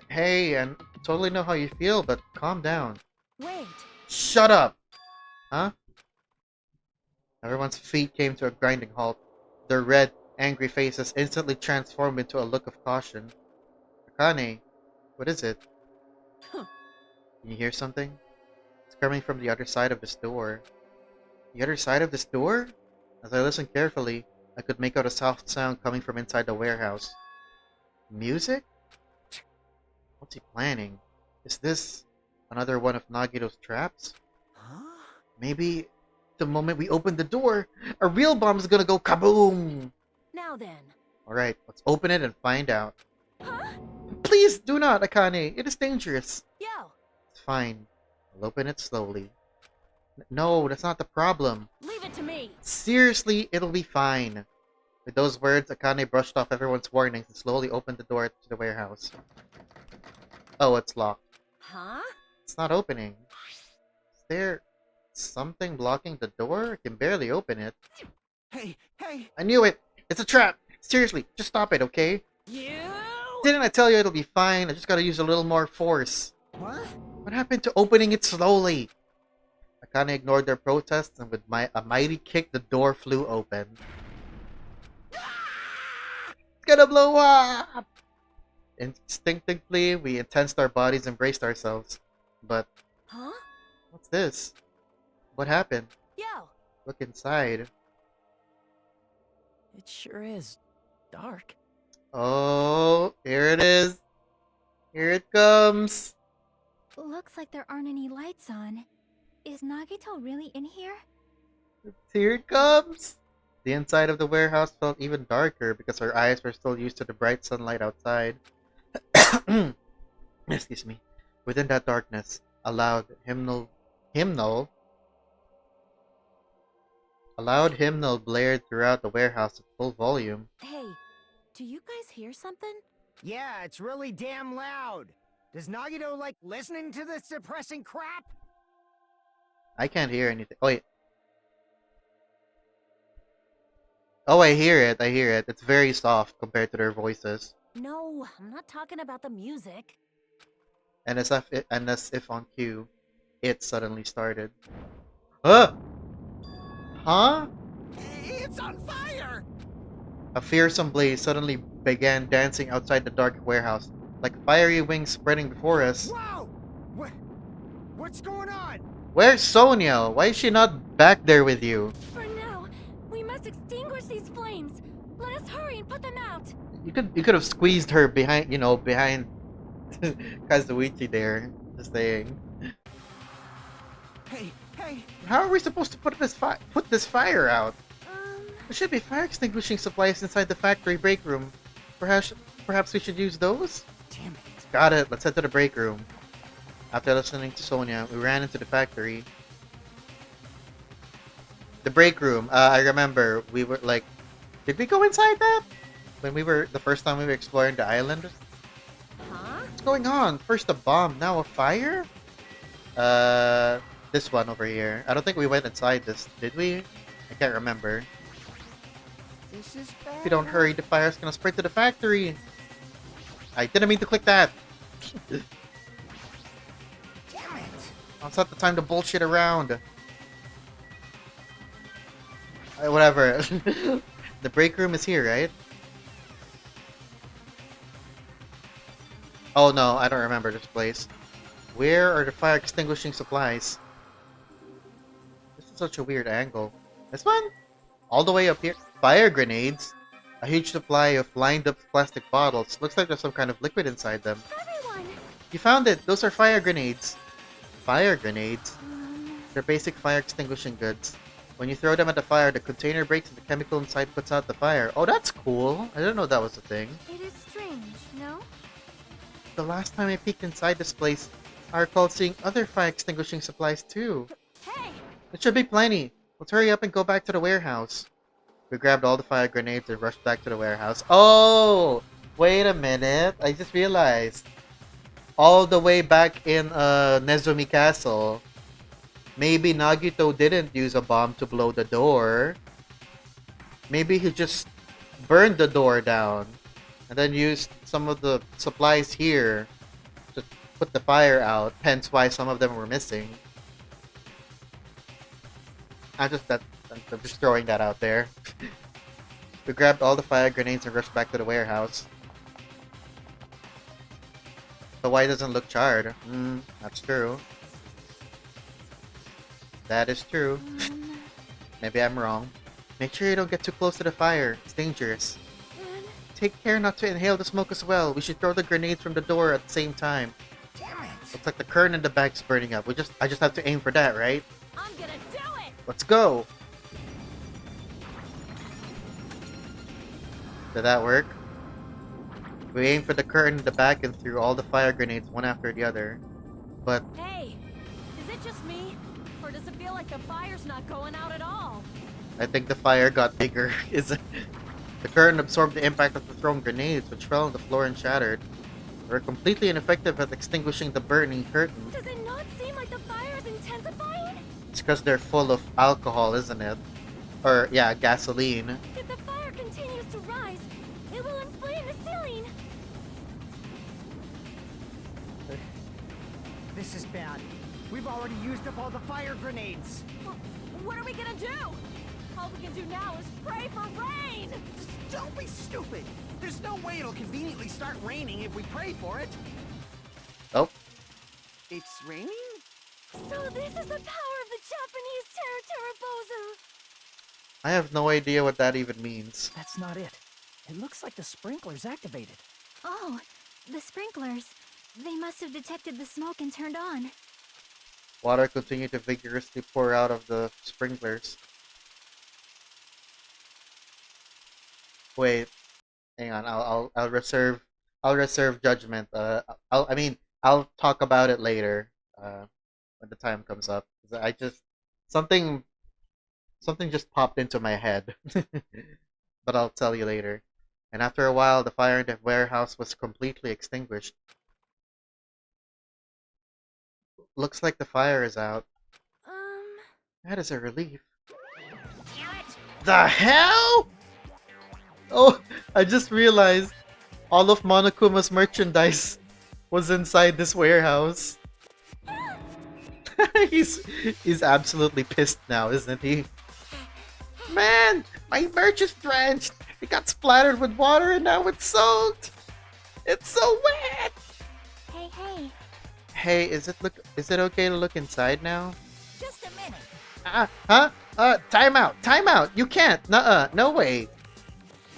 Hey, I totally know how you feel, but calm down. Wait. Shut up! Huh? Everyone's feet came to a grinding halt. Their red, angry faces instantly transformed into a look of caution. Akane, what is it? Huh. Can you hear something? It's coming from the other side of this door. The other side of this door? As I listened carefully, I could make out a soft sound coming from inside the warehouse. Music? What's he planning? Is this another one of Nagito's traps? Huh? Maybe the moment we open the door, a real bomb is gonna go kaboom! Now then. Alright, let's open it and find out. Huh? Please do not, Akane. It is dangerous. Yo. It's fine. I'll open it slowly. No, that's not the problem. Leave it to me. Seriously, it'll be fine. With those words, Akane brushed off everyone's warnings and slowly opened the door to the warehouse. Oh, it's locked. Huh? It's not opening. Is there something blocking the door? I can barely open it. Hey, hey! I knew it! It's a trap! Seriously, just stop it, okay? You. Didn't I tell you it'll be fine? I just gotta use a little more force. What? What happened to opening it slowly? Akane ignored their protests, and with a mighty kick, the door flew open. It's gonna blow up! Instinctively, we tensed our bodies and braced ourselves. But, Huh? what's this? What happened? Yo. Look inside. It sure is dark. Oh, here it is. Here it comes. Looks like there aren't any lights on. Is Nagito really in here? Here it comes. The inside of the warehouse felt even darker because our eyes were still used to the bright sunlight outside. Excuse me. Within that darkness, a loud hymnal blared throughout the warehouse at full volume. Hey, do you guys hear something? Yeah, it's really damn loud. Does Nagito like listening to this depressing crap? I can't hear anything. Oh, wait. Oh, I hear it. I hear it. It's very soft compared to their voices. No, I'm not talking about the music. And as if on cue, it suddenly started. Huh? Huh? It's on fire! A fearsome blaze suddenly began dancing outside the dark warehouse, like fiery wings spreading before us. Whoa! What's going on? Where's Sonia? Why is she not back there with you? For now, we must extinguish these flames. Let us hurry and put them out. You could have squeezed her behind Kazuichi there, just saying. Hey, hey! How are we supposed to put this fire out? There should be fire extinguishing supplies inside the factory break room. Perhaps we should use those? Damn it. Got it. Let's head to the break room. After listening to Sonia, we ran into the factory. The break room. I remember we were like, did we go inside that? When the first time we were exploring the island? Huh? What's going on? First a bomb, now a fire? This one over here. I don't think we went inside this, did we? I can't remember. This is bad. If you don't hurry, the fire's gonna spread to the factory. I didn't mean to click that. Damn it. It's not the time to bullshit around. Whatever. The break room is here, right? Oh no, I don't remember this place. Where are the fire extinguishing supplies? This is such a weird angle. This one? All the way up here? Fire grenades? A huge supply of lined up plastic bottles. Looks like there's some kind of liquid inside them. Everyone! You found it! Those are fire grenades! Fire grenades? They're basic fire extinguishing goods. When you throw them at the fire, the container breaks and the chemical inside puts out the fire. Oh, that's cool! I didn't know that was a thing. It is strange, no? The last time I peeked inside this place, I recall seeing other fire extinguishing supplies too. Hey! It should be plenty. Let's hurry up and go back to the warehouse. We grabbed all the fire grenades and rushed back to the warehouse. Oh! Wait a minute. I just realized. All the way back in Nezumi Castle, maybe Nagito didn't use a bomb to blow the door. Maybe he just burned the door down and then used some of the supplies here to put the fire out, hence why some of them were missing. I'm just throwing that out there. We grabbed all the fire grenades and rushed back to the warehouse. But why doesn't look charred? That's true. That is true. Maybe I'm wrong. Make sure you don't get too close to the fire. It's dangerous. Take care not to inhale the smoke as well. We should throw the grenades from the door at the same time. Damn it. Looks like the curtain in the bag's burning up. I just have to aim for that, right? I'm gonna do it! Let's go! Did that work? We aimed for the curtain in the back and threw all the fire grenades one after the other. But Hey! Is it just me? Or does it feel like the fire's not going out at all? I think the fire got bigger. The curtain absorbed the impact of the thrown grenades, which fell on the floor and shattered. We're completely ineffective at extinguishing the burning curtain. Does it not seem like the fire is intensifying? It's because they're full of alcohol, isn't it? Or, yeah, gasoline. If the fire continues to rise, it will inflame the ceiling. This is bad. We've already used up all the fire grenades. What are we gonna do? All we can do now is pray for rain! Just don't be stupid. There's no way it'll conveniently start raining if we pray for it. Oh, It's raining? So this is the power of the Japanese Terra. I have no idea what that even means. That's not it. It looks like the sprinkler's activated. Oh, the sprinklers. They must have detected the smoke and turned on. Water continued to vigorously pour out of the sprinklers. Wait, hang on. I'll reserve judgment. I'll talk about it later. When the time comes up. Something just popped into my head. But I'll tell you later. And after a while, the fire in the warehouse was completely extinguished. Looks like the fire is out. That is a relief. The hell? Oh, I just realized all of Monokuma's merchandise was inside this warehouse. He's absolutely pissed now, isn't he? Man, my merch is drenched. It got splattered with water and now it's soaked. It's so wet. Hey. Hey, is it okay to look inside now? Just a minute. Time out. You can't. Nuh-uh, no way.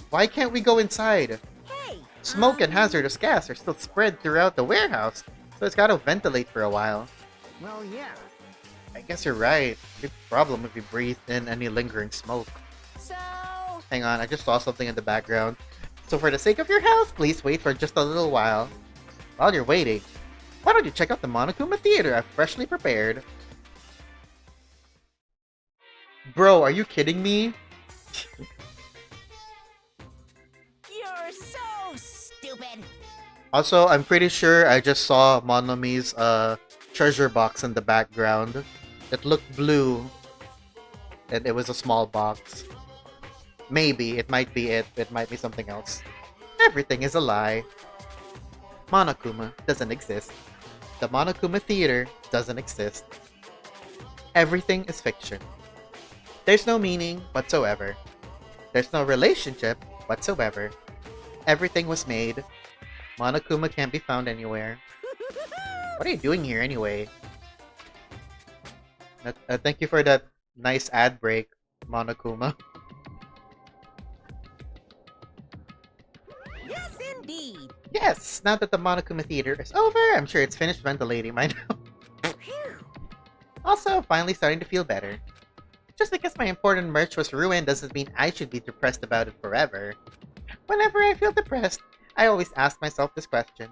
Why can't we go inside? Hey! Smoke and hazardous gas are still spread throughout the warehouse, so it's gotta ventilate for a while. Well, yeah. I guess you're right. Big problem if you breathe in any lingering smoke. So, Hang on, I just saw something in the background. So for the sake of your health, please wait for just a little while. While you're waiting, why don't you check out the Monokuma Theater I've freshly prepared? Bro, are you kidding me? you're so stupid. Also, I'm pretty sure I just saw Monomi's treasure box in the background. It looked blue. And it was a small box. Maybe, it might be it. It might be something else. Everything is a lie. Monokuma doesn't exist. The Monokuma Theater doesn't exist. Everything is fiction. There's no meaning whatsoever. There's no relationship whatsoever. Everything was made. Monokuma can't be found anywhere. What are you doing here anyway? Thank you for that nice ad break, Monokuma. Yes, indeed. Yes, now that the Monokuma Theater is over, I'm sure it's finished ventilating by now. Also, finally starting to feel better. Just because my important merch was ruined doesn't mean I should be depressed about it forever. Whenever I feel depressed, I always ask myself this question.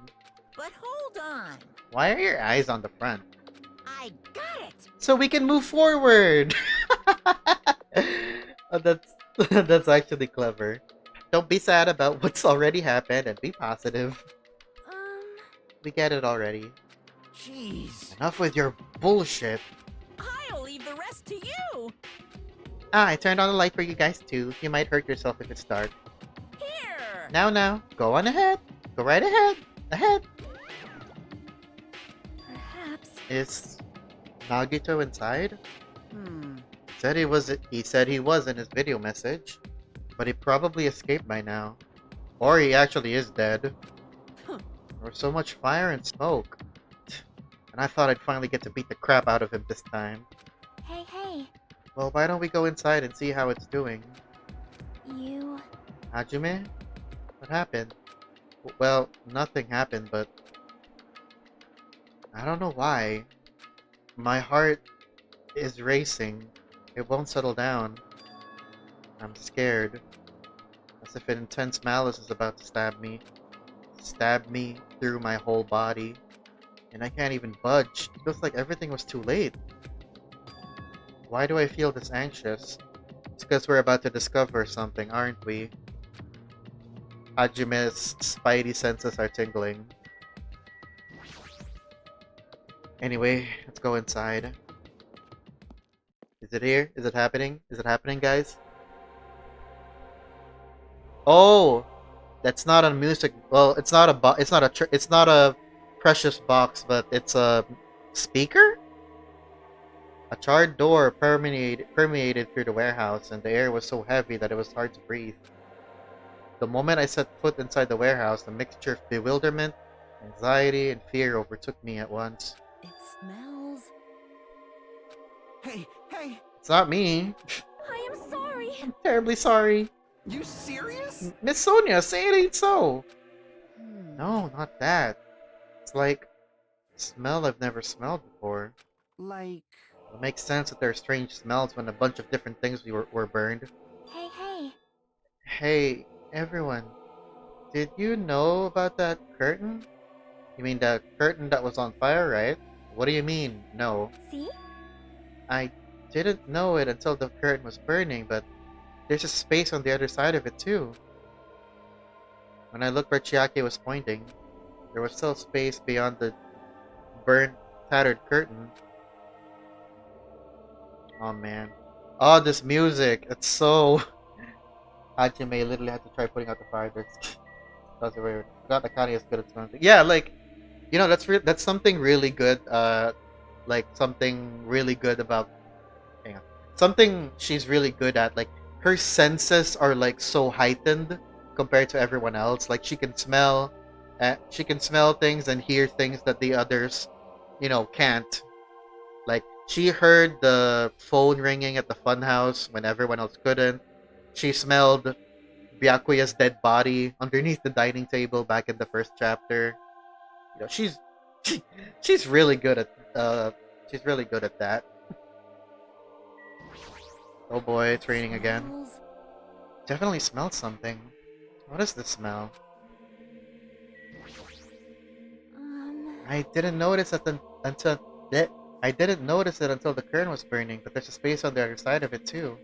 But hold on. Why are your eyes on the front? I got it. So we can move forward! Oh, that's actually clever. Don't be sad about what's already happened and be positive. We get it already. Jeez. Enough with your bullshit. I'll leave the rest to you. Ah, I turned on the light for you guys too. You might hurt yourself if it's dark. Here. Now, go on ahead. Go right ahead. Ahead. Perhaps. Is Nagito inside? Hmm. He said he was in his video message, but he probably escaped by now. Or he actually is dead. Huh. There was so much fire and smoke. And I thought I'd finally get to beat the crap out of him this time. Hey, hey. Well, why don't we go inside and see how it's doing? You... Hajime? What happened? Well, nothing happened, but... I don't know why. My heart is racing. It won't settle down. I'm scared. As if an intense malice is about to stab me. Stab me through my whole body. And I can't even budge. It feels like everything was too late. Why do I feel this anxious? It's because we're about to discover something, aren't we? Hajime's spidey senses are tingling. Anyway, let's go inside. Is it here? Is it happening? Is it happening, guys? Oh, that's not a music. Well, it's not a it's not a precious box, but it's a speaker. A charred door permeated through the warehouse, and the air was so heavy that it was hard to breathe. The moment I set foot inside the warehouse, a mixture of bewilderment, anxiety, and fear overtook me at once. It smells. Hey, It's not me. I am sorry. I'm terribly sorry. you serious? Miss Sonia, say it ain't so. Hmm. No, not that. It's like a smell I've never smelled before. Like... It makes sense that there are strange smells when a bunch of different things were burned. Hey, hey. Hey, everyone. Did you know about that curtain? You mean the curtain that was on fire, right? What do you mean, no? See? I didn't know it until the curtain was burning, but there's a space on the other side of it too. When I looked where Chiaki was pointing, there was still space beyond the burnt, tattered curtain. Oh man. Oh, this music. It's so... Hajime literally had to try putting out the fire. That's weird. Not Akane is good at something. Yeah, like, you know, that's something really good. Like something really good about. Hang on. Something she's really good at. Like her senses are like so heightened compared to everyone else. Like she can smell things and hear things that the others, you know, can't. Like she heard the phone ringing at the funhouse when everyone else couldn't. She smelled Byakuya's dead body underneath the dining table back in the first chapter. You know, she's really good at she's really good at that. Oh boy, it's raining again. Smells. Definitely smells something. What is the smell? I didn't notice it until that. I didn't notice it until the curtain was burning, but there's a space on the other side of it too.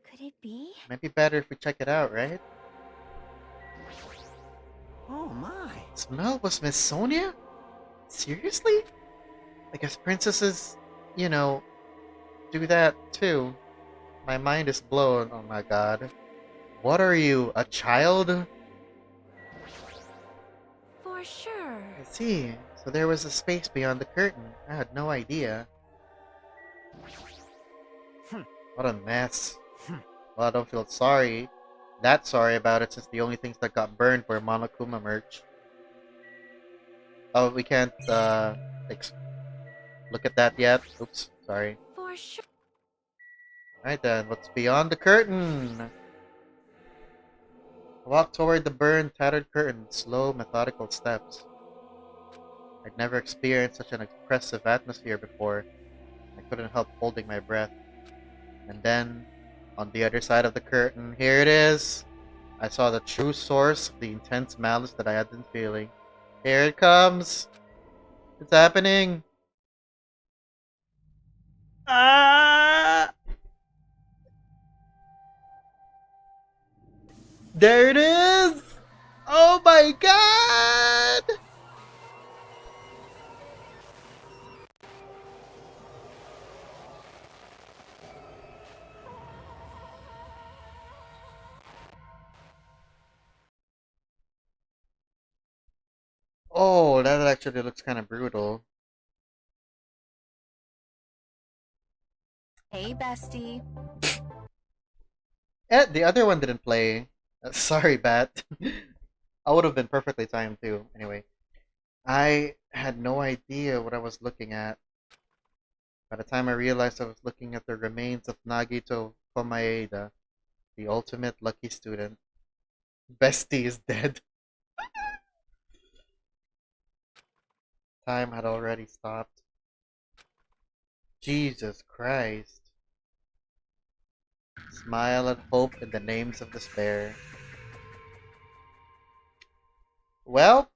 Could it be? Might be better if we check it out, right? Oh my. Smell was Miss Sonia? Seriously? I guess princesses, you know, do that too. My mind is blown. Oh my god. What are you, a child? For sure. I see. So there was a space beyond the curtain. I had no idea. What a mess. Well, I don't feel that sorry about it, since the only things that got burned were Monokuma merch. Oh, we can't, look at that yet. Oops, sorry. For sure. Alright then, what's beyond the curtain? Walk toward the burned, tattered curtain with slow, methodical steps. I'd never experienced such an oppressive atmosphere before. I couldn't help holding my breath. And then, on the other side of the curtain, here it is! I saw the true source of the intense malice that I had been feeling. Here it comes! It's happening! Ah! There it is! Oh my god! Oh, that actually looks kind of brutal. Hey, bestie. The other one didn't play. Sorry, Bat. I would have been perfectly timed too. Anyway, I had no idea what I was looking at. By the time I realized I was looking at the remains of Nagito Komaeda, the ultimate lucky student. Bestie is dead. Time had already stopped. Jesus Christ. Smile and hope in the names of despair. Well,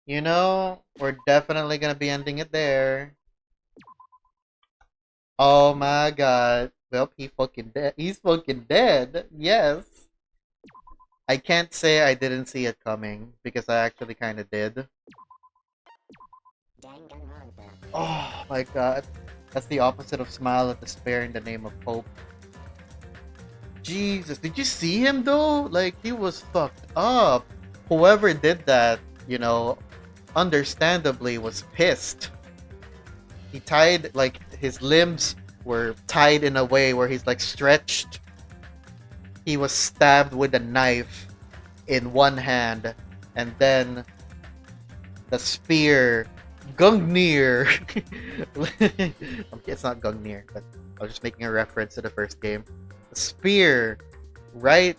you know, we're definitely gonna be ending it there. Oh my god. Well, he fucking dead. He's fucking dead. Yes. I can't say I didn't see it coming, because I actually kind of did. Danganronpa. Oh my god. That's the opposite of smile and despair in the name of hope. Jesus, did you see him though? Like, he was fucked up. Whoever did that, you know, understandably was pissed. He tied, like, his limbs were tied in a way where he's like stretched. He was stabbed with a knife in one hand, and then the spear Gungnir. Okay, it's not Gungnir, but I was just making a reference to the first game. The spear right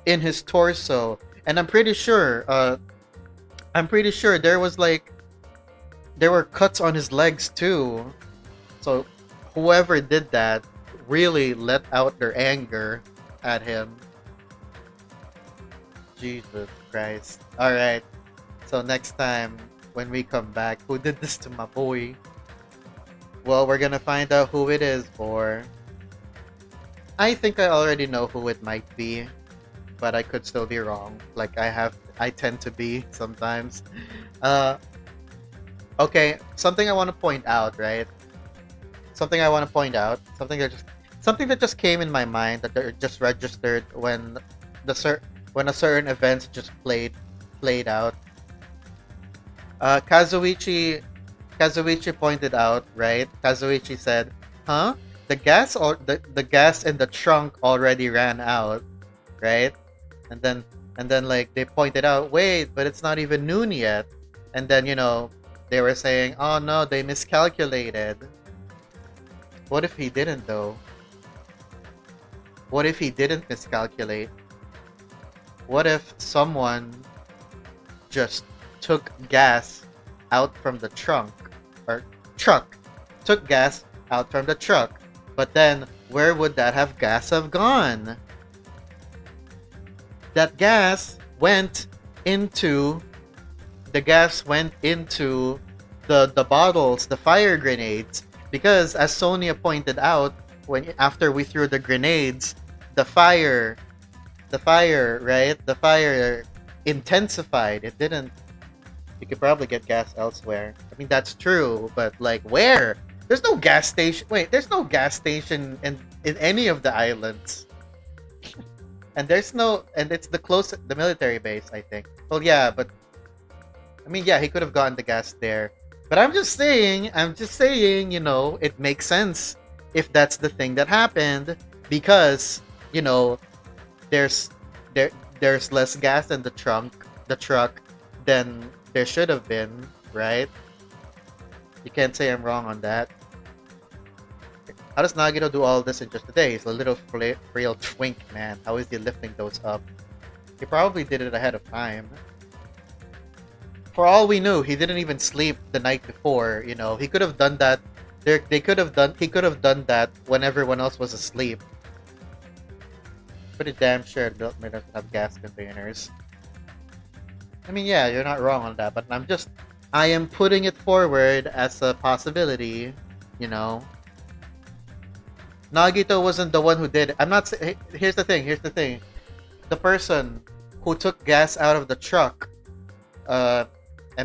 in his torso, and I'm pretty sure there was like there were cuts on his legs too. So whoever did that really let out their anger at him. Jesus Christ. Alright. So next time when we come back, who did this to my boy? Well, we're gonna find out who it is for. I think I already know who it might be, but I could still be wrong. Like I tend to be sometimes. Okay, something I want to point out, right? Something I want to point out. Something that just came in my mind that just registered when when a certain event just played out. Kazuichi pointed out, right? Kazuichi said, "Huh? The gas in the trunk already ran out, right?" And then like they pointed out, "Wait, but it's not even noon yet." And then, you know, they were saying, "Oh no, they miscalculated." What if he didn't though? What if he didn't miscalculate? What if someone just took gas out from the trunk or truck? Took gas out from the truck, but then where would that gas have gone? That gas went into the bottles, the fire grenades, because as Sonia pointed out, after we threw the grenades, the fire, right? The fire intensified. It didn't. You could probably get gas elsewhere. I mean, that's true, but like where? There's no gas station. Wait, there's no gas station in any of the islands. And it's the military base, I think. Well, yeah, but I mean, yeah, he could have gotten the gas there. But I'm just saying, you know, it makes sense if that's the thing that happened, because, you know, there's less gas in the truck than there should have been, right? You can't say I'm wrong on that. How does Nagito do all this in just a day? He's a little frail twink, man. How is he lifting those up? He probably did it ahead of time. For all we knew, he didn't even sleep the night before. You know, he could have done that. He could have done that when everyone else was asleep. Pretty damn sure milkman doesn't have gas containers. I mean, yeah, you're not wrong on that, but I am putting it forward as a possibility. You know, Nagito wasn't the one who did it. I'm not saying. Here's the thing. The person who took gas out of the truck, and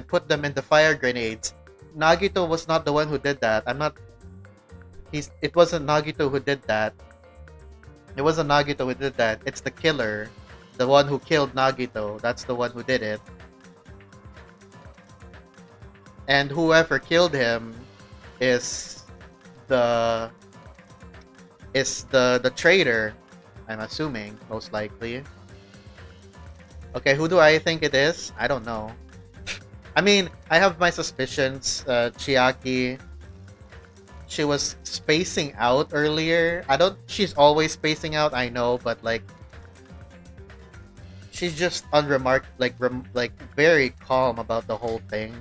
put them in the fire grenades, Nagito was not the one who did that. It wasn't Nagito who did that. It wasn't Nagito who did that. It's the killer. The one who killed Nagito. That's the one who did it. And whoever killed him is the traitor, I'm assuming, most likely. Okay, who do I think it is? I don't know. I mean, I have my suspicions. Chiaki, she was spacing out earlier. She's always spacing out, I know, but like, she's just unremarked, like very calm about the whole thing.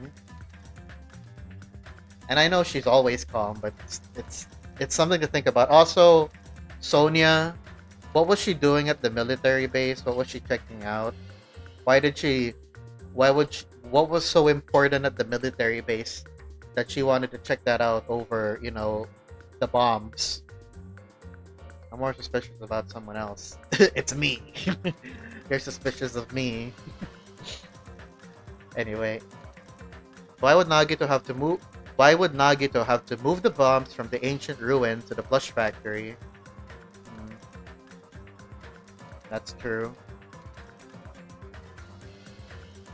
And I know she's always calm, but it's something to think about. Also, Sonia, what was she doing at the military base? What was she checking out? What was so important at the military base that she wanted to check that out over, you know, the bombs? I'm more suspicious about someone else. It's me. You're suspicious of me. Anyway, why would Nagito have to move the bombs from the ancient ruin to the plush factory? That's true.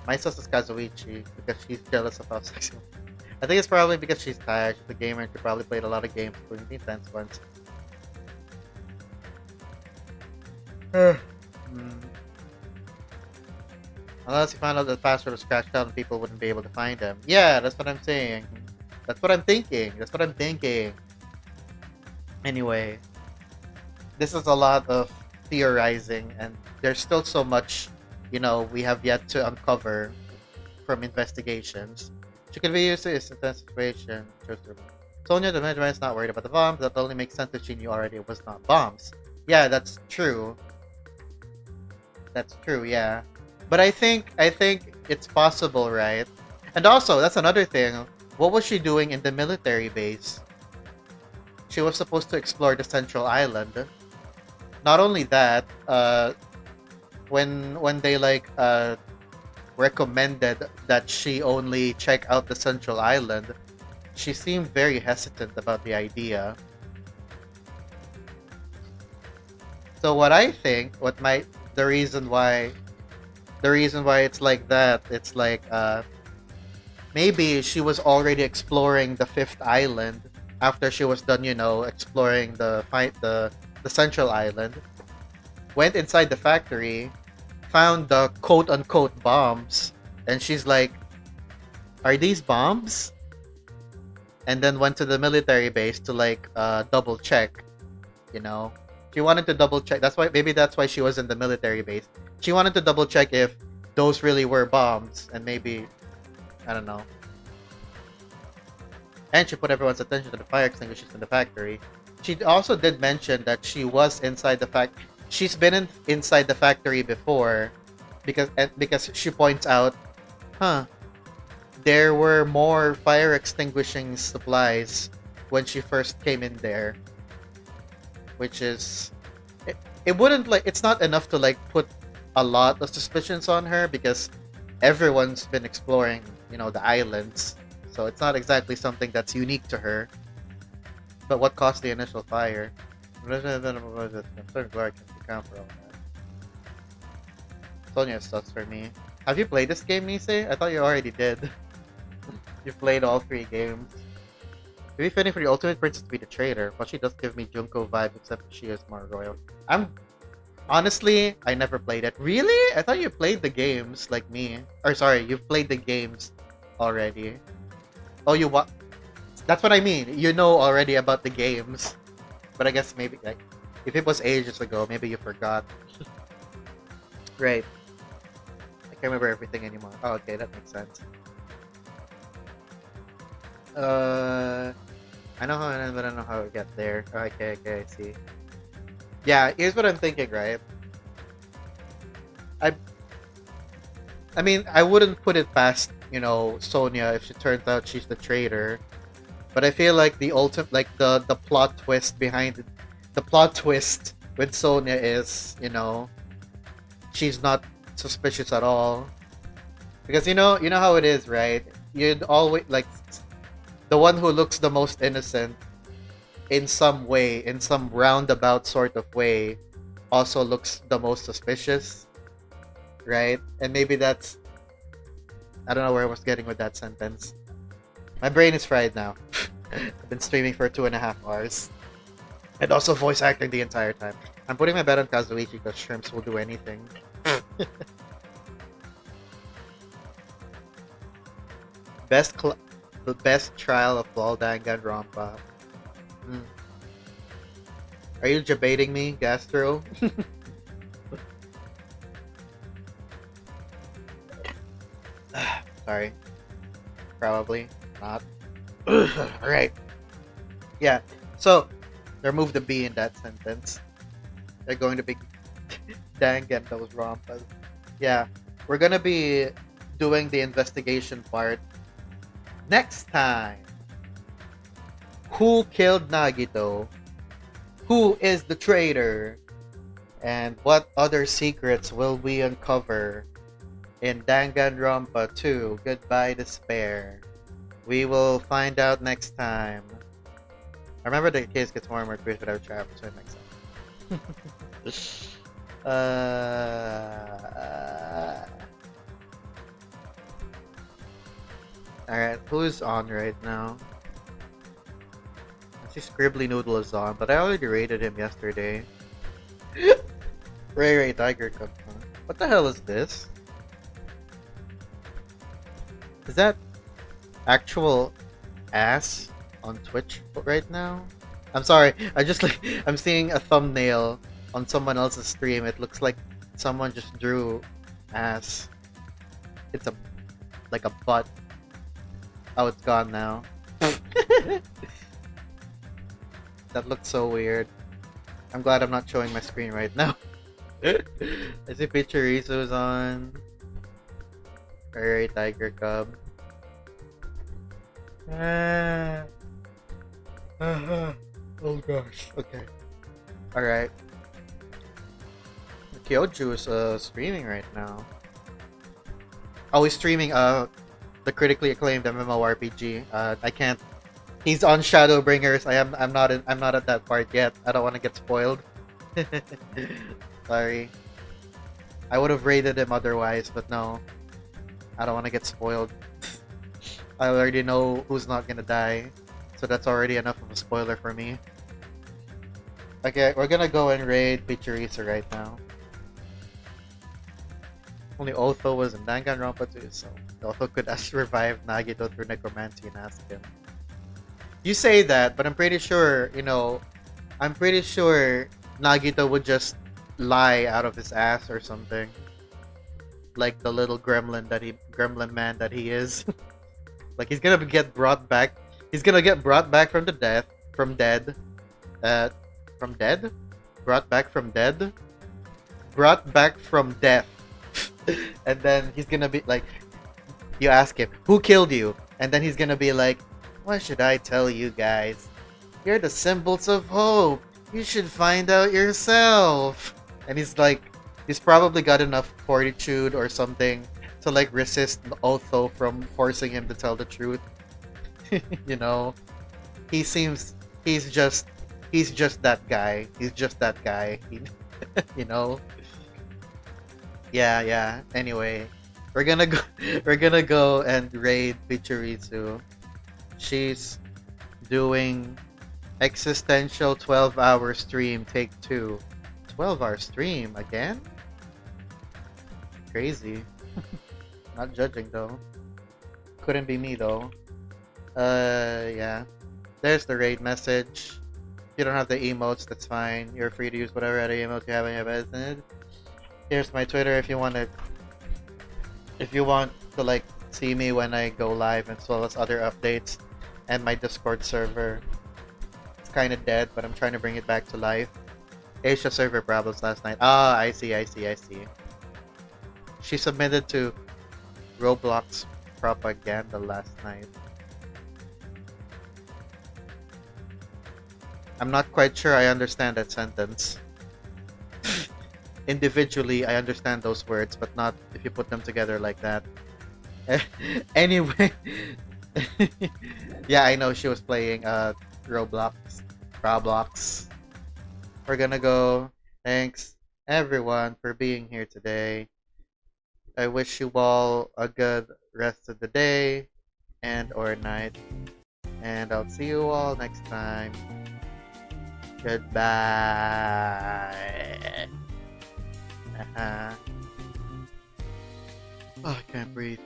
My sus is Kazuichi because she's jealous of how sexy. I think it's probably because she's tired. She's a gamer and she probably played a lot of games, including the intense ones. Unless you found out that the password was scratched out and people wouldn't be able to find him. Yeah, that's what I'm saying. That's what I'm thinking. Anyway, this is a lot of theorizing, and there's still so much, you know, we have yet to uncover from investigations. She could be used to this situation. Sonia, the Midway, is not worried about the bombs. That only makes sense if she knew already it was not bombs. Yeah, that's true. Yeah. But I think it's possible, right? And also, that's another thing. What was she doing in the military base? She was supposed to explore the central island. Not only that, when they recommended that she only check out the central island, she seemed very hesitant about the idea. So what I think, the reason why it's like that, it's like maybe she was already exploring the fifth island after she was done, you know, exploring the central island, went inside the factory, found the quote-unquote bombs, and she's like, are these bombs? And then went to the military base to double check, you know. She wanted to double check. Maybe that's why she was in the military base. She wanted to double check if those really were bombs, and maybe I don't know. And she put everyone's attention to the fire extinguishers in the factory. She also did mention that she was inside the fact. She's been inside the factory before, because she points out, there were more fire extinguishing supplies when she first came in there, which is it wouldn't it's not enough to put a lot of suspicions on her because everyone's been exploring the islands, so it's not exactly something that's unique to her. But what caused the initial fire? Sonia sucks for me. Have you played this game, Nisei? I thought you already did. You've played all 3 games. It'd be fitting for the ultimate princess to be the traitor, but she does give me Junko vibe, except she is more royal. Honestly, I never played it. Really? I thought you played the games like me. Or sorry, you've played the games already. Oh, that's what I mean. You know already about the games. But I guess maybe, if it was ages ago, maybe you forgot. Right. I can't remember everything anymore. Oh, okay, that makes sense. I know how, but I don't know how to get there. Okay, I see. Yeah, here's what I'm thinking, right? I mean, I wouldn't put it past, Sonia if she turns out she's the traitor. But I feel like the the plot twist behind it, the plot twist with Sonia is, she's not suspicious at all. Because you know how it is, right? You'd always the one who looks the most innocent in some way, in some roundabout sort of way, also looks the most suspicious, right? And maybe that's, I don't know where I was getting with that sentence. My brain is fried now. I've been streaming for 2.5 hours. And also voice acting the entire time. I'm putting my bet on Kazuichi because shrimps will do anything. The best trial of all Danganronpa. Are you debating me, Gastro? Sorry. Probably not. Alright. Yeah, so, remove the B in that sentence. They're going to be Dangan those Rompas. Yeah, we're gonna be doing the investigation part next time. Who killed Nagito? Who is the traitor? And what other secrets will we uncover in Danganronpa 2 Goodbye Despair? We will find out next time. I remember the case gets more and more crazy without trap, so it makes sense. Alright, who's on right now? I see Scribbly Noodle is on, but I already rated him yesterday. Ray Tiger Cup. What the hell is this? Is that actual ass on Twitch right now? I'm sorry, I'm seeing a thumbnail on someone else's stream. It looks like someone just drew ass. It's like a butt. Oh, it's gone now. That looks so weird. I'm glad I'm not showing my screen right now. I see Picharizo's on. Alright, Tiger Cub. Oh gosh. Okay. Alright. Kyoju is streaming right now. Oh, he's streaming the critically acclaimed MMORPG. I can't. He's on Shadowbringers. I'm not at that part yet. I don't want to get spoiled. Sorry. I would have rated him otherwise, but no. I don't want to get spoiled. I already know who's not gonna die, so that's already enough of a spoiler for me. Okay, we're gonna go and raid Picharizo right now. Only Otho was in Danganronpa 2, so Otho could revive Nagito through necromancy and ask him. You say that, but I'm pretty sure, I'm pretty sure Nagito would just lie out of his ass or something. Like the little gremlin man that he is. Like he's gonna get brought back. He's gonna get brought back from dead. Uh, from dead? Brought back from dead? Brought back from death. And then he's gonna be like, you ask him, who killed you? And then he's gonna be like, what should I tell you guys? You're the symbols of hope. You should find out yourself. And he's probably got enough fortitude or something to like resist Otho from forcing him to tell the truth. You know, he seems he's just that guy. He's just that guy. You know. Yeah. Anyway, we're gonna go. We're gonna go and raid Pichurizu. She's doing existential 12-hour stream take 2. 12-hour stream again? Crazy. Not judging though. Couldn't be me though. Yeah. There's the raid message. If you don't have the emotes, that's fine. You're free to use whatever other emotes you have in your business. Here's my Twitter if you want to like see me when I go live, as well as other updates, and my Discord server. It's kind of dead, but I'm trying to bring it back to life. Asia server problems last night. Ah, I see. She submitted to Roblox propaganda last night. I'm not quite sure I understand that sentence. Individually, I understand those words, but not if you put them together like that. Anyway, yeah, I know she was playing Roblox. We're gonna go. Thanks everyone for being here today. I wish you all a good rest of the day and or night. And I'll see you all next time. Goodbye. Oh, I can't breathe.